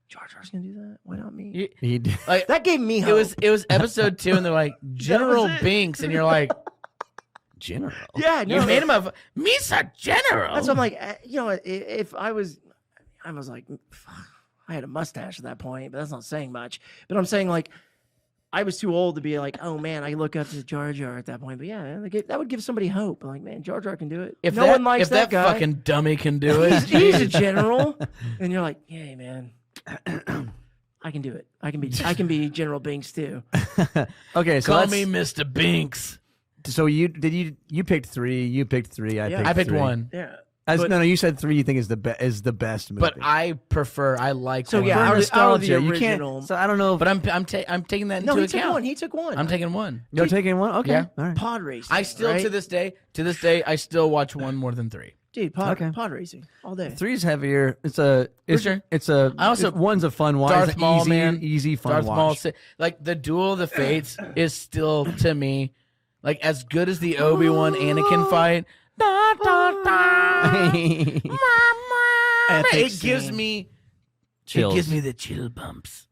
[SPEAKER 1] Jar Jar's gonna do that? Why not me?
[SPEAKER 2] He did.
[SPEAKER 3] like
[SPEAKER 1] That gave me hope.
[SPEAKER 3] it was episode 2, and they're like General
[SPEAKER 1] it.
[SPEAKER 3] Binks, and you're like,
[SPEAKER 2] General.
[SPEAKER 1] Yeah, no,
[SPEAKER 3] you made him a Misa General.
[SPEAKER 1] That's what I'm like. If I was like, I had a mustache at that point, but that's not saying much. But I'm saying like, I was too old to be like, oh man, I look up to Jar Jar at that point. But yeah, that would give somebody hope. Like, man, Jar Jar can do it.
[SPEAKER 3] if
[SPEAKER 1] no one likes
[SPEAKER 3] if that
[SPEAKER 1] guy,
[SPEAKER 3] fucking dummy can do it,
[SPEAKER 1] he's a general, and you're like, yeah, man, I can do it. I can be General Binks too.
[SPEAKER 2] Okay, so
[SPEAKER 3] call
[SPEAKER 2] let's-
[SPEAKER 3] me Mr. Binks.
[SPEAKER 2] So you picked 3. You picked 3.
[SPEAKER 3] I picked
[SPEAKER 2] 3.
[SPEAKER 3] 1,
[SPEAKER 1] Yeah.
[SPEAKER 2] No, you said 3. You think is the best movie.
[SPEAKER 3] but I like.
[SPEAKER 1] So
[SPEAKER 3] 1.
[SPEAKER 1] yeah,
[SPEAKER 2] For
[SPEAKER 1] out of the
[SPEAKER 2] nostalgia, you
[SPEAKER 1] original-
[SPEAKER 2] can't. So I don't know.
[SPEAKER 3] but I'm taking that
[SPEAKER 1] No,
[SPEAKER 3] into
[SPEAKER 1] he took
[SPEAKER 3] account.
[SPEAKER 1] one. He took one.
[SPEAKER 3] I'm taking 1.
[SPEAKER 2] You're taking 1. Okay.
[SPEAKER 3] Yeah.
[SPEAKER 2] All right.
[SPEAKER 1] pod racing.
[SPEAKER 3] I still
[SPEAKER 1] right?
[SPEAKER 3] to this day, I still watch 1 more than 3.
[SPEAKER 1] dude, pod racing all day.
[SPEAKER 2] 3's heavier. It's
[SPEAKER 3] sure.
[SPEAKER 2] I also 1's a fun watch.
[SPEAKER 3] Darth
[SPEAKER 2] It's
[SPEAKER 3] Maul,
[SPEAKER 2] easy,
[SPEAKER 3] man.
[SPEAKER 2] easy fun
[SPEAKER 3] Darth Maul,
[SPEAKER 2] watch.
[SPEAKER 3] like the Duel of the Fates is still to me like as good as the Obi-Wan Anakin fight. Da, da, da.
[SPEAKER 1] Epic
[SPEAKER 3] It gives
[SPEAKER 1] scene.
[SPEAKER 3] me
[SPEAKER 2] Chills.
[SPEAKER 3] It gives me the chill bumps.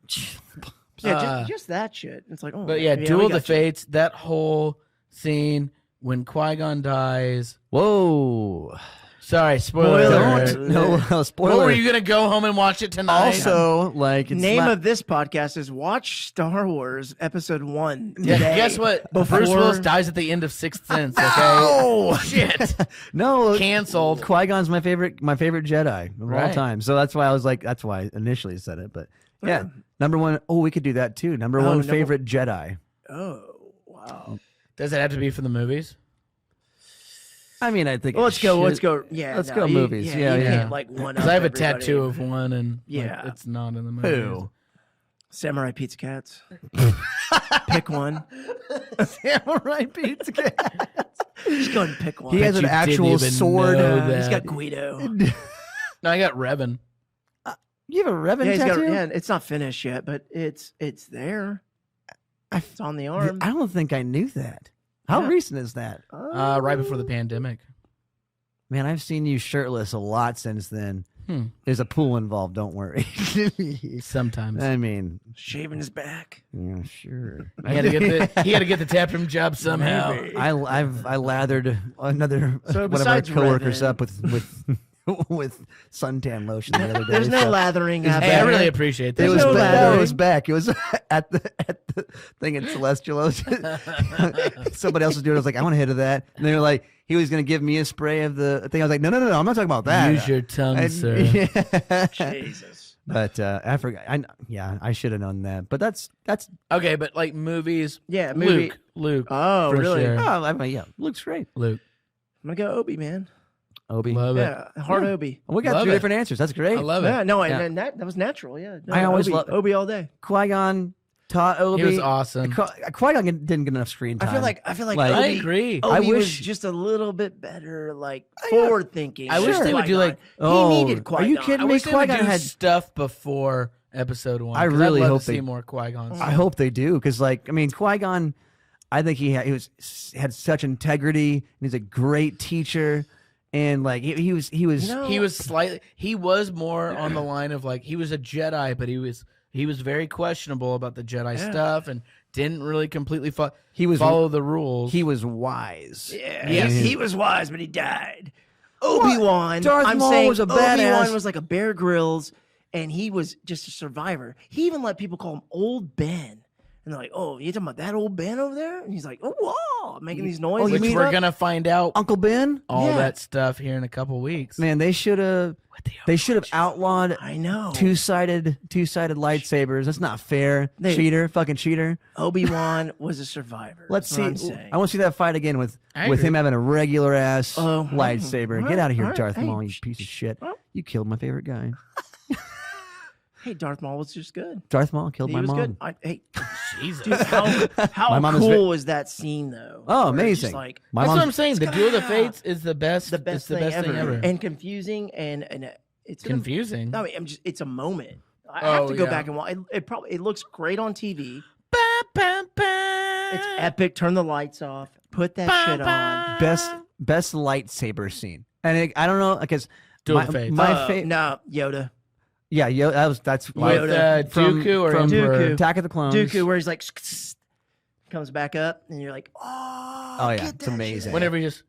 [SPEAKER 1] Yeah, just that shit. It's like, oh,
[SPEAKER 3] But yeah,
[SPEAKER 1] we
[SPEAKER 3] Duel of the
[SPEAKER 1] got you.
[SPEAKER 3] Fates, that whole scene when Qui-Gon dies.
[SPEAKER 2] Whoa!
[SPEAKER 3] Sorry, spoiler alert.
[SPEAKER 2] No, spoiler.
[SPEAKER 3] What were you gonna go home and watch it tonight?
[SPEAKER 2] Also, like it's
[SPEAKER 1] Name
[SPEAKER 2] not-
[SPEAKER 1] of this podcast is Watch Star Wars Episode 1
[SPEAKER 3] yeah,
[SPEAKER 1] today.
[SPEAKER 3] guess what?
[SPEAKER 1] Before-
[SPEAKER 3] Bruce Willis dies at the end of Sixth Sense. Okay,
[SPEAKER 2] Oh
[SPEAKER 3] shit,
[SPEAKER 2] no
[SPEAKER 3] canceled.
[SPEAKER 2] Qui-Gon's my favorite Jedi of all
[SPEAKER 3] Right.
[SPEAKER 2] time. So that's why I initially said it. But yeah, number 1. Oh, we could do that too. Number 1
[SPEAKER 1] number-
[SPEAKER 2] favorite Jedi.
[SPEAKER 1] Oh, wow.
[SPEAKER 3] Does it have to be for the movies?
[SPEAKER 2] I mean, I think.
[SPEAKER 1] Well,
[SPEAKER 2] it
[SPEAKER 1] let's go. Let's
[SPEAKER 2] should-
[SPEAKER 1] go. Yeah,
[SPEAKER 2] Let's
[SPEAKER 1] no,
[SPEAKER 2] go
[SPEAKER 1] you-
[SPEAKER 2] movies. Yeah,
[SPEAKER 1] you
[SPEAKER 2] yeah.
[SPEAKER 1] can't, like one.
[SPEAKER 3] Because I have a tattoo of one, and like,
[SPEAKER 1] Yeah.
[SPEAKER 3] it's not in the movie.
[SPEAKER 2] Who?
[SPEAKER 1] Samurai Pizza Cats. Pick one.
[SPEAKER 2] Samurai Pizza Cat.
[SPEAKER 1] Just go ahead and pick one.
[SPEAKER 2] He has an
[SPEAKER 3] you didn't
[SPEAKER 2] actual
[SPEAKER 3] even
[SPEAKER 2] sword.
[SPEAKER 3] know
[SPEAKER 1] He's
[SPEAKER 3] that.
[SPEAKER 1] got Guido.
[SPEAKER 3] No, I got Revan.
[SPEAKER 2] You have a Revan
[SPEAKER 1] Yeah, he's got.
[SPEAKER 2] tattoo?
[SPEAKER 1] Yeah, it's not finished yet, but it's there. It's on the arm.
[SPEAKER 2] I don't think I knew that. How
[SPEAKER 1] Yeah.
[SPEAKER 2] recent is that?
[SPEAKER 3] Right before the pandemic.
[SPEAKER 2] Man, I've seen you shirtless a lot since then. There's a pool involved. Don't worry.
[SPEAKER 3] Sometimes
[SPEAKER 2] I mean,
[SPEAKER 1] Shaving his back.
[SPEAKER 2] yeah, sure.
[SPEAKER 3] he had to get the taproom job somehow.
[SPEAKER 1] Maybe.
[SPEAKER 2] I lathered another
[SPEAKER 1] So
[SPEAKER 2] one of our
[SPEAKER 1] besides
[SPEAKER 2] coworkers
[SPEAKER 1] Revan-
[SPEAKER 2] up with suntan lotion the other day.
[SPEAKER 1] There's no
[SPEAKER 2] so-
[SPEAKER 1] lathering.
[SPEAKER 2] It's
[SPEAKER 1] out
[SPEAKER 3] Hey, I
[SPEAKER 1] there.
[SPEAKER 3] really appreciate that.
[SPEAKER 2] It was
[SPEAKER 1] no
[SPEAKER 2] back.
[SPEAKER 1] lathering.
[SPEAKER 2] No, it was back. It was at the thing at Celestial Ocean. Somebody else was doing it. I was like, I want to hit of that. And they were like, he was going to give me a spray of the thing. I was like, no, I'm not talking about that.
[SPEAKER 3] Use your tongue,
[SPEAKER 2] And-
[SPEAKER 3] sir.
[SPEAKER 2] Yeah.
[SPEAKER 1] Jesus.
[SPEAKER 2] But I forgot. I should have known that. But that's
[SPEAKER 3] Okay, but like movies.
[SPEAKER 1] Yeah, movie.
[SPEAKER 3] Luke.
[SPEAKER 1] Oh,
[SPEAKER 3] For
[SPEAKER 1] really?
[SPEAKER 3] sure.
[SPEAKER 2] oh, I mean, yeah, looks great.
[SPEAKER 3] Luke.
[SPEAKER 1] I'm gonna go Obi, man.
[SPEAKER 2] Obi.
[SPEAKER 3] Love it.
[SPEAKER 1] Yeah, hard
[SPEAKER 2] Yeah.
[SPEAKER 1] Obi.
[SPEAKER 2] We got
[SPEAKER 3] Love
[SPEAKER 2] 3
[SPEAKER 3] it.
[SPEAKER 2] different answers. That's great.
[SPEAKER 3] I love
[SPEAKER 1] Yeah,
[SPEAKER 3] it.
[SPEAKER 1] no,
[SPEAKER 2] Yeah.
[SPEAKER 1] and that was natural. Yeah, no,
[SPEAKER 2] I always
[SPEAKER 1] Obi,
[SPEAKER 2] love-
[SPEAKER 1] Obi all day.
[SPEAKER 2] Qui-Gon taught Obi.
[SPEAKER 3] He was awesome.
[SPEAKER 2] Qui-Gon didn't get enough screen time.
[SPEAKER 1] I feel like
[SPEAKER 2] Like-
[SPEAKER 3] I
[SPEAKER 1] Obi,
[SPEAKER 3] agree.
[SPEAKER 1] Obi
[SPEAKER 2] I
[SPEAKER 1] was
[SPEAKER 2] wish-
[SPEAKER 1] just a little bit better, like forward thinking.
[SPEAKER 3] I wish they would do, like-
[SPEAKER 2] Oh,
[SPEAKER 1] he needed
[SPEAKER 2] are
[SPEAKER 1] Qui-Gon.
[SPEAKER 2] you kidding
[SPEAKER 3] I
[SPEAKER 2] me?
[SPEAKER 3] wish they would
[SPEAKER 2] Qui-Gon
[SPEAKER 3] do
[SPEAKER 2] had.
[SPEAKER 3] stuff before episode 1.
[SPEAKER 2] I
[SPEAKER 3] 'cause
[SPEAKER 2] really
[SPEAKER 3] I'd love
[SPEAKER 2] hope
[SPEAKER 3] to see
[SPEAKER 2] they-
[SPEAKER 3] more Qui-Gon.
[SPEAKER 2] I hope they do, because like I mean, Qui-Gon, I think he had such integrity, and he's a great teacher, and like he was
[SPEAKER 1] You know,
[SPEAKER 3] He was more on the line of like he was a Jedi, but he was very questionable about the Jedi stuff and didn't really completely follow the rules.
[SPEAKER 2] he was wise.
[SPEAKER 1] yeah,
[SPEAKER 3] Yes.
[SPEAKER 1] he was wise, but he died. Obi-Wan,
[SPEAKER 2] Darth
[SPEAKER 1] I'm
[SPEAKER 2] Maul
[SPEAKER 1] saying
[SPEAKER 2] was a
[SPEAKER 1] Obi-Wan
[SPEAKER 2] badass.
[SPEAKER 1] was like a Bear Grylls, and he was just a survivor. He even let people call him Old Ben. And they're like, oh, you talking about that old Ben over there? And he's like, oh, wow, making these noises.
[SPEAKER 3] which
[SPEAKER 2] mean
[SPEAKER 3] we're
[SPEAKER 2] up-
[SPEAKER 3] gonna find out
[SPEAKER 2] Uncle Ben,
[SPEAKER 3] all
[SPEAKER 1] Yeah.
[SPEAKER 3] that stuff here in a couple weeks.
[SPEAKER 2] man, they should have outlawed
[SPEAKER 1] I know.
[SPEAKER 2] two-sided lightsabers. That's not fair. Fucking cheater.
[SPEAKER 1] Obi-Wan was a survivor.
[SPEAKER 2] Let's
[SPEAKER 1] That's what
[SPEAKER 2] see.
[SPEAKER 1] I'm saying.
[SPEAKER 2] I want to see that fight again with
[SPEAKER 3] I
[SPEAKER 2] him
[SPEAKER 3] agree.
[SPEAKER 2] having a regular ass
[SPEAKER 1] Oh,
[SPEAKER 2] lightsaber.
[SPEAKER 1] all
[SPEAKER 2] Get out of here,
[SPEAKER 1] right,
[SPEAKER 2] Darth
[SPEAKER 1] hey,
[SPEAKER 2] Maul, you piece of shit.
[SPEAKER 1] well.
[SPEAKER 2] You killed my favorite guy.
[SPEAKER 1] Hey, Darth Maul was just good.
[SPEAKER 2] Darth Maul killed
[SPEAKER 1] He
[SPEAKER 2] my
[SPEAKER 1] was
[SPEAKER 2] mom.
[SPEAKER 1] good. Hey,
[SPEAKER 3] Jesus.
[SPEAKER 1] dude, how
[SPEAKER 2] My mom is
[SPEAKER 1] cool is that scene though?
[SPEAKER 2] Oh,
[SPEAKER 1] Where it's just
[SPEAKER 2] amazing.
[SPEAKER 1] Like
[SPEAKER 2] My
[SPEAKER 3] That's
[SPEAKER 2] mom's
[SPEAKER 3] what I'm saying. The Duel of the Fates is the best.
[SPEAKER 1] the best,
[SPEAKER 3] it's the best thing ever.
[SPEAKER 1] and confusing, and it's
[SPEAKER 3] Confusing.
[SPEAKER 1] I mean, it's a moment. I have to go back and watch. It looks great on TV. It's epic. Turn the lights off. Put that shit on.
[SPEAKER 2] Best lightsaber scene. And I don't know because
[SPEAKER 3] Duel of the Fates.
[SPEAKER 1] No, Yoda.
[SPEAKER 2] Yeah, that's
[SPEAKER 3] With
[SPEAKER 2] from-
[SPEAKER 3] Dooku or
[SPEAKER 2] from
[SPEAKER 3] Emperor?
[SPEAKER 2] Attack of the Clones.
[SPEAKER 1] Dooku, where he's like comes back up, and you're like,
[SPEAKER 2] Oh, yeah,
[SPEAKER 1] get
[SPEAKER 2] it's
[SPEAKER 1] that
[SPEAKER 2] amazing.
[SPEAKER 1] shit.
[SPEAKER 3] Whenever he just.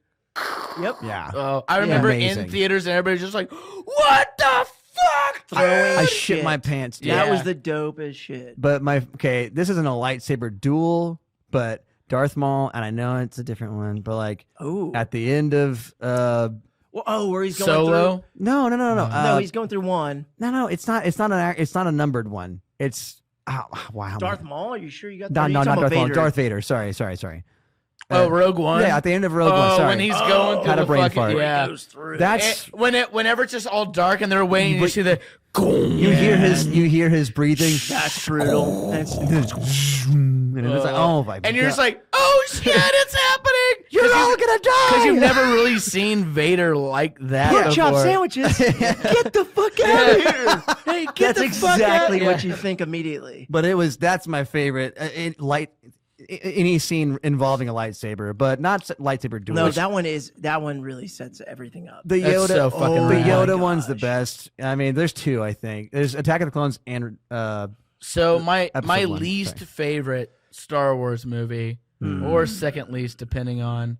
[SPEAKER 1] Yep.
[SPEAKER 2] Yeah.
[SPEAKER 3] I remember
[SPEAKER 2] Amazing.
[SPEAKER 3] in theaters and everybody's just like, what the fuck?
[SPEAKER 1] Throwing
[SPEAKER 2] I
[SPEAKER 1] shit.
[SPEAKER 2] shit my pants, dude.
[SPEAKER 3] Yeah.
[SPEAKER 1] That was the dopest shit.
[SPEAKER 2] But this isn't a lightsaber duel, but Darth Maul, and I know it's a different one, but like
[SPEAKER 1] Oh,
[SPEAKER 2] at the end of
[SPEAKER 1] where he's going
[SPEAKER 3] Solo.
[SPEAKER 2] no,
[SPEAKER 1] No, he's going through one.
[SPEAKER 2] no, it's not a numbered one. It's wow.
[SPEAKER 1] Darth Maul? Are you sure you got
[SPEAKER 2] No,
[SPEAKER 1] that?
[SPEAKER 2] not
[SPEAKER 1] Talking
[SPEAKER 2] Darth
[SPEAKER 1] about
[SPEAKER 2] Maul.
[SPEAKER 1] Vader.
[SPEAKER 2] Darth Vader. Sorry.
[SPEAKER 3] Rogue One.
[SPEAKER 2] Yeah, at the end of Rogue One. Sorry.
[SPEAKER 3] When he's going through
[SPEAKER 2] Had a
[SPEAKER 3] the
[SPEAKER 2] brain
[SPEAKER 3] fucking
[SPEAKER 2] fart.
[SPEAKER 3] yeah.
[SPEAKER 1] Goes through.
[SPEAKER 2] That's
[SPEAKER 3] Whenever it's just all dark and they're waiting, you
[SPEAKER 2] But-
[SPEAKER 3] see the.
[SPEAKER 2] you hear his breathing.
[SPEAKER 1] That's brutal. That's
[SPEAKER 2] And it's like, oh my god.
[SPEAKER 3] And you're just like, oh shit, it's happening.
[SPEAKER 2] You're all gonna die.
[SPEAKER 3] Because you've never really seen Vader like that
[SPEAKER 1] pork
[SPEAKER 3] before.
[SPEAKER 1] chop sandwiches. Get the fuck out of here.
[SPEAKER 3] Hey, get
[SPEAKER 1] That's
[SPEAKER 3] the fuck out.
[SPEAKER 1] exactly what
[SPEAKER 3] Yeah.
[SPEAKER 1] you think immediately.
[SPEAKER 2] But that's my favorite. Any scene involving a lightsaber, but not lightsaber duel.
[SPEAKER 1] No, that one really sets everything up.
[SPEAKER 2] The
[SPEAKER 3] That's
[SPEAKER 2] Yoda,
[SPEAKER 3] so fucking
[SPEAKER 2] the
[SPEAKER 3] rad.
[SPEAKER 2] Yoda
[SPEAKER 1] Oh my
[SPEAKER 2] one's the
[SPEAKER 1] gosh.
[SPEAKER 2] best. I mean, there's two. I think there's Attack of the Clones and
[SPEAKER 3] So my
[SPEAKER 2] Episode 1,
[SPEAKER 3] least
[SPEAKER 2] sorry.
[SPEAKER 3] favorite Star Wars movie, or second least, depending on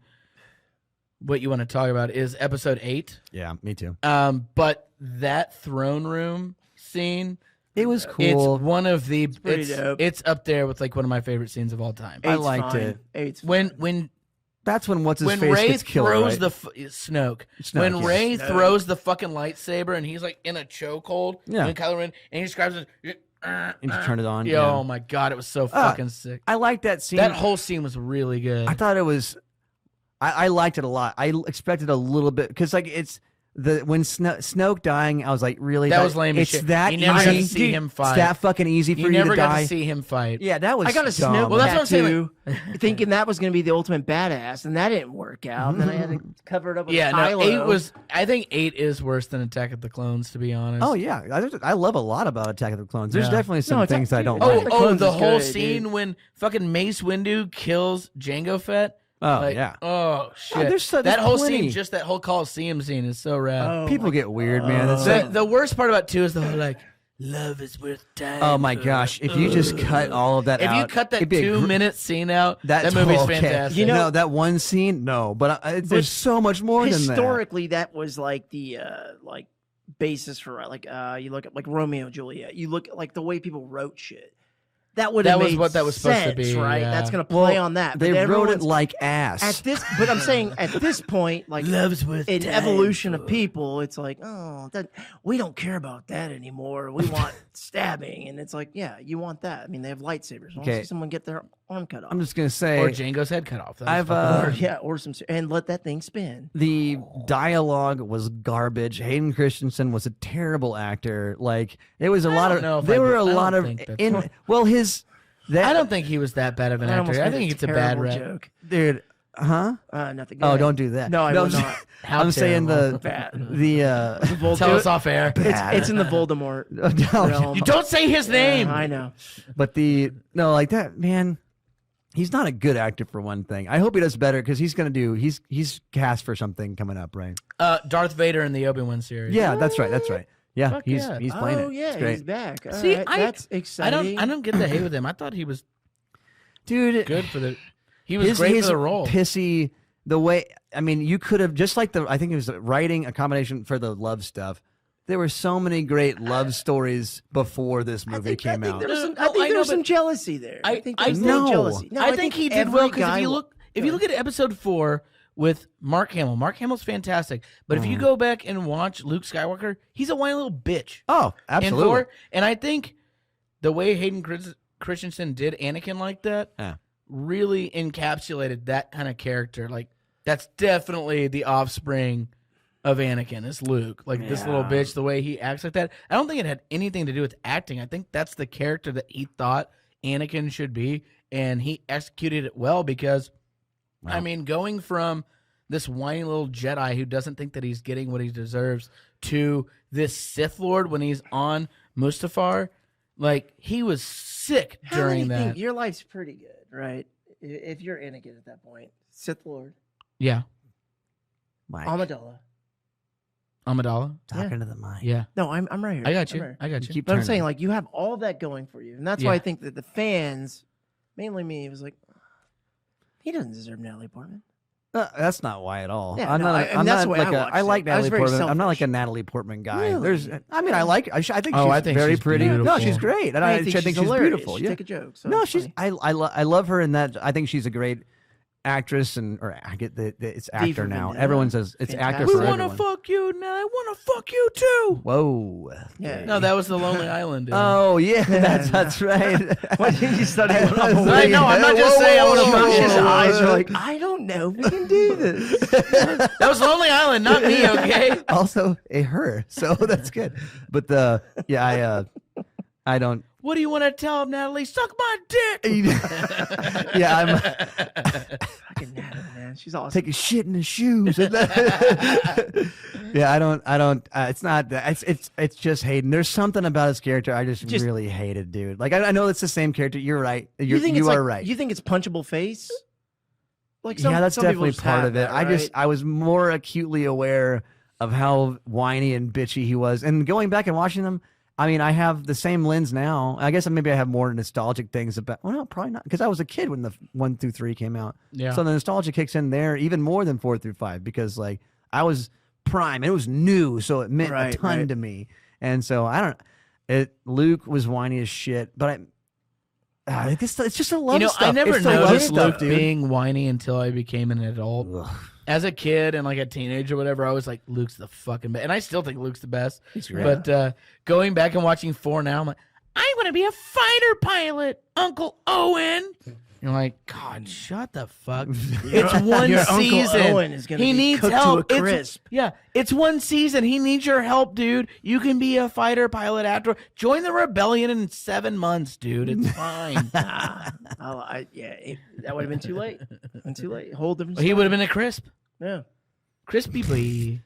[SPEAKER 3] what you want to talk about, is Episode 8.
[SPEAKER 2] yeah, me too.
[SPEAKER 3] But that throne room scene,
[SPEAKER 2] It was cool.
[SPEAKER 3] it's one of the
[SPEAKER 1] pretty dope.
[SPEAKER 3] it's up there with like one of my favorite scenes of all time.
[SPEAKER 2] I
[SPEAKER 1] Eight's
[SPEAKER 2] liked
[SPEAKER 1] fine.
[SPEAKER 2] it.
[SPEAKER 1] Eight's
[SPEAKER 3] When
[SPEAKER 2] That's when what's his
[SPEAKER 3] when
[SPEAKER 2] face
[SPEAKER 3] Ray
[SPEAKER 2] gets killed.
[SPEAKER 3] throws
[SPEAKER 2] right?
[SPEAKER 3] the Snoke.
[SPEAKER 2] Snoke,
[SPEAKER 3] When
[SPEAKER 2] yeah.
[SPEAKER 3] Ray
[SPEAKER 1] Snoke.
[SPEAKER 3] throws the fucking lightsaber and he's like in a chokehold.
[SPEAKER 2] Yeah.
[SPEAKER 3] And Kylo Ren and he just grabs it.
[SPEAKER 2] and you turn it on.
[SPEAKER 3] Yo,
[SPEAKER 2] yeah.
[SPEAKER 3] oh my god, it was so fucking sick.
[SPEAKER 2] I like that scene.
[SPEAKER 3] That whole scene was really good.
[SPEAKER 2] I thought it was. I liked it a lot. I expected a little bit because like it's when Snoke dying, I was like, really?
[SPEAKER 3] that was lame as
[SPEAKER 2] It's
[SPEAKER 3] shit.
[SPEAKER 2] that
[SPEAKER 3] You never got to
[SPEAKER 2] easy.
[SPEAKER 3] see him
[SPEAKER 2] It's
[SPEAKER 3] fight.
[SPEAKER 2] that fucking easy for
[SPEAKER 3] You
[SPEAKER 2] you
[SPEAKER 3] never
[SPEAKER 2] to
[SPEAKER 3] got
[SPEAKER 2] die.
[SPEAKER 3] to see him fight.
[SPEAKER 2] Yeah, that was.
[SPEAKER 1] I got a
[SPEAKER 2] dumb.
[SPEAKER 1] Snoke
[SPEAKER 3] Well, that's what I'm saying,
[SPEAKER 1] tattoo, thinking that was going to be the ultimate badass, and that didn't work out. And then I had to cover it up with
[SPEAKER 3] Yeah, no,
[SPEAKER 1] Kylo.
[SPEAKER 3] I think 8 is worse than Attack of the Clones, to be honest.
[SPEAKER 2] Oh yeah, I love a lot about Attack of the Clones. There's
[SPEAKER 3] Yeah.
[SPEAKER 2] definitely some
[SPEAKER 1] Attack-
[SPEAKER 2] things I don't
[SPEAKER 1] Oh,
[SPEAKER 2] like.
[SPEAKER 1] Attack of the Clones
[SPEAKER 3] the
[SPEAKER 1] is
[SPEAKER 3] whole
[SPEAKER 1] good,
[SPEAKER 3] scene
[SPEAKER 1] dude.
[SPEAKER 3] when fucking Mace Windu kills Jango Fett.
[SPEAKER 2] Oh
[SPEAKER 3] Like,
[SPEAKER 2] yeah,
[SPEAKER 3] Oh shit.
[SPEAKER 2] there's
[SPEAKER 3] that whole
[SPEAKER 2] plenty.
[SPEAKER 3] scene, just that whole Coliseum scene, is so rad.
[SPEAKER 1] Oh,
[SPEAKER 2] people
[SPEAKER 1] my-
[SPEAKER 2] get weird, man. It's
[SPEAKER 3] The,
[SPEAKER 2] like,
[SPEAKER 3] the worst part about 2 is the whole like, love is worth dying.
[SPEAKER 2] oh my
[SPEAKER 3] for.
[SPEAKER 2] gosh, if you just cut all of that
[SPEAKER 3] If
[SPEAKER 2] out,
[SPEAKER 3] you cut that
[SPEAKER 2] it'd be a
[SPEAKER 3] 2-minute scene out,
[SPEAKER 2] That's
[SPEAKER 3] that movie's
[SPEAKER 2] okay.
[SPEAKER 3] fantastic.
[SPEAKER 1] You know-
[SPEAKER 2] no, that one scene, no, but there's so much more than that.
[SPEAKER 1] historically that was like the basis for you look at like Romeo and Juliet. You look at like the way people wrote shit. That would have
[SPEAKER 3] That was
[SPEAKER 1] made
[SPEAKER 3] what that was supposed to
[SPEAKER 1] sense,
[SPEAKER 3] be,
[SPEAKER 1] right?
[SPEAKER 3] yeah.
[SPEAKER 1] That's gonna play on that. But
[SPEAKER 2] They wrote it
[SPEAKER 1] everyone's-
[SPEAKER 2] like ass.
[SPEAKER 1] at this. But I'm saying at this point, like
[SPEAKER 3] Love's worth
[SPEAKER 1] in
[SPEAKER 3] dying
[SPEAKER 1] evolution of
[SPEAKER 3] for.
[SPEAKER 1] people, it's like, oh, we don't care about that anymore. We want stabbing, and it's like, yeah, you want that. I mean, they have lightsabers. I want to
[SPEAKER 2] Okay.
[SPEAKER 1] see someone get their arm cut off.
[SPEAKER 2] I'm just gonna say,
[SPEAKER 3] Or Django's head cut off. That was
[SPEAKER 2] I've,
[SPEAKER 3] fucking
[SPEAKER 1] or, or some, and let that thing spin.
[SPEAKER 2] the dialogue was garbage. Hayden Christensen was a terrible actor. Like it was a lot
[SPEAKER 3] don't know
[SPEAKER 2] of.
[SPEAKER 3] if
[SPEAKER 2] There
[SPEAKER 3] I
[SPEAKER 2] were
[SPEAKER 3] do-
[SPEAKER 2] a
[SPEAKER 3] I
[SPEAKER 2] lot
[SPEAKER 3] don't
[SPEAKER 2] of
[SPEAKER 3] think that's
[SPEAKER 2] in.
[SPEAKER 3] right.
[SPEAKER 2] Well, his. That,
[SPEAKER 3] I don't think he was that bad of an
[SPEAKER 1] almost
[SPEAKER 3] actor. I
[SPEAKER 1] made
[SPEAKER 3] think
[SPEAKER 1] a
[SPEAKER 3] it's a bad
[SPEAKER 1] terrible
[SPEAKER 3] rap.
[SPEAKER 1] joke.
[SPEAKER 2] dude. Huh?
[SPEAKER 1] Nothing. Go
[SPEAKER 2] Oh,
[SPEAKER 1] ahead.
[SPEAKER 2] don't do that.
[SPEAKER 1] No, I will not.
[SPEAKER 3] How
[SPEAKER 2] I'm saying
[SPEAKER 3] terrible.
[SPEAKER 1] Bad.
[SPEAKER 2] the.
[SPEAKER 3] Tell us off air.
[SPEAKER 1] It's in the Voldemort realm.
[SPEAKER 3] You don't say his name.
[SPEAKER 1] I know.
[SPEAKER 2] But like that man. He's not a good actor for one thing. I hope he does better because he's gonna do. He's cast for something coming up, right?
[SPEAKER 3] Darth Vader in the Obi-Wan series.
[SPEAKER 2] Yeah, that's right. That's right. Yeah,
[SPEAKER 3] Fuck
[SPEAKER 2] he's
[SPEAKER 3] yeah.
[SPEAKER 2] he's playing
[SPEAKER 1] Oh
[SPEAKER 2] it.
[SPEAKER 1] yeah,
[SPEAKER 2] It's great.
[SPEAKER 1] he's back. All
[SPEAKER 3] See,
[SPEAKER 1] right,
[SPEAKER 3] I-
[SPEAKER 1] that's
[SPEAKER 3] I
[SPEAKER 1] exciting.
[SPEAKER 3] don't get the hate with him. I thought he was
[SPEAKER 2] Dude,
[SPEAKER 3] good for the. He was great for the role.
[SPEAKER 2] Pissy. The way I mean, you could have just like I think it was writing a combination for the love stuff. There were so many great love stories before this movie came out.
[SPEAKER 1] There was some,
[SPEAKER 3] No,
[SPEAKER 1] I think
[SPEAKER 3] I
[SPEAKER 1] there
[SPEAKER 3] know,
[SPEAKER 1] was some
[SPEAKER 3] but
[SPEAKER 1] jealousy there. I think there was
[SPEAKER 2] no.
[SPEAKER 1] jealousy. No,
[SPEAKER 3] I think he did
[SPEAKER 1] every
[SPEAKER 3] well because
[SPEAKER 1] guy
[SPEAKER 3] if you look at episode 4 with Mark Hamill's fantastic. But if you go back and watch Luke Skywalker, he's a whiny little bitch.
[SPEAKER 2] Oh,
[SPEAKER 3] In
[SPEAKER 2] absolutely.
[SPEAKER 3] 4, and I think the way Hayden Christensen did Anakin like that
[SPEAKER 2] Yeah.
[SPEAKER 3] really encapsulated that kind of character. Like that's definitely the offspring of Anakin is Luke. Like this little bitch, the way he acts like that. I don't think it had anything to do with acting. I think that's the character that he thought Anakin should be, and he executed it well because, I mean, going from this whiny little Jedi who doesn't think that he's getting what he deserves to this Sith Lord when he's on Mustafar, like, he was sick during that.
[SPEAKER 1] Your life's pretty good, right? If you're Anakin at that point. Sith Lord.
[SPEAKER 3] Yeah.
[SPEAKER 2] Mike,
[SPEAKER 3] Amidala?
[SPEAKER 2] talking to the mic.
[SPEAKER 3] Yeah.
[SPEAKER 1] No, I'm right here.
[SPEAKER 3] I got you.
[SPEAKER 1] I'm right here.
[SPEAKER 3] I got you.
[SPEAKER 2] Keep
[SPEAKER 1] But I'm
[SPEAKER 2] turning.
[SPEAKER 1] saying, like, you have all that going for you. And that's why I think that the fans, mainly me, was like, he doesn't deserve Natalie Portman.
[SPEAKER 2] That's not why at all.
[SPEAKER 1] Yeah,
[SPEAKER 2] I'm
[SPEAKER 1] no,
[SPEAKER 2] not.
[SPEAKER 1] and
[SPEAKER 2] I'm
[SPEAKER 1] that's
[SPEAKER 2] not
[SPEAKER 1] the way
[SPEAKER 2] like
[SPEAKER 1] I
[SPEAKER 2] a.
[SPEAKER 1] watched
[SPEAKER 2] I
[SPEAKER 1] it.
[SPEAKER 2] like
[SPEAKER 1] I was
[SPEAKER 2] Natalie
[SPEAKER 1] very
[SPEAKER 2] Portman. I'm not like a
[SPEAKER 1] selfish.
[SPEAKER 2] Natalie Portman guy.
[SPEAKER 1] Really?
[SPEAKER 2] There's. I mean, I think she's
[SPEAKER 3] I think
[SPEAKER 2] very
[SPEAKER 3] she's
[SPEAKER 2] pretty. No,
[SPEAKER 3] beautiful.
[SPEAKER 2] she's great. And I think she's
[SPEAKER 1] hilarious.
[SPEAKER 2] beautiful.
[SPEAKER 1] She
[SPEAKER 2] Yeah.
[SPEAKER 1] take a joke. So
[SPEAKER 2] No,
[SPEAKER 1] it's
[SPEAKER 2] she's.
[SPEAKER 1] funny.
[SPEAKER 2] I love her in that. I think she's a great actress, or I get it's actor
[SPEAKER 1] for
[SPEAKER 2] now.
[SPEAKER 1] Vendetta.
[SPEAKER 2] Everyone says it's actor
[SPEAKER 1] Fantastic.
[SPEAKER 2] for
[SPEAKER 3] We want to
[SPEAKER 2] everyone.
[SPEAKER 3] fuck you now. I want to fuck you too.
[SPEAKER 2] Whoa.
[SPEAKER 1] Yeah.
[SPEAKER 3] No, that was the Lonely Island. Dude.
[SPEAKER 2] Oh yeah, that's right.
[SPEAKER 1] Why didn't you study one up?
[SPEAKER 3] Right, no, I'm not just saying I want to fuck
[SPEAKER 1] His
[SPEAKER 3] you.
[SPEAKER 1] eyes are like, I don't know if we can do this.
[SPEAKER 3] That was Lonely Island, not me, okay?
[SPEAKER 2] Also a her, so that's good. But I don't.
[SPEAKER 3] What do you want to tell him, Natalie? Suck my dick.
[SPEAKER 2] Yeah, I'm
[SPEAKER 1] Fucking Natalie, man. She's awesome.
[SPEAKER 2] taking shit in his shoes. Yeah, I don't. It's not. It's just Hayden. There's something about his character I just really hated, dude. Like I know it's the same character. You're right. You are right.
[SPEAKER 1] You think it's punchable face? Like
[SPEAKER 2] Yeah, that's
[SPEAKER 1] some people
[SPEAKER 2] definitely
[SPEAKER 1] just
[SPEAKER 2] part
[SPEAKER 1] have
[SPEAKER 2] of it.
[SPEAKER 1] that,
[SPEAKER 2] I was more acutely aware of how whiny and bitchy he was, and going back and watching them. I mean, I have the same lens now. I guess maybe I have more nostalgic things about. Well, no, probably not, because I was a kid when the 1 through 3 came out.
[SPEAKER 3] Yeah.
[SPEAKER 2] So the nostalgia kicks in there even more than 4 through 5, because like I was prime. It was new, so it meant a ton to me. And so I don't. Luke was whiny as shit, but it's just a love stuff.
[SPEAKER 3] I never
[SPEAKER 2] It's the love
[SPEAKER 3] noticed
[SPEAKER 2] stuff,
[SPEAKER 3] Luke
[SPEAKER 2] dude.
[SPEAKER 3] being whiny until I became an adult.
[SPEAKER 2] Ugh.
[SPEAKER 3] As a kid and like a teenager or whatever, I was like, Luke's the fucking best. And I still think Luke's the best.
[SPEAKER 2] He's great.
[SPEAKER 3] But going back and watching 4 now, I'm like, I want to be a fighter pilot, Uncle Owen. You're like, God, shut the fuck. It's one
[SPEAKER 1] your Uncle
[SPEAKER 3] season.
[SPEAKER 1] Owen is gonna
[SPEAKER 3] he
[SPEAKER 1] be
[SPEAKER 3] needs
[SPEAKER 1] cooked
[SPEAKER 3] help.
[SPEAKER 1] to a crisp.
[SPEAKER 3] It's one season. He needs your help, dude. You can be a fighter pilot after. Join the rebellion in 7 months, dude. It's fine.
[SPEAKER 1] that would have been too late. Too late. Whole different.
[SPEAKER 3] He
[SPEAKER 1] story.
[SPEAKER 3] would have been a crisp.
[SPEAKER 1] Yeah.
[SPEAKER 3] Crispy boy.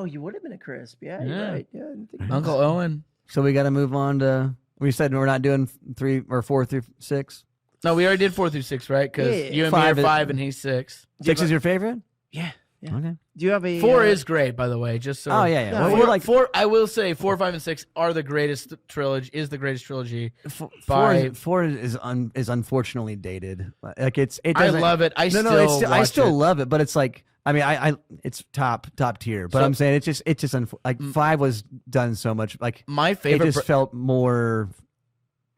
[SPEAKER 1] You would have been a crisp. Yeah,
[SPEAKER 3] Yeah.
[SPEAKER 1] you're right. Yeah. I didn't think about
[SPEAKER 3] Uncle Owen.
[SPEAKER 2] So we got to move on to. We said we're not doing 3 or 4 through 6.
[SPEAKER 3] No, we already did 4 through 6, right? Because
[SPEAKER 1] Yeah.
[SPEAKER 3] you and me are 5 and he's 6.
[SPEAKER 2] 6 is your favorite?
[SPEAKER 1] Yeah. Yeah.
[SPEAKER 2] Okay.
[SPEAKER 1] Do you have a
[SPEAKER 3] 4 is great, by the way. Just so.
[SPEAKER 2] Oh yeah.
[SPEAKER 1] No,
[SPEAKER 2] Well,
[SPEAKER 1] four-
[SPEAKER 2] we're like
[SPEAKER 3] 4. I will say 4, 5, and 6 are the greatest trilogy. Is the greatest trilogy.
[SPEAKER 2] four is unfortunately dated. Like it
[SPEAKER 3] I
[SPEAKER 2] doesn't.
[SPEAKER 3] love it. I
[SPEAKER 2] I still
[SPEAKER 3] it.
[SPEAKER 2] love it, but it's like I mean I it's top tier. But
[SPEAKER 3] So-
[SPEAKER 2] I'm saying it's just like 5 was done so much like
[SPEAKER 3] My
[SPEAKER 2] it
[SPEAKER 3] favorite.
[SPEAKER 2] just felt more.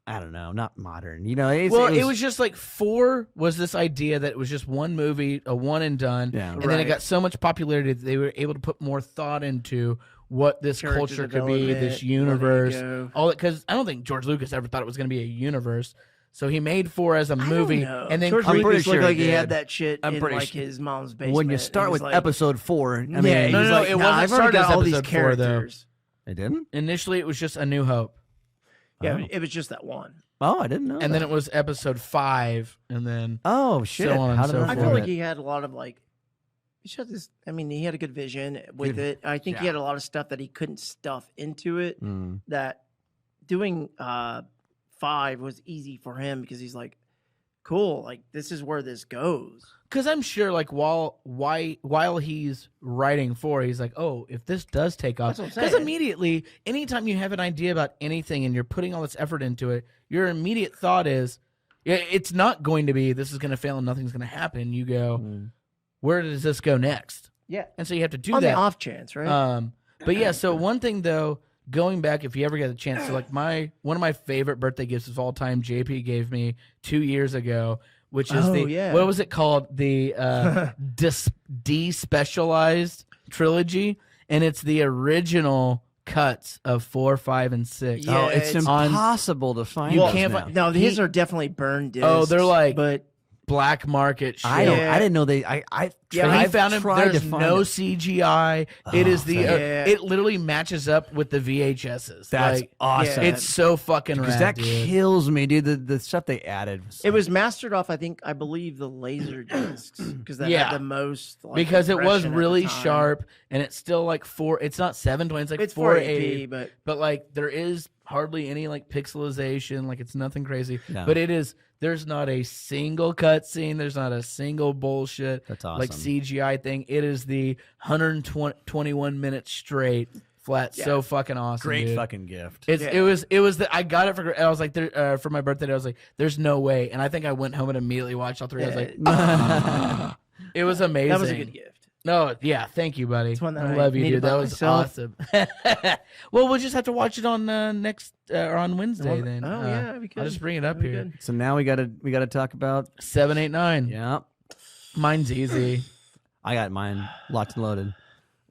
[SPEAKER 2] I don't know, not modern. You know,
[SPEAKER 3] it was just like 4 was this idea that it was just one movie, a one and done,
[SPEAKER 2] Yeah.
[SPEAKER 3] and then it
[SPEAKER 1] Right.
[SPEAKER 3] got so much popularity that they were able to put more thought into what this
[SPEAKER 1] Character
[SPEAKER 3] culture could be,
[SPEAKER 1] development,
[SPEAKER 3] this
[SPEAKER 1] where they
[SPEAKER 3] universe,
[SPEAKER 1] go.
[SPEAKER 3] all that. Because I don't think George Lucas ever thought it was going to be a universe, so he made 4 as a movie, and then
[SPEAKER 1] George
[SPEAKER 2] I'm pretty
[SPEAKER 1] Lucas
[SPEAKER 2] sure
[SPEAKER 1] looked like
[SPEAKER 2] he
[SPEAKER 1] he
[SPEAKER 2] did.
[SPEAKER 1] had that shit
[SPEAKER 2] I'm
[SPEAKER 1] in
[SPEAKER 2] pretty
[SPEAKER 1] like
[SPEAKER 2] sure.
[SPEAKER 1] his mom's basement.
[SPEAKER 2] when you start
[SPEAKER 1] and
[SPEAKER 2] with
[SPEAKER 1] he's like,
[SPEAKER 2] episode 4. I mean,
[SPEAKER 1] yeah,
[SPEAKER 2] he's
[SPEAKER 3] No,
[SPEAKER 2] like,
[SPEAKER 3] it
[SPEAKER 1] nah,
[SPEAKER 3] wasn't
[SPEAKER 1] I've already
[SPEAKER 3] started
[SPEAKER 1] got
[SPEAKER 3] as
[SPEAKER 1] all these
[SPEAKER 3] episode 4, though.
[SPEAKER 1] characters.
[SPEAKER 2] they didn't.
[SPEAKER 3] Initially, it was just A New Hope,
[SPEAKER 1] Yeah,
[SPEAKER 2] Oh.
[SPEAKER 1] it was just that one.
[SPEAKER 2] Oh, I didn't know.
[SPEAKER 3] and then
[SPEAKER 2] that.
[SPEAKER 3] it was episode 5, and then
[SPEAKER 2] Oh shit!
[SPEAKER 3] so on and
[SPEAKER 2] How did
[SPEAKER 3] so
[SPEAKER 2] I
[SPEAKER 1] I
[SPEAKER 3] forth.
[SPEAKER 1] feel
[SPEAKER 2] know
[SPEAKER 1] like
[SPEAKER 2] that?
[SPEAKER 1] he had a lot of like. He showed this. I mean, he had a good vision with it. I think he
[SPEAKER 2] Yeah.
[SPEAKER 1] had a lot of stuff that he couldn't stuff into it.
[SPEAKER 2] Mm.
[SPEAKER 1] That doing 5 was easy for him because he's like, cool. Like this is where this goes.
[SPEAKER 3] because I'm sure, like while he's writing 4, he's like, oh, if this does take off,
[SPEAKER 1] That's what I'm
[SPEAKER 3] because
[SPEAKER 1] saying.
[SPEAKER 3] immediately, anytime you have an idea about anything and you're putting all this effort into it, your immediate thought is, yeah, it's not going to be this is going to fail and nothing's going to happen. You go,
[SPEAKER 2] Mm.
[SPEAKER 3] where does this go next?
[SPEAKER 1] Yeah.
[SPEAKER 3] And so you have to do
[SPEAKER 1] On
[SPEAKER 3] that.
[SPEAKER 1] the off chance, right?
[SPEAKER 3] But yeah, so one thing though, going back, if you ever get a chance, so like one of my favorite birthday gifts of all time, JP gave me 2 years ago, which is what was it called? The despecialized trilogy, and it's the original cuts of 4, 5, and 6.
[SPEAKER 1] Yeah,
[SPEAKER 2] Oh, it's
[SPEAKER 1] it's
[SPEAKER 2] impossible to find.
[SPEAKER 3] You
[SPEAKER 2] those
[SPEAKER 3] can't
[SPEAKER 2] now.
[SPEAKER 3] find-
[SPEAKER 1] no, his
[SPEAKER 3] he-
[SPEAKER 1] are definitely burned discs.
[SPEAKER 3] Oh, they're like-
[SPEAKER 1] but
[SPEAKER 3] black market shit.
[SPEAKER 2] I didn't know they.
[SPEAKER 3] I found him.
[SPEAKER 2] tried
[SPEAKER 3] There's
[SPEAKER 2] to find
[SPEAKER 3] no
[SPEAKER 2] it.
[SPEAKER 3] CGI. It is the. It literally matches up with the VHSs.
[SPEAKER 2] That's
[SPEAKER 3] Like,
[SPEAKER 2] awesome.
[SPEAKER 3] It's so fucking
[SPEAKER 2] Because
[SPEAKER 3] rad,
[SPEAKER 2] that
[SPEAKER 3] dude.
[SPEAKER 2] kills me, dude. The stuff they added.
[SPEAKER 1] It was mastered off, I believe, the laser discs because that had the most. Like,
[SPEAKER 3] because it was
[SPEAKER 1] compression at the
[SPEAKER 3] really
[SPEAKER 1] time.
[SPEAKER 3] sharp, and it's still like it's not 720, it's like
[SPEAKER 1] It's
[SPEAKER 3] 480,
[SPEAKER 1] 480,
[SPEAKER 3] but like there is hardly any like pixelization, like it's nothing crazy.
[SPEAKER 2] Yeah.
[SPEAKER 3] But there's not a single cutscene, there's not a single bullshit
[SPEAKER 2] That's awesome.
[SPEAKER 3] like CGI thing. It is the 121 minutes straight flat. So fucking awesome.
[SPEAKER 2] Great
[SPEAKER 3] dude.
[SPEAKER 2] fucking gift.
[SPEAKER 3] It was the I got it I was like for my birthday. I was like, there's no way, and I think I went home and immediately watched all three. I was like, it was amazing.
[SPEAKER 1] That was a good gift.
[SPEAKER 3] No, yeah, thank you, buddy.
[SPEAKER 1] It's one that
[SPEAKER 3] I
[SPEAKER 1] I
[SPEAKER 3] love you,
[SPEAKER 1] need to
[SPEAKER 3] dude. That
[SPEAKER 1] buy
[SPEAKER 3] was
[SPEAKER 1] myself.
[SPEAKER 3] awesome. Well, we'll just have to watch it on next or on Wednesday then.
[SPEAKER 1] Oh yeah, we could.
[SPEAKER 3] I'll just bring it up
[SPEAKER 1] That'd be
[SPEAKER 3] here.
[SPEAKER 1] good.
[SPEAKER 2] So now we gotta talk about.
[SPEAKER 3] 7, 8, 9.
[SPEAKER 2] Yeah,
[SPEAKER 3] Mine's easy.
[SPEAKER 2] I got mine locked and loaded.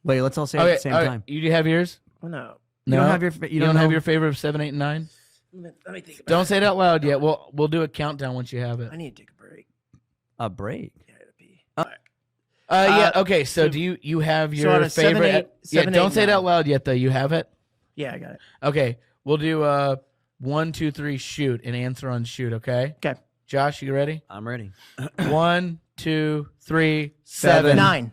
[SPEAKER 2] Wait, let's all say it at the same time.
[SPEAKER 3] You have yours?
[SPEAKER 1] Oh, no.
[SPEAKER 2] You don't have your.
[SPEAKER 3] You don't have your favorite of 7, 8, and 9.
[SPEAKER 1] Let me think about
[SPEAKER 3] Don't
[SPEAKER 1] it.
[SPEAKER 3] say it out loud yet. We'll do a countdown once you have it.
[SPEAKER 1] I need to take a break.
[SPEAKER 2] a break.
[SPEAKER 1] Yeah, it'll be.
[SPEAKER 3] Yeah. Okay. So do you have your
[SPEAKER 1] out of
[SPEAKER 3] favorite?
[SPEAKER 1] 7, 8,
[SPEAKER 3] yeah.
[SPEAKER 1] 7,
[SPEAKER 3] Don't
[SPEAKER 1] 8,
[SPEAKER 3] say it
[SPEAKER 1] 9.
[SPEAKER 3] out loud yet, though. You have it.
[SPEAKER 1] Yeah, I got it.
[SPEAKER 3] Okay. We'll do 1, 2, 3, shoot, and answer on shoot. Okay.
[SPEAKER 1] Okay.
[SPEAKER 3] Josh, you ready?
[SPEAKER 2] I'm ready.
[SPEAKER 3] 1, 2, 3, 7.
[SPEAKER 1] 9.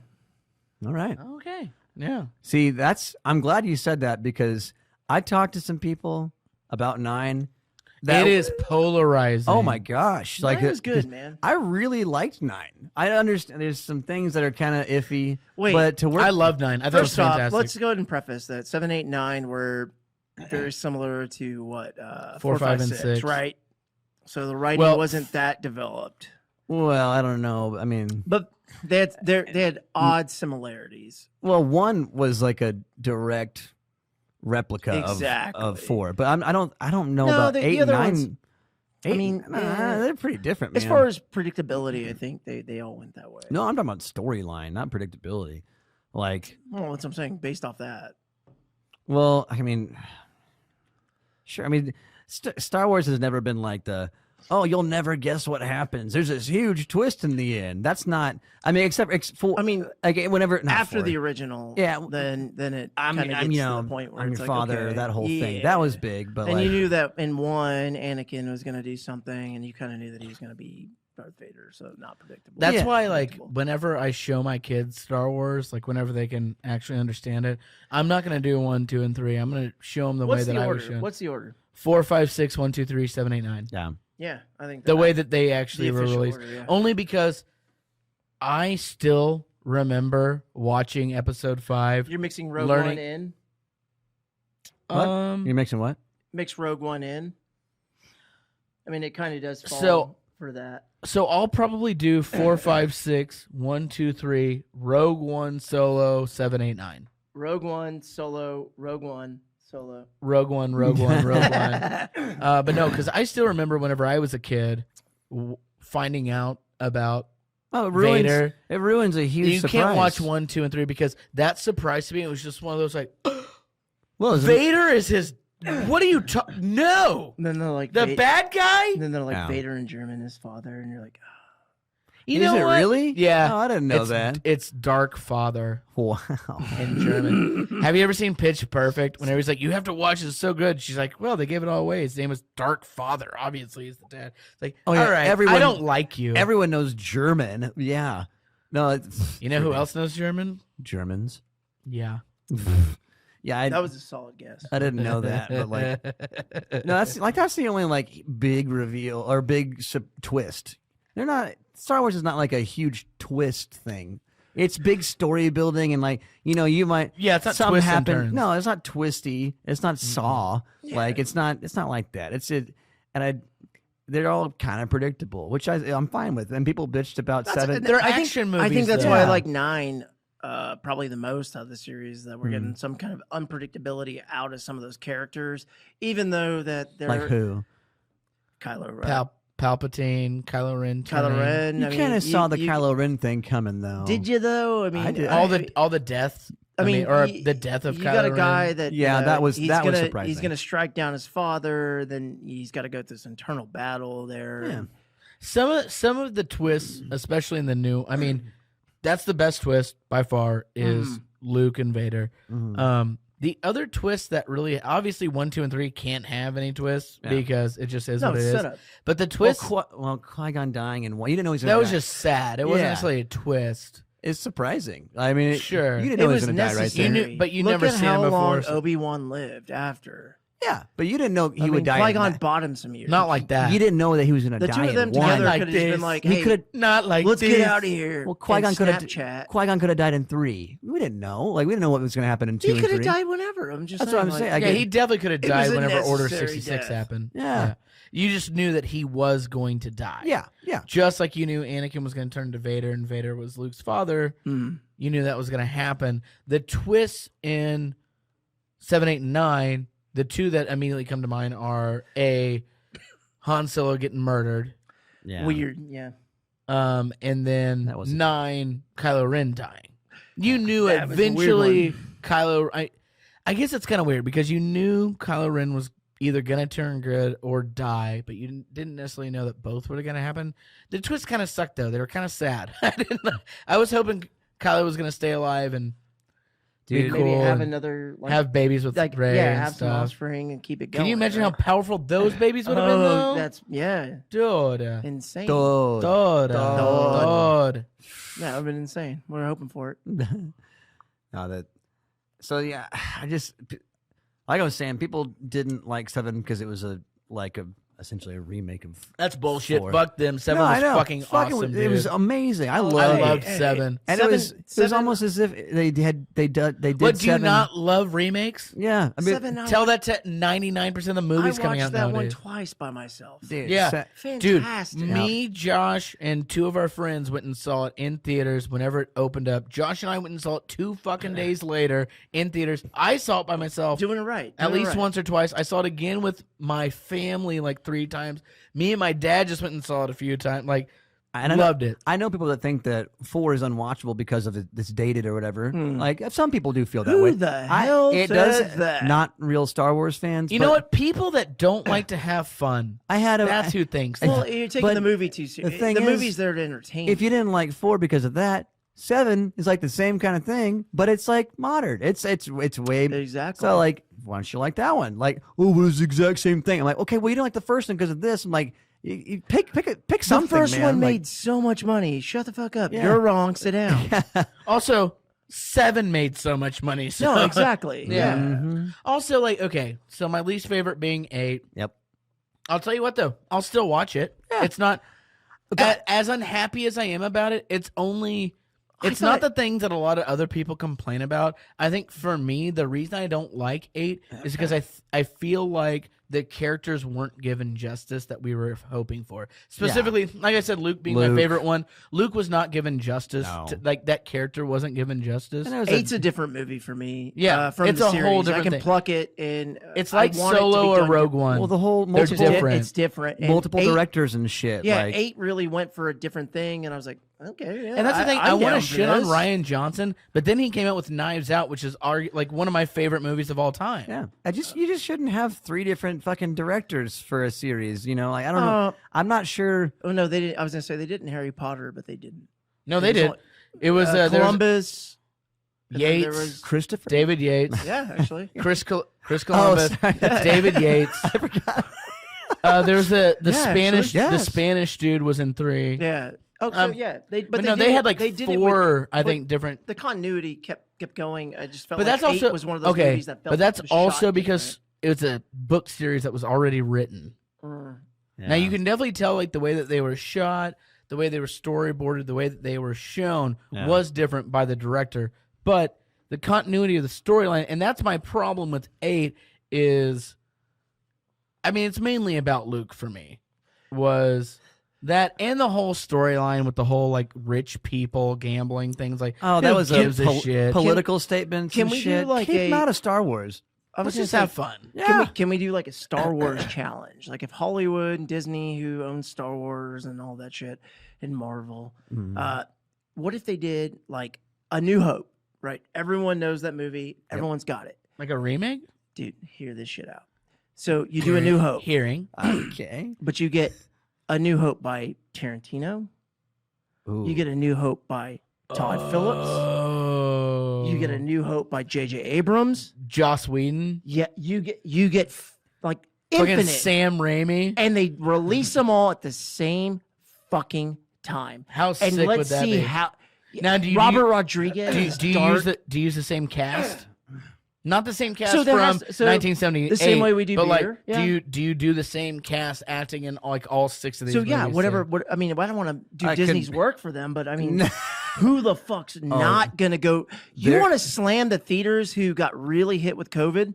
[SPEAKER 2] All right.
[SPEAKER 3] Okay. Yeah.
[SPEAKER 2] See, I'm glad you said that because I talked to some people about 9.
[SPEAKER 3] It is polarizing.
[SPEAKER 2] Oh my gosh!
[SPEAKER 1] Like, it was good, man.
[SPEAKER 2] I really liked 9. I understand there's some things that are kind of iffy.
[SPEAKER 1] Wait,
[SPEAKER 2] but to work,
[SPEAKER 3] I love 9. I thought it was
[SPEAKER 1] First off,
[SPEAKER 3] fantastic.
[SPEAKER 1] let's go ahead and preface that 7, 8, 9 were very similar to what
[SPEAKER 3] 4, 5, and 6.
[SPEAKER 1] right? So the writing wasn't that developed,
[SPEAKER 2] Well, I don't know. I mean,
[SPEAKER 1] but they had odd similarities.
[SPEAKER 2] well, 1 was like a direct replica
[SPEAKER 1] Exactly.
[SPEAKER 2] of 4, but I don't know
[SPEAKER 1] No,
[SPEAKER 2] about
[SPEAKER 1] the
[SPEAKER 2] 8 and
[SPEAKER 1] other
[SPEAKER 2] 9.
[SPEAKER 1] ones-
[SPEAKER 2] 8,
[SPEAKER 1] I mean,
[SPEAKER 2] they're pretty different.
[SPEAKER 1] As
[SPEAKER 2] man.
[SPEAKER 1] far as predictability, I think they all went that way.
[SPEAKER 2] No, I'm talking about storyline, not predictability. Like,
[SPEAKER 1] Well, that's what I'm saying. Based off that,
[SPEAKER 2] well, I mean, sure. I mean, Star Wars has never been like you'll never guess what happens. There's this huge twist in the end. That's not. I mean, except for.
[SPEAKER 1] I mean,
[SPEAKER 2] like whenever not
[SPEAKER 1] after
[SPEAKER 2] for.
[SPEAKER 1] the original,
[SPEAKER 2] Yeah,
[SPEAKER 1] then it
[SPEAKER 2] I'm
[SPEAKER 1] kind of gets
[SPEAKER 2] you
[SPEAKER 1] to
[SPEAKER 2] know,
[SPEAKER 1] the point where
[SPEAKER 2] I'm
[SPEAKER 1] it's
[SPEAKER 2] your
[SPEAKER 1] like,
[SPEAKER 2] father.
[SPEAKER 1] okay,
[SPEAKER 2] That whole thing
[SPEAKER 1] yeah.
[SPEAKER 2] that was big, but
[SPEAKER 1] And
[SPEAKER 2] like
[SPEAKER 1] you knew that in 1, Anakin was going to do something, and you kind of knew that he was going to be Darth Vader, so not predictable.
[SPEAKER 3] That's
[SPEAKER 2] Yeah.
[SPEAKER 3] why, like,
[SPEAKER 1] Predictable.
[SPEAKER 3] whenever I show my kids Star Wars, like, whenever they can actually understand it, I'm not going to do 1, 2, and 3. I'm going to show them the way
[SPEAKER 1] What's
[SPEAKER 3] that
[SPEAKER 1] the
[SPEAKER 3] I
[SPEAKER 1] order?
[SPEAKER 3] was shown.
[SPEAKER 1] What's the order?
[SPEAKER 3] 4, 5, 6, 1, 2, 3, 7, 8, 9.
[SPEAKER 2] yeah.
[SPEAKER 1] Yeah, I think
[SPEAKER 3] The way that they actually were
[SPEAKER 1] official
[SPEAKER 3] released.
[SPEAKER 1] order, yeah.
[SPEAKER 3] Only because I still remember watching episode 5.
[SPEAKER 1] You're mixing Rogue
[SPEAKER 3] learning-
[SPEAKER 1] One in.
[SPEAKER 2] What? You're mixing what?
[SPEAKER 1] Mix Rogue One in. I mean, it kind of does fall
[SPEAKER 3] So-
[SPEAKER 1] for that.
[SPEAKER 3] So I'll probably do 4, 5, 6, 1, 2, 3, Rogue One, Solo, 7, 8, 9.
[SPEAKER 1] Rogue One, Solo, Rogue One, Solo.
[SPEAKER 3] Rogue One, Rogue One, Rogue One. But no, because I still remember whenever I was a kid finding out about
[SPEAKER 2] Oh, it ruins.
[SPEAKER 3] Vader.
[SPEAKER 2] It ruins a huge.
[SPEAKER 3] You
[SPEAKER 2] surprise.
[SPEAKER 3] can't watch 1, 2, and 3 because that surprised me. It was just one of those like,
[SPEAKER 2] Well, it's-
[SPEAKER 3] Vader is his. What are you talking? No,
[SPEAKER 1] And then they're like
[SPEAKER 3] the bad guy.
[SPEAKER 1] And then they're like
[SPEAKER 2] Yeah.
[SPEAKER 1] Vader in German, his father, and you're like,
[SPEAKER 3] You
[SPEAKER 2] is
[SPEAKER 3] know
[SPEAKER 2] it
[SPEAKER 3] what?
[SPEAKER 2] really?
[SPEAKER 3] Yeah.
[SPEAKER 2] Oh, I didn't know
[SPEAKER 3] it's,
[SPEAKER 2] that.
[SPEAKER 3] It's Dark Father
[SPEAKER 2] Wow.
[SPEAKER 3] in German. Have you ever seen Pitch Perfect? Whenever he's like, you have to watch it, it's so good. She's like, well, they gave it all away. His name is Dark Father. Obviously, he's the dad. It's like,
[SPEAKER 2] Oh, yeah,
[SPEAKER 3] all right,
[SPEAKER 2] everyone-
[SPEAKER 3] I don't like you.
[SPEAKER 2] Everyone knows German. Yeah. No, it's,
[SPEAKER 3] You know who else knows German?
[SPEAKER 2] Germans.
[SPEAKER 3] Yeah.
[SPEAKER 2] Yeah,
[SPEAKER 1] that was a solid guess.
[SPEAKER 2] I didn't know that, but like, no, that's the only like big reveal or big twist. They're not. Star Wars is not like a huge twist thing. It's big story building and like you might
[SPEAKER 3] Yeah, it's not
[SPEAKER 2] something
[SPEAKER 3] twists and
[SPEAKER 2] happen.
[SPEAKER 3] turns.
[SPEAKER 2] No, it's not twisty. It's not Saw. Like it's not like that. They're all kind of predictable, which I'm fine with. And people bitched about seven.
[SPEAKER 3] They're
[SPEAKER 1] I think-
[SPEAKER 3] action
[SPEAKER 1] I think
[SPEAKER 3] movies,
[SPEAKER 1] that's
[SPEAKER 3] though.
[SPEAKER 1] why I
[SPEAKER 2] Yeah.
[SPEAKER 1] like 9 probably the most out of the series, that we're getting some kind of unpredictability out of some of those characters, even though that they're
[SPEAKER 2] Like who?
[SPEAKER 1] Kylo Ren.
[SPEAKER 3] Palpatine, Kylo Ren.
[SPEAKER 1] Kylo
[SPEAKER 3] turning.
[SPEAKER 1] Ren.
[SPEAKER 2] You
[SPEAKER 1] I mean,
[SPEAKER 2] kind of saw the
[SPEAKER 1] you-
[SPEAKER 2] Kylo Ren thing coming though.
[SPEAKER 1] Did you though? I mean,
[SPEAKER 2] I did.
[SPEAKER 3] All the deaths.
[SPEAKER 1] I mean,
[SPEAKER 3] or
[SPEAKER 1] y-
[SPEAKER 3] the death of
[SPEAKER 1] you
[SPEAKER 3] Kylo
[SPEAKER 1] got a
[SPEAKER 3] Ren.
[SPEAKER 1] guy that
[SPEAKER 2] Yeah, that was
[SPEAKER 1] he's
[SPEAKER 2] surprising.
[SPEAKER 1] He's gonna strike down his father. Then he's got to go through this internal battle there.
[SPEAKER 2] Yeah.
[SPEAKER 1] And
[SPEAKER 3] Some of the twists, especially in the new, I mean, that's the best twist by far is Luke and Vader. The other twists that really, obviously 1, 2, and 3 can't have any twists because it just is what it is. But the twist,
[SPEAKER 2] Qui-Gon dying and you didn't know he's
[SPEAKER 3] that was just sad. It wasn't necessarily a twist.
[SPEAKER 2] It's surprising. I mean,
[SPEAKER 3] sure,
[SPEAKER 2] you didn't know he was going to die right there.
[SPEAKER 3] But you never seen him before.
[SPEAKER 1] Look at how long Obi-Wan lived after.
[SPEAKER 2] Yeah, but you didn't know he would die.
[SPEAKER 1] Qui-Gon bought him some years.
[SPEAKER 3] Not like that.
[SPEAKER 2] You didn't know that he was going to die.
[SPEAKER 1] The two of them
[SPEAKER 2] in
[SPEAKER 1] together
[SPEAKER 2] one.
[SPEAKER 1] could have been like,
[SPEAKER 2] He
[SPEAKER 1] hey,
[SPEAKER 2] could
[SPEAKER 3] not like
[SPEAKER 1] let's
[SPEAKER 3] this.
[SPEAKER 1] get out of here.
[SPEAKER 2] Well, Qui-Gon could have.
[SPEAKER 1] Snapchat.
[SPEAKER 2] Qui-Gon could have died in 3. We didn't know. Like we didn't know what was going to happen in 2
[SPEAKER 1] He
[SPEAKER 2] and
[SPEAKER 1] could
[SPEAKER 2] 3.
[SPEAKER 1] have died whenever. I'm just
[SPEAKER 2] That's
[SPEAKER 1] saying.
[SPEAKER 2] what I'm saying.
[SPEAKER 3] Yeah, he definitely could have died
[SPEAKER 1] was a
[SPEAKER 3] whenever Order
[SPEAKER 1] necessary
[SPEAKER 3] 66
[SPEAKER 1] death.
[SPEAKER 3] happened.
[SPEAKER 2] Yeah.
[SPEAKER 3] You just knew that he was going to die.
[SPEAKER 2] Yeah.
[SPEAKER 3] Just like you knew Anakin was going to turn to Vader and Vader was Luke's father. You knew that was going to happen. The twists in 7, 8, and 9, the two that immediately come to mind are Han Solo getting murdered.
[SPEAKER 2] Yeah.
[SPEAKER 1] Weird. Yeah.
[SPEAKER 3] And then
[SPEAKER 2] That was
[SPEAKER 3] 9, Kylo Ren dying. You knew
[SPEAKER 1] That was a weird
[SPEAKER 3] eventually
[SPEAKER 1] one.
[SPEAKER 3] Kylo. I guess it's kind of weird because you knew Kylo Ren was either gonna turn good or die, but you didn't necessarily know that both were gonna happen. The twists kind of sucked though; they were kind of sad. I was hoping Kylo was gonna stay alive and be
[SPEAKER 1] Maybe
[SPEAKER 3] cool
[SPEAKER 1] have
[SPEAKER 3] and
[SPEAKER 1] another
[SPEAKER 3] have babies with
[SPEAKER 1] like
[SPEAKER 3] Rey and
[SPEAKER 1] have some
[SPEAKER 3] stuff.
[SPEAKER 1] offspring and keep it going.
[SPEAKER 3] Can you imagine
[SPEAKER 1] right?
[SPEAKER 3] how powerful those babies would have been? Though?
[SPEAKER 1] That's
[SPEAKER 3] Dude,
[SPEAKER 1] insane.
[SPEAKER 2] Dude.
[SPEAKER 3] Dude.
[SPEAKER 1] Yeah, it would have been insane. We're hoping for it.
[SPEAKER 2] So I just like I was saying, people didn't like 7 because it was essentially a remake of.
[SPEAKER 3] That's bullshit.
[SPEAKER 2] 4.
[SPEAKER 3] Fuck them. 7
[SPEAKER 2] No, I
[SPEAKER 3] was
[SPEAKER 2] know.
[SPEAKER 3] fucking awesome.
[SPEAKER 2] It
[SPEAKER 3] Dude.
[SPEAKER 2] was amazing. I
[SPEAKER 3] I
[SPEAKER 2] loved
[SPEAKER 3] loved
[SPEAKER 2] it.
[SPEAKER 3] 7.
[SPEAKER 2] And
[SPEAKER 1] Seven-
[SPEAKER 2] it was
[SPEAKER 1] seven-
[SPEAKER 2] almost as if they did
[SPEAKER 3] What, do
[SPEAKER 2] 7.
[SPEAKER 3] you not love remakes?
[SPEAKER 2] Yeah, I mean,
[SPEAKER 1] 7,
[SPEAKER 3] Tell that to 99% of the movies
[SPEAKER 1] I
[SPEAKER 3] coming
[SPEAKER 1] watched
[SPEAKER 3] out
[SPEAKER 1] that one
[SPEAKER 3] nowadays.
[SPEAKER 1] twice by myself.
[SPEAKER 2] dude,
[SPEAKER 3] Yeah. Dude,
[SPEAKER 1] Fantastic.
[SPEAKER 3] me, Josh, and 2 of our friends went and saw it in theaters whenever it opened up. Josh and I went and saw it 2 fucking days later in theaters. I saw it by myself
[SPEAKER 1] Doing it right.
[SPEAKER 3] at
[SPEAKER 1] Doing it
[SPEAKER 3] least
[SPEAKER 1] right.
[SPEAKER 3] once or twice. I saw it again with my family like 3 times. Me and my dad just went and saw it a few times. Like,
[SPEAKER 2] And
[SPEAKER 3] loved it.
[SPEAKER 2] I know people that think that 4 is unwatchable because of it's dated or whatever.
[SPEAKER 1] Hmm.
[SPEAKER 2] Like some people do feel that
[SPEAKER 1] Who
[SPEAKER 2] way.
[SPEAKER 1] the hell
[SPEAKER 2] it
[SPEAKER 1] says
[SPEAKER 2] does
[SPEAKER 1] that?
[SPEAKER 2] not real Star Wars fans.
[SPEAKER 3] You
[SPEAKER 2] but
[SPEAKER 3] know what? People that don't like to have fun.
[SPEAKER 2] I had a.
[SPEAKER 3] That's who thinks
[SPEAKER 1] Well,
[SPEAKER 3] that.
[SPEAKER 1] you're taking
[SPEAKER 2] But
[SPEAKER 1] the movie too serious.
[SPEAKER 2] the thing
[SPEAKER 1] The
[SPEAKER 2] is,
[SPEAKER 1] movie's there to entertain.
[SPEAKER 2] If you didn't like 4 because of that, 7 is like the same kind of thing, but it's like modern. It's way
[SPEAKER 1] Exactly.
[SPEAKER 2] So like, why don't you like that one? Like, oh, well, it's the exact same thing. I'm like, okay, well, you don't like the first one because of this. I'm like, you pick
[SPEAKER 1] the
[SPEAKER 2] something.
[SPEAKER 1] first
[SPEAKER 2] man.
[SPEAKER 1] one
[SPEAKER 2] Like,
[SPEAKER 1] made so much money. Shut the fuck up.
[SPEAKER 2] Yeah.
[SPEAKER 1] You're wrong. Sit down.
[SPEAKER 3] Also, 7 made so much money. So.
[SPEAKER 1] No, exactly.
[SPEAKER 3] Yeah.
[SPEAKER 2] Mhm.
[SPEAKER 3] Also, like, okay, so my least favorite being 8.
[SPEAKER 2] Yep.
[SPEAKER 3] I'll tell you what, though. I'll still watch it.
[SPEAKER 2] Yeah.
[SPEAKER 3] It's not as unhappy as I am about it. It's only. It's not the things that a lot of other people complain about. I think for me, the reason I don't like 8 is because I feel like the characters weren't given justice that we were hoping for. Specifically, like I said, Luke being my
[SPEAKER 2] Luke.
[SPEAKER 3] favorite one. Luke was not given justice.
[SPEAKER 2] No.
[SPEAKER 3] Like that character wasn't given justice.
[SPEAKER 2] And it was
[SPEAKER 1] Eight's a different movie for me.
[SPEAKER 3] Yeah,
[SPEAKER 1] from
[SPEAKER 3] it's
[SPEAKER 1] the
[SPEAKER 3] a
[SPEAKER 1] series.
[SPEAKER 3] whole
[SPEAKER 1] I
[SPEAKER 3] different
[SPEAKER 1] can
[SPEAKER 3] thing.
[SPEAKER 1] pluck it and
[SPEAKER 3] It's
[SPEAKER 1] I
[SPEAKER 3] like
[SPEAKER 1] want it to be
[SPEAKER 3] Solo or
[SPEAKER 1] done
[SPEAKER 3] Rogue
[SPEAKER 1] different.
[SPEAKER 3] One.
[SPEAKER 2] well, the whole
[SPEAKER 3] They're
[SPEAKER 2] multiple
[SPEAKER 3] different.
[SPEAKER 1] It's different. And
[SPEAKER 2] multiple
[SPEAKER 1] 8
[SPEAKER 2] directors and shit.
[SPEAKER 1] Yeah,
[SPEAKER 2] like,
[SPEAKER 1] 8 really went for a different thing, and I was like, okay. Yeah,
[SPEAKER 3] And that's the thing. I
[SPEAKER 1] I'm
[SPEAKER 3] want
[SPEAKER 1] down
[SPEAKER 3] to
[SPEAKER 1] for
[SPEAKER 3] shit on
[SPEAKER 1] this.
[SPEAKER 3] Ryan Johnson, but then he came out with Knives Out, which is like one of my favorite movies of all time.
[SPEAKER 2] Yeah, you just shouldn't have 3 different fucking directors for a series. You know, like I don't know. I'm not sure.
[SPEAKER 1] Oh no, they didn't. I was gonna say they didn't Harry Potter, but they didn't.
[SPEAKER 3] No, they
[SPEAKER 1] It was
[SPEAKER 3] did.
[SPEAKER 1] only-
[SPEAKER 3] It was there was
[SPEAKER 1] Columbus. and then
[SPEAKER 3] Yates,
[SPEAKER 1] there was-
[SPEAKER 2] Christopher.
[SPEAKER 3] David Yates,
[SPEAKER 1] yeah, actually.
[SPEAKER 3] Chris Columbus,
[SPEAKER 2] sorry.
[SPEAKER 3] David Yates.
[SPEAKER 2] I forgot.
[SPEAKER 3] There's the
[SPEAKER 1] Yeah,
[SPEAKER 3] Spanish.
[SPEAKER 1] actually,
[SPEAKER 3] The
[SPEAKER 2] yes.
[SPEAKER 3] Spanish dude was in 3.
[SPEAKER 1] Yeah. Oh, so yeah.
[SPEAKER 3] But no, they had like
[SPEAKER 1] they did it
[SPEAKER 3] 4.
[SPEAKER 1] with-
[SPEAKER 3] I
[SPEAKER 1] but
[SPEAKER 3] think different.
[SPEAKER 1] the continuity kept going. I just felt
[SPEAKER 3] But
[SPEAKER 1] like
[SPEAKER 3] that's also
[SPEAKER 1] 8 was one of those
[SPEAKER 3] okay.
[SPEAKER 1] movies that felt
[SPEAKER 3] But that's
[SPEAKER 1] was
[SPEAKER 3] also
[SPEAKER 1] shot
[SPEAKER 3] because it was a book series that was already written.
[SPEAKER 1] different.
[SPEAKER 3] Now you can definitely tell like the way that they were shot, the way they were storyboarded, the way that they were shown
[SPEAKER 2] Yeah.
[SPEAKER 3] was different by the director. But the continuity of the storyline, and that's my problem with 8 is, I mean, it's mainly about Luke for me. Was that and the whole storyline with the whole like rich people gambling things like
[SPEAKER 2] Oh, that
[SPEAKER 3] who
[SPEAKER 2] was a
[SPEAKER 3] gives shit.
[SPEAKER 2] political statement.
[SPEAKER 1] can
[SPEAKER 2] and
[SPEAKER 1] we do,
[SPEAKER 2] shit.
[SPEAKER 1] like,
[SPEAKER 2] Keep
[SPEAKER 1] a-
[SPEAKER 2] them out of Star Wars.
[SPEAKER 1] I was
[SPEAKER 3] Let's
[SPEAKER 1] gonna
[SPEAKER 3] just
[SPEAKER 1] say,
[SPEAKER 3] have fun.
[SPEAKER 2] Yeah.
[SPEAKER 1] Can we do like a Star Wars challenge? Like if Hollywood and Disney, who owns Star Wars and all that shit, and Marvel, what if they did like A New Hope? Right, everyone knows that movie. Everyone's got it.
[SPEAKER 3] Like a remake?
[SPEAKER 1] Dude, hear this shit out. So you do A New Hope,
[SPEAKER 3] Hearing.
[SPEAKER 2] Okay.
[SPEAKER 1] but you get A New Hope by Tarantino.
[SPEAKER 2] Ooh.
[SPEAKER 1] You get A New Hope by Todd Phillips.
[SPEAKER 3] Oh.
[SPEAKER 1] You get A New Hope by J.J. Abrams.
[SPEAKER 3] Joss Whedon.
[SPEAKER 1] Yeah, you get like
[SPEAKER 3] Fucking
[SPEAKER 1] infinite,
[SPEAKER 3] Sam Raimi.
[SPEAKER 1] and they release them all at the same fucking time.
[SPEAKER 3] How
[SPEAKER 1] And
[SPEAKER 3] sick would
[SPEAKER 1] let's
[SPEAKER 3] that
[SPEAKER 1] see
[SPEAKER 3] be?
[SPEAKER 1] how.
[SPEAKER 3] Now, do you
[SPEAKER 1] Robert Rodriguez.
[SPEAKER 3] do you use the same cast? Not the same cast
[SPEAKER 1] So
[SPEAKER 3] from
[SPEAKER 1] there has- so
[SPEAKER 3] 1978.
[SPEAKER 1] the same way we do
[SPEAKER 3] but
[SPEAKER 1] beer,
[SPEAKER 3] like,
[SPEAKER 1] yeah.
[SPEAKER 3] do you do the same cast acting in like all 6 of these?
[SPEAKER 1] So yeah,
[SPEAKER 3] movies,
[SPEAKER 1] whatever.
[SPEAKER 3] too?
[SPEAKER 1] What I mean, I don't want to do
[SPEAKER 2] I
[SPEAKER 1] Disney's
[SPEAKER 2] couldn't-
[SPEAKER 1] work for them, but I mean, who the fuck's not gonna go? You
[SPEAKER 2] There-
[SPEAKER 1] want to slam the theaters who got really hit with COVID?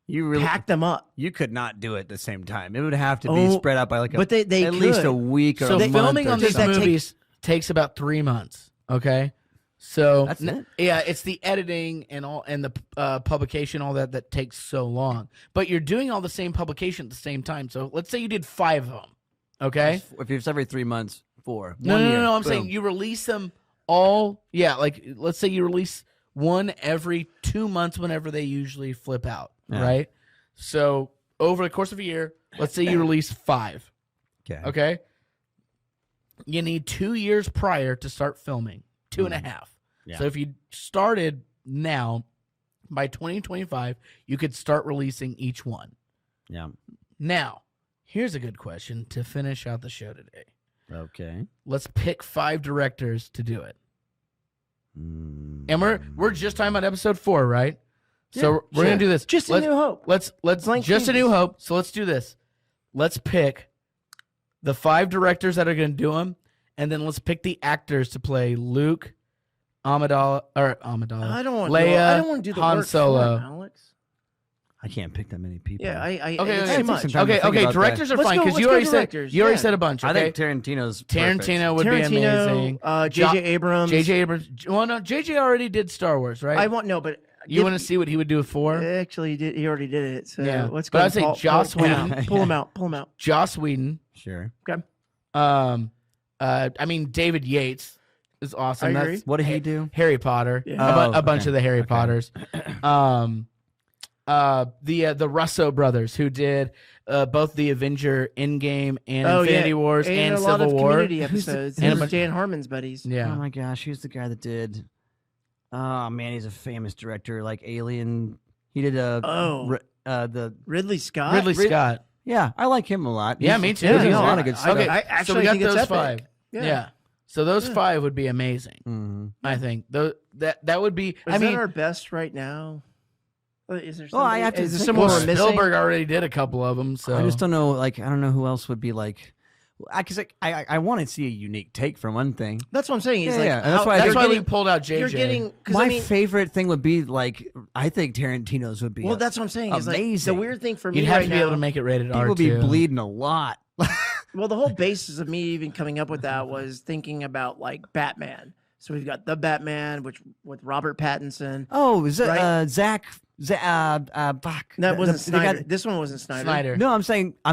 [SPEAKER 2] You really,
[SPEAKER 1] Pack them up.
[SPEAKER 2] you could not do it at the same time. It would have to be
[SPEAKER 1] Oh,
[SPEAKER 2] spread out by like
[SPEAKER 1] but they
[SPEAKER 2] at least
[SPEAKER 1] could.
[SPEAKER 2] a week or
[SPEAKER 3] So
[SPEAKER 2] a month.
[SPEAKER 3] filming
[SPEAKER 2] or
[SPEAKER 3] on these
[SPEAKER 2] something.
[SPEAKER 1] that take-
[SPEAKER 3] movies takes about 3 months. Okay, so
[SPEAKER 2] That's it?
[SPEAKER 3] yeah, it's the editing and all and the publication, all that takes so long. But you're doing all the same publication at the same time. So let's say you did 5 of them. Okay.
[SPEAKER 2] If it's every 3 months, 4.
[SPEAKER 3] No,
[SPEAKER 2] 1
[SPEAKER 3] no,
[SPEAKER 2] year,
[SPEAKER 3] no. I'm
[SPEAKER 2] boom.
[SPEAKER 3] saying you release them all. Yeah, like let's say you release one every 2 months whenever they usually flip out,
[SPEAKER 2] Yeah.
[SPEAKER 3] right? So over the course of a year, let's say you release 5.
[SPEAKER 2] Okay.
[SPEAKER 3] Okay. You need 2 years prior to start filming, 2.5.
[SPEAKER 2] Yeah.
[SPEAKER 3] So if you started now, by 2025, you could start releasing each one.
[SPEAKER 2] Yeah.
[SPEAKER 3] Now, here's a good question to finish out the show today.
[SPEAKER 2] Okay.
[SPEAKER 3] Let's pick 5 directors to do it.
[SPEAKER 2] Mm.
[SPEAKER 3] And we're just talking about episode 4, right?
[SPEAKER 1] Yeah,
[SPEAKER 3] So we're
[SPEAKER 1] sure.
[SPEAKER 3] gonna do this.
[SPEAKER 1] Just
[SPEAKER 3] let's,
[SPEAKER 1] A New Hope.
[SPEAKER 3] Let's
[SPEAKER 1] Blank
[SPEAKER 3] just a new
[SPEAKER 1] canvas.
[SPEAKER 3] hope. So let's do this. Let's pick the 5 directors that are gonna do them, and then let's pick the actors to play Luke, Amidala.
[SPEAKER 1] I don't want.
[SPEAKER 3] Leia,
[SPEAKER 1] I don't want to do the
[SPEAKER 3] Han
[SPEAKER 1] work for
[SPEAKER 3] Solo.
[SPEAKER 1] him, Alex.
[SPEAKER 2] I can't pick that many people.
[SPEAKER 1] Yeah, I
[SPEAKER 3] Okay,
[SPEAKER 1] it's
[SPEAKER 3] okay,
[SPEAKER 1] too
[SPEAKER 3] take
[SPEAKER 1] much.
[SPEAKER 2] some time. to
[SPEAKER 3] Okay,
[SPEAKER 2] think
[SPEAKER 3] okay.
[SPEAKER 2] about
[SPEAKER 3] Directors are
[SPEAKER 1] Let's
[SPEAKER 3] fine
[SPEAKER 1] go-
[SPEAKER 3] because
[SPEAKER 1] let's
[SPEAKER 3] you
[SPEAKER 1] go
[SPEAKER 3] already
[SPEAKER 1] directors,
[SPEAKER 3] said you already
[SPEAKER 1] yeah.
[SPEAKER 3] said a bunch.
[SPEAKER 2] I
[SPEAKER 3] Okay,
[SPEAKER 2] think Tarantino's
[SPEAKER 3] Tarantino would be
[SPEAKER 1] Tarantino,
[SPEAKER 3] amazing.
[SPEAKER 1] J.J. Abrams.
[SPEAKER 3] J.J. Abrams. Well, no, J.J. already did Star Wars, right?
[SPEAKER 1] I want no, but
[SPEAKER 3] you want to see what he would do with 4?
[SPEAKER 1] Actually, he already did it. So
[SPEAKER 3] Yeah.
[SPEAKER 1] let's
[SPEAKER 3] But
[SPEAKER 1] go.
[SPEAKER 3] I'd say
[SPEAKER 1] Paul-
[SPEAKER 3] Joss
[SPEAKER 1] pull him
[SPEAKER 3] Whedon.
[SPEAKER 1] out. Pull him out. Pull him out.
[SPEAKER 3] Joss Whedon.
[SPEAKER 2] Sure.
[SPEAKER 1] Okay.
[SPEAKER 3] I mean David Yates is awesome.
[SPEAKER 1] I agree.
[SPEAKER 3] That's
[SPEAKER 2] What did he do?
[SPEAKER 3] Harry Potter.
[SPEAKER 1] Yeah.
[SPEAKER 3] A bunch
[SPEAKER 2] okay.
[SPEAKER 3] of the Harry
[SPEAKER 2] Okay.
[SPEAKER 3] Potters. The Russo brothers who did both the Avenger Endgame and Infinity Wars and
[SPEAKER 1] a lot
[SPEAKER 3] Civil
[SPEAKER 1] of
[SPEAKER 3] War.
[SPEAKER 1] Community episodes.
[SPEAKER 3] And a
[SPEAKER 1] Those are
[SPEAKER 3] bunch-
[SPEAKER 1] Dan Harmon's buddies.
[SPEAKER 3] Yeah.
[SPEAKER 2] Oh my gosh, who's the guy that did? Oh man, he's a famous director, like Alien. He did the
[SPEAKER 1] Ridley Scott.
[SPEAKER 3] Ridley Scott.
[SPEAKER 2] yeah. I like him a lot.
[SPEAKER 3] Yeah,
[SPEAKER 2] He's-
[SPEAKER 3] me too.
[SPEAKER 2] He's
[SPEAKER 1] Yeah,
[SPEAKER 2] a
[SPEAKER 1] no,
[SPEAKER 2] lot of good
[SPEAKER 1] I-
[SPEAKER 2] stuff.
[SPEAKER 3] Okay,
[SPEAKER 1] I
[SPEAKER 3] so
[SPEAKER 1] actually
[SPEAKER 3] we got
[SPEAKER 1] think it's
[SPEAKER 3] those
[SPEAKER 1] epic.
[SPEAKER 3] 5. Yeah. So those 5 would be amazing.
[SPEAKER 2] Mhm.
[SPEAKER 3] I think that would be.
[SPEAKER 1] Is
[SPEAKER 3] I mean,
[SPEAKER 1] that our best right now? Is there
[SPEAKER 2] Well, I
[SPEAKER 1] somebody-
[SPEAKER 2] have to
[SPEAKER 1] is there
[SPEAKER 2] think
[SPEAKER 1] someone
[SPEAKER 2] about
[SPEAKER 1] we're missing?
[SPEAKER 3] Spielberg already did a couple of them. So
[SPEAKER 2] I just don't know. Like, I don't know who else would be like. Because I want to see a unique take for one thing.
[SPEAKER 1] That's what I'm saying. Is
[SPEAKER 2] Yeah,
[SPEAKER 1] like
[SPEAKER 2] yeah, and that's
[SPEAKER 1] how-
[SPEAKER 2] why I
[SPEAKER 3] That's
[SPEAKER 2] think-
[SPEAKER 3] why
[SPEAKER 1] you're
[SPEAKER 3] we
[SPEAKER 1] getting-
[SPEAKER 3] pulled out JJ.
[SPEAKER 1] You're getting because
[SPEAKER 2] My
[SPEAKER 1] I mean,
[SPEAKER 2] favorite thing would be like I think Tarantino's would be.
[SPEAKER 1] well, that's what I'm saying. Is like
[SPEAKER 2] amazing.
[SPEAKER 1] the weird thing for me
[SPEAKER 3] You'd have
[SPEAKER 1] right
[SPEAKER 3] to be
[SPEAKER 1] now.
[SPEAKER 3] able to make it rated R.
[SPEAKER 2] people be
[SPEAKER 3] too.
[SPEAKER 2] bleeding a lot.
[SPEAKER 1] Well, the whole basis of me even coming up with that was thinking about like Batman. So we've got the Batman, which with Robert Pattinson.
[SPEAKER 2] Oh, is it
[SPEAKER 1] Right.
[SPEAKER 2] Zach? Fuck.
[SPEAKER 1] That wasn't
[SPEAKER 2] the guy-
[SPEAKER 1] Snyder. This one wasn't Snyder.
[SPEAKER 3] Snyder.
[SPEAKER 2] No, I'm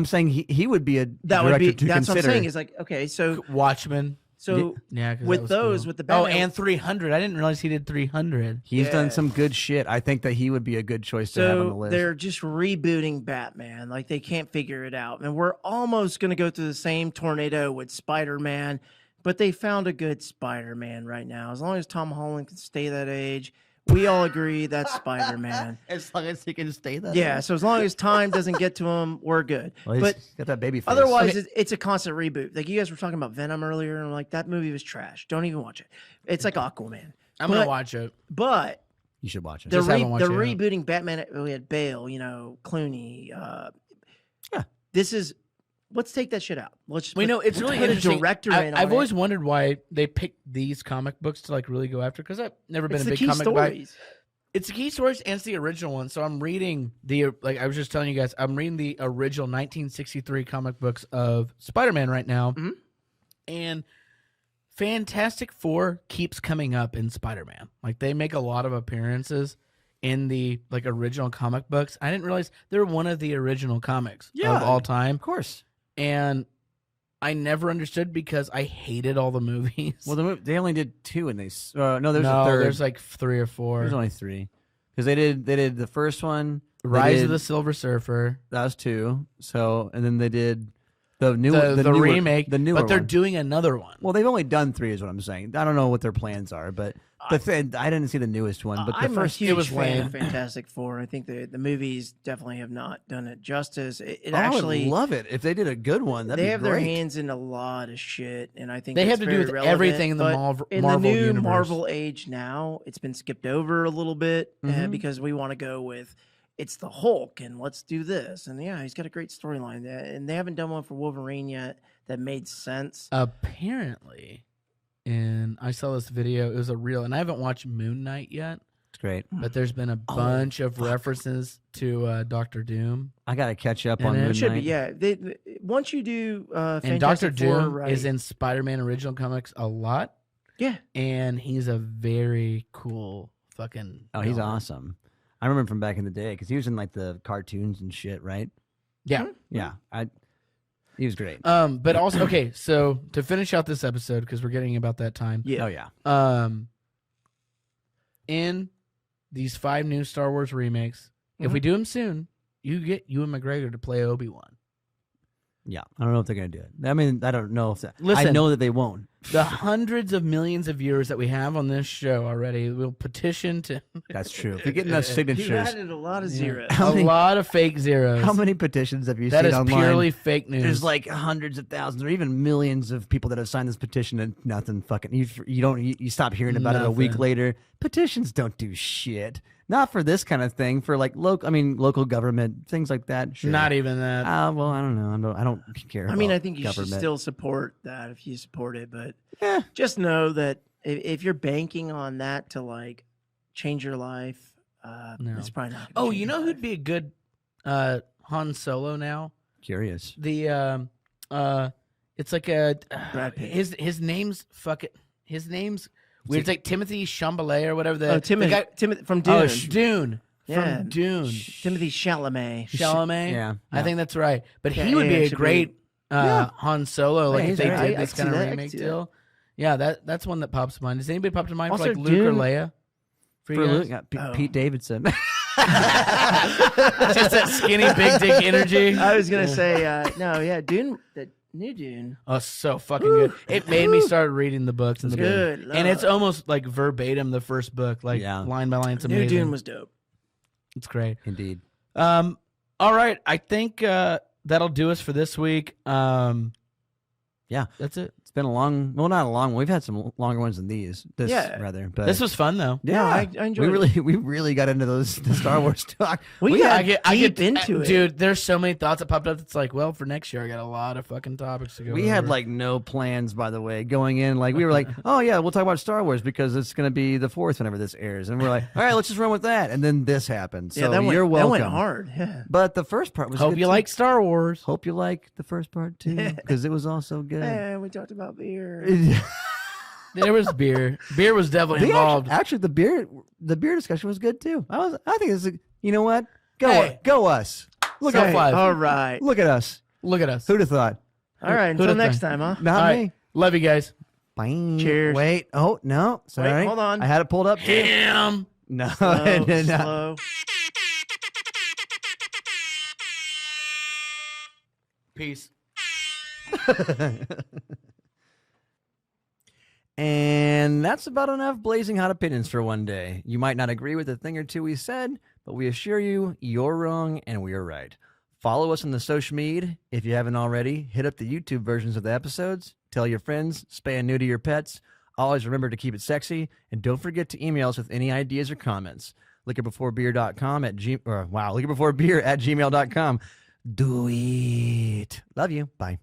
[SPEAKER 2] saying he would be a
[SPEAKER 1] That would
[SPEAKER 2] director
[SPEAKER 1] be.
[SPEAKER 2] to
[SPEAKER 1] That's
[SPEAKER 2] consider.
[SPEAKER 1] what I'm saying. Is like okay, so
[SPEAKER 3] Watchmen. Yeah, 'cause that
[SPEAKER 1] with
[SPEAKER 3] was
[SPEAKER 1] those
[SPEAKER 3] cool.
[SPEAKER 1] with the
[SPEAKER 3] Oh,
[SPEAKER 1] Batman,
[SPEAKER 3] and 300. I didn't realize he did 300.
[SPEAKER 2] He's done
[SPEAKER 1] Yeah.
[SPEAKER 2] some good shit. I think that he would be a good choice to have on the
[SPEAKER 1] so
[SPEAKER 2] list.
[SPEAKER 1] they're just rebooting Batman. Like they can't figure it out, and we're almost going to go through the same tornado with Spider-Man. But they found a good Spider-Man right now. As long as Tom Holland can stay that age, we all agree that's Spider-Man.
[SPEAKER 2] As long as he can stay that.
[SPEAKER 1] Yeah, so as long as time doesn't get to him, we're good.
[SPEAKER 2] Well, he's
[SPEAKER 1] But
[SPEAKER 2] got that baby face.
[SPEAKER 1] otherwise, it's a constant reboot. Like you guys were talking about Venom earlier, and I'm like, that movie was trash. Don't even watch it. It's like Aquaman.
[SPEAKER 3] I'm gonna
[SPEAKER 1] But-
[SPEAKER 3] watch it.
[SPEAKER 1] But
[SPEAKER 2] you should watch it.
[SPEAKER 1] they're,
[SPEAKER 3] Just haven't watched
[SPEAKER 1] they're
[SPEAKER 3] it yet.
[SPEAKER 1] rebooting Batman. We had Bale, Clooney.
[SPEAKER 2] Yeah.
[SPEAKER 1] This is. Let's take that shit out. Let's.
[SPEAKER 3] We know it's really
[SPEAKER 1] put a
[SPEAKER 3] interesting.
[SPEAKER 1] director in.
[SPEAKER 3] I've
[SPEAKER 1] on
[SPEAKER 3] always
[SPEAKER 1] it.
[SPEAKER 3] wondered why they picked these comic books to like really go after because I've never been
[SPEAKER 1] It's
[SPEAKER 3] a
[SPEAKER 1] the
[SPEAKER 3] big
[SPEAKER 1] key
[SPEAKER 3] comic guy.
[SPEAKER 1] stories.
[SPEAKER 3] It's the key stories and it's the original one. So I'm reading like I was just telling you guys, I'm reading the original 1963 comic books of Spider-Man right now,
[SPEAKER 1] Mhm.
[SPEAKER 3] and Fantastic Four keeps coming up in Spider-Man. Like they make a lot of appearances in the like original comic books. I didn't realize they're one of the original comics
[SPEAKER 2] Yeah.
[SPEAKER 3] of all time,
[SPEAKER 2] Of course.
[SPEAKER 3] and I never understood because I hated all the movies.
[SPEAKER 2] Well, they only did 2, and no, there's a third.
[SPEAKER 3] there's like 3 or 4.
[SPEAKER 2] There's only 3 because they did the first one. They
[SPEAKER 3] Rise
[SPEAKER 2] did-
[SPEAKER 3] of the Silver Surfer.
[SPEAKER 2] That was 2. So and then they did The
[SPEAKER 3] remake,
[SPEAKER 2] the newer
[SPEAKER 3] but they're
[SPEAKER 2] one.
[SPEAKER 3] doing another one.
[SPEAKER 2] Well, they've only done 3, is what I'm saying. I don't know what their plans are, but I didn't see the newest one. But the
[SPEAKER 1] I'm
[SPEAKER 2] first,
[SPEAKER 1] a huge
[SPEAKER 3] was
[SPEAKER 1] fan
[SPEAKER 3] lame.
[SPEAKER 1] of Fantastic Four. I think the movies definitely have not done it justice. It
[SPEAKER 2] I
[SPEAKER 1] actually
[SPEAKER 2] would love it if they did a good one. That'd
[SPEAKER 1] they
[SPEAKER 2] be
[SPEAKER 1] have
[SPEAKER 2] great.
[SPEAKER 1] their hands in a lot of shit, and I think
[SPEAKER 3] They
[SPEAKER 1] that's
[SPEAKER 3] have to do
[SPEAKER 1] very
[SPEAKER 3] with
[SPEAKER 1] relevant,
[SPEAKER 3] everything in the
[SPEAKER 1] but
[SPEAKER 3] Marvel
[SPEAKER 1] in the new
[SPEAKER 3] universe.
[SPEAKER 1] Marvel age now, it's been skipped over a little bit
[SPEAKER 2] Mhm.
[SPEAKER 1] because we want to go with it's the Hulk and let's do this. And yeah, he's got a great storyline there, and they haven't done one for Wolverine yet that made sense.
[SPEAKER 3] Apparently, and I saw this video. It was a real, and I haven't watched Moon Knight yet,
[SPEAKER 2] It's great.
[SPEAKER 3] but there's been a bunch of references to Doctor Doom.
[SPEAKER 2] I got to catch up
[SPEAKER 3] And
[SPEAKER 2] on
[SPEAKER 3] it
[SPEAKER 2] Moon
[SPEAKER 1] It should
[SPEAKER 2] Knight.
[SPEAKER 1] be, yeah. Once you do
[SPEAKER 3] And Doctor
[SPEAKER 1] Fantastic Four,
[SPEAKER 3] Doom
[SPEAKER 1] right?
[SPEAKER 3] is in Spider-Man original comics a lot,
[SPEAKER 1] yeah.
[SPEAKER 3] and he's a very cool fucking.
[SPEAKER 2] Oh, he's
[SPEAKER 3] villain.
[SPEAKER 2] awesome. I remember him from back in the day because he was in like the cartoons and shit, right?
[SPEAKER 3] Yeah.
[SPEAKER 2] Yeah, he was great.
[SPEAKER 3] But also, okay, so to finish out this episode, because we're getting about that time.
[SPEAKER 1] Yeah.
[SPEAKER 2] Oh yeah.
[SPEAKER 3] In these 5 new Star Wars remakes, if we do them soon, you get Ewan McGregor to play Obi-Wan.
[SPEAKER 2] Yeah, I don't know if they're gonna do it. I mean, I don't know if that. I
[SPEAKER 3] Listen.
[SPEAKER 2] know that they won't.
[SPEAKER 3] The hundreds of millions of viewers that we have on this show already will petition to
[SPEAKER 2] That's true. If they get enough
[SPEAKER 1] You
[SPEAKER 2] signatures,
[SPEAKER 1] added a lot of zeros.
[SPEAKER 2] How
[SPEAKER 3] a
[SPEAKER 2] many-
[SPEAKER 3] lot of fake zeros.
[SPEAKER 2] how many petitions have you
[SPEAKER 3] That
[SPEAKER 2] seen
[SPEAKER 3] is
[SPEAKER 2] online?
[SPEAKER 3] purely fake news.
[SPEAKER 2] There's like hundreds of thousands, or even millions of people that have signed this petition, and nothing fucking. You stop hearing about it a week
[SPEAKER 3] Nothing.
[SPEAKER 2] later. Petitions don't do shit. Not for this kind of thing. For like local government things like that. Sure.
[SPEAKER 3] not even that.
[SPEAKER 2] Well, I don't know. I don't care.
[SPEAKER 1] I mean,
[SPEAKER 2] about
[SPEAKER 1] I think you should
[SPEAKER 2] government.
[SPEAKER 1] still support that if you support it, but
[SPEAKER 2] Yeah.
[SPEAKER 1] just know that if you're banking on that to like change your life,
[SPEAKER 3] No.
[SPEAKER 1] it's probably not.
[SPEAKER 3] Oh, you know who'd be a good Han Solo now?
[SPEAKER 2] Curious.
[SPEAKER 3] The it's like a
[SPEAKER 1] Brad Pitt.
[SPEAKER 3] his name's his name's weird. It's like Timothy Chalamet or whatever.
[SPEAKER 1] Timothy from Dune.
[SPEAKER 3] Oh, Dune.
[SPEAKER 1] Yeah.
[SPEAKER 3] From Dune.
[SPEAKER 1] Timothy Chalamet.
[SPEAKER 3] Chalamet.
[SPEAKER 2] Yeah.
[SPEAKER 3] I think that's right. But
[SPEAKER 1] Yeah,
[SPEAKER 3] he would
[SPEAKER 1] yeah,
[SPEAKER 3] be a
[SPEAKER 1] should
[SPEAKER 3] great
[SPEAKER 2] Yeah.
[SPEAKER 3] Han Solo. Like
[SPEAKER 2] Yeah,
[SPEAKER 3] if
[SPEAKER 2] he's
[SPEAKER 3] they
[SPEAKER 2] all right.
[SPEAKER 3] did
[SPEAKER 1] I
[SPEAKER 3] this
[SPEAKER 1] could
[SPEAKER 3] kind of
[SPEAKER 1] see that. I could
[SPEAKER 3] remake
[SPEAKER 1] see that.
[SPEAKER 3] deal. Yeah, that's one that pops to mind. Does anybody pop to mind
[SPEAKER 1] Also,
[SPEAKER 3] for like Luke or
[SPEAKER 1] Dune-
[SPEAKER 3] Leia? For you
[SPEAKER 2] For
[SPEAKER 3] guys?
[SPEAKER 2] Luke, yeah,
[SPEAKER 1] Oh.
[SPEAKER 2] Pete Davidson.
[SPEAKER 3] Just that skinny big dick energy.
[SPEAKER 1] I was gonna say no, yeah, Dune, the new Dune.
[SPEAKER 3] Oh, so fucking good. It made me start reading the books. And,
[SPEAKER 1] Good
[SPEAKER 3] and it's
[SPEAKER 1] lord.
[SPEAKER 3] almost like verbatim the first book, like
[SPEAKER 2] Yeah.
[SPEAKER 3] line by line. It's
[SPEAKER 1] New
[SPEAKER 3] amazing.
[SPEAKER 1] Dune was dope.
[SPEAKER 3] It's great.
[SPEAKER 2] Indeed.
[SPEAKER 3] All right. I think that'll do us for this week.
[SPEAKER 2] Yeah.
[SPEAKER 3] That's it.
[SPEAKER 2] It's been not a long one. We've had some longer ones than these.
[SPEAKER 1] Yeah.
[SPEAKER 2] Rather. But
[SPEAKER 3] This was fun, though.
[SPEAKER 2] yeah,
[SPEAKER 1] I enjoyed it.
[SPEAKER 2] we really got into the Star Wars talk.
[SPEAKER 1] We got
[SPEAKER 3] I
[SPEAKER 1] deep
[SPEAKER 3] get
[SPEAKER 1] into it.
[SPEAKER 3] Dude, there's so many thoughts that popped up. It's like, well, for next year, I got a lot of fucking topics to go
[SPEAKER 2] We had
[SPEAKER 3] over.
[SPEAKER 2] like no plans, by the way, going in. Like we were like, oh yeah, we'll talk about Star Wars because it's going to be the 4th whenever this airs, and we're like, all right, let's just run with that. And then this happened. So
[SPEAKER 1] Yeah, that went,
[SPEAKER 2] you're welcome.
[SPEAKER 1] That went hard. Yeah.
[SPEAKER 2] But the first part was
[SPEAKER 3] Hope
[SPEAKER 2] good
[SPEAKER 3] you
[SPEAKER 2] too.
[SPEAKER 3] like Star Wars.
[SPEAKER 2] Hope you like the first part too, because it was also good.
[SPEAKER 1] Yeah, we talked about beer.
[SPEAKER 3] There was beer. Beer was definitely
[SPEAKER 2] The
[SPEAKER 3] involved.
[SPEAKER 2] actually, the beer discussion was good too. I think it's you know what?
[SPEAKER 3] Hey.
[SPEAKER 2] Go us. Look
[SPEAKER 3] So
[SPEAKER 2] at
[SPEAKER 3] fly.
[SPEAKER 1] All right.
[SPEAKER 2] look at us.
[SPEAKER 3] Look at us.
[SPEAKER 2] Who'd have thought?
[SPEAKER 1] All right.
[SPEAKER 3] Who'd
[SPEAKER 1] Until
[SPEAKER 3] have
[SPEAKER 1] next
[SPEAKER 3] thought?
[SPEAKER 1] time, huh?
[SPEAKER 2] Not
[SPEAKER 3] All
[SPEAKER 2] me.
[SPEAKER 3] right. Love you guys.
[SPEAKER 2] Bang.
[SPEAKER 1] Cheers.
[SPEAKER 2] Wait. Oh no. Sorry.
[SPEAKER 1] Wait, hold on.
[SPEAKER 2] I had it pulled up too.
[SPEAKER 3] Damn.
[SPEAKER 2] No.
[SPEAKER 1] Slow,
[SPEAKER 2] no.
[SPEAKER 1] slow.
[SPEAKER 3] Peace.
[SPEAKER 2] And that's about enough blazing hot opinions for one day. You might not agree with a thing or two we said, but we assure you, you're wrong and we are right. Follow us on the social media. If you haven't already, hit up the YouTube versions of the episodes. Tell your friends, spay and neuter your pets. Always remember to keep it sexy. And don't forget to email us with any ideas or comments. liquorbeforebeer.com liquorbeforebeer@gmail.com. Do it. Love you. Bye.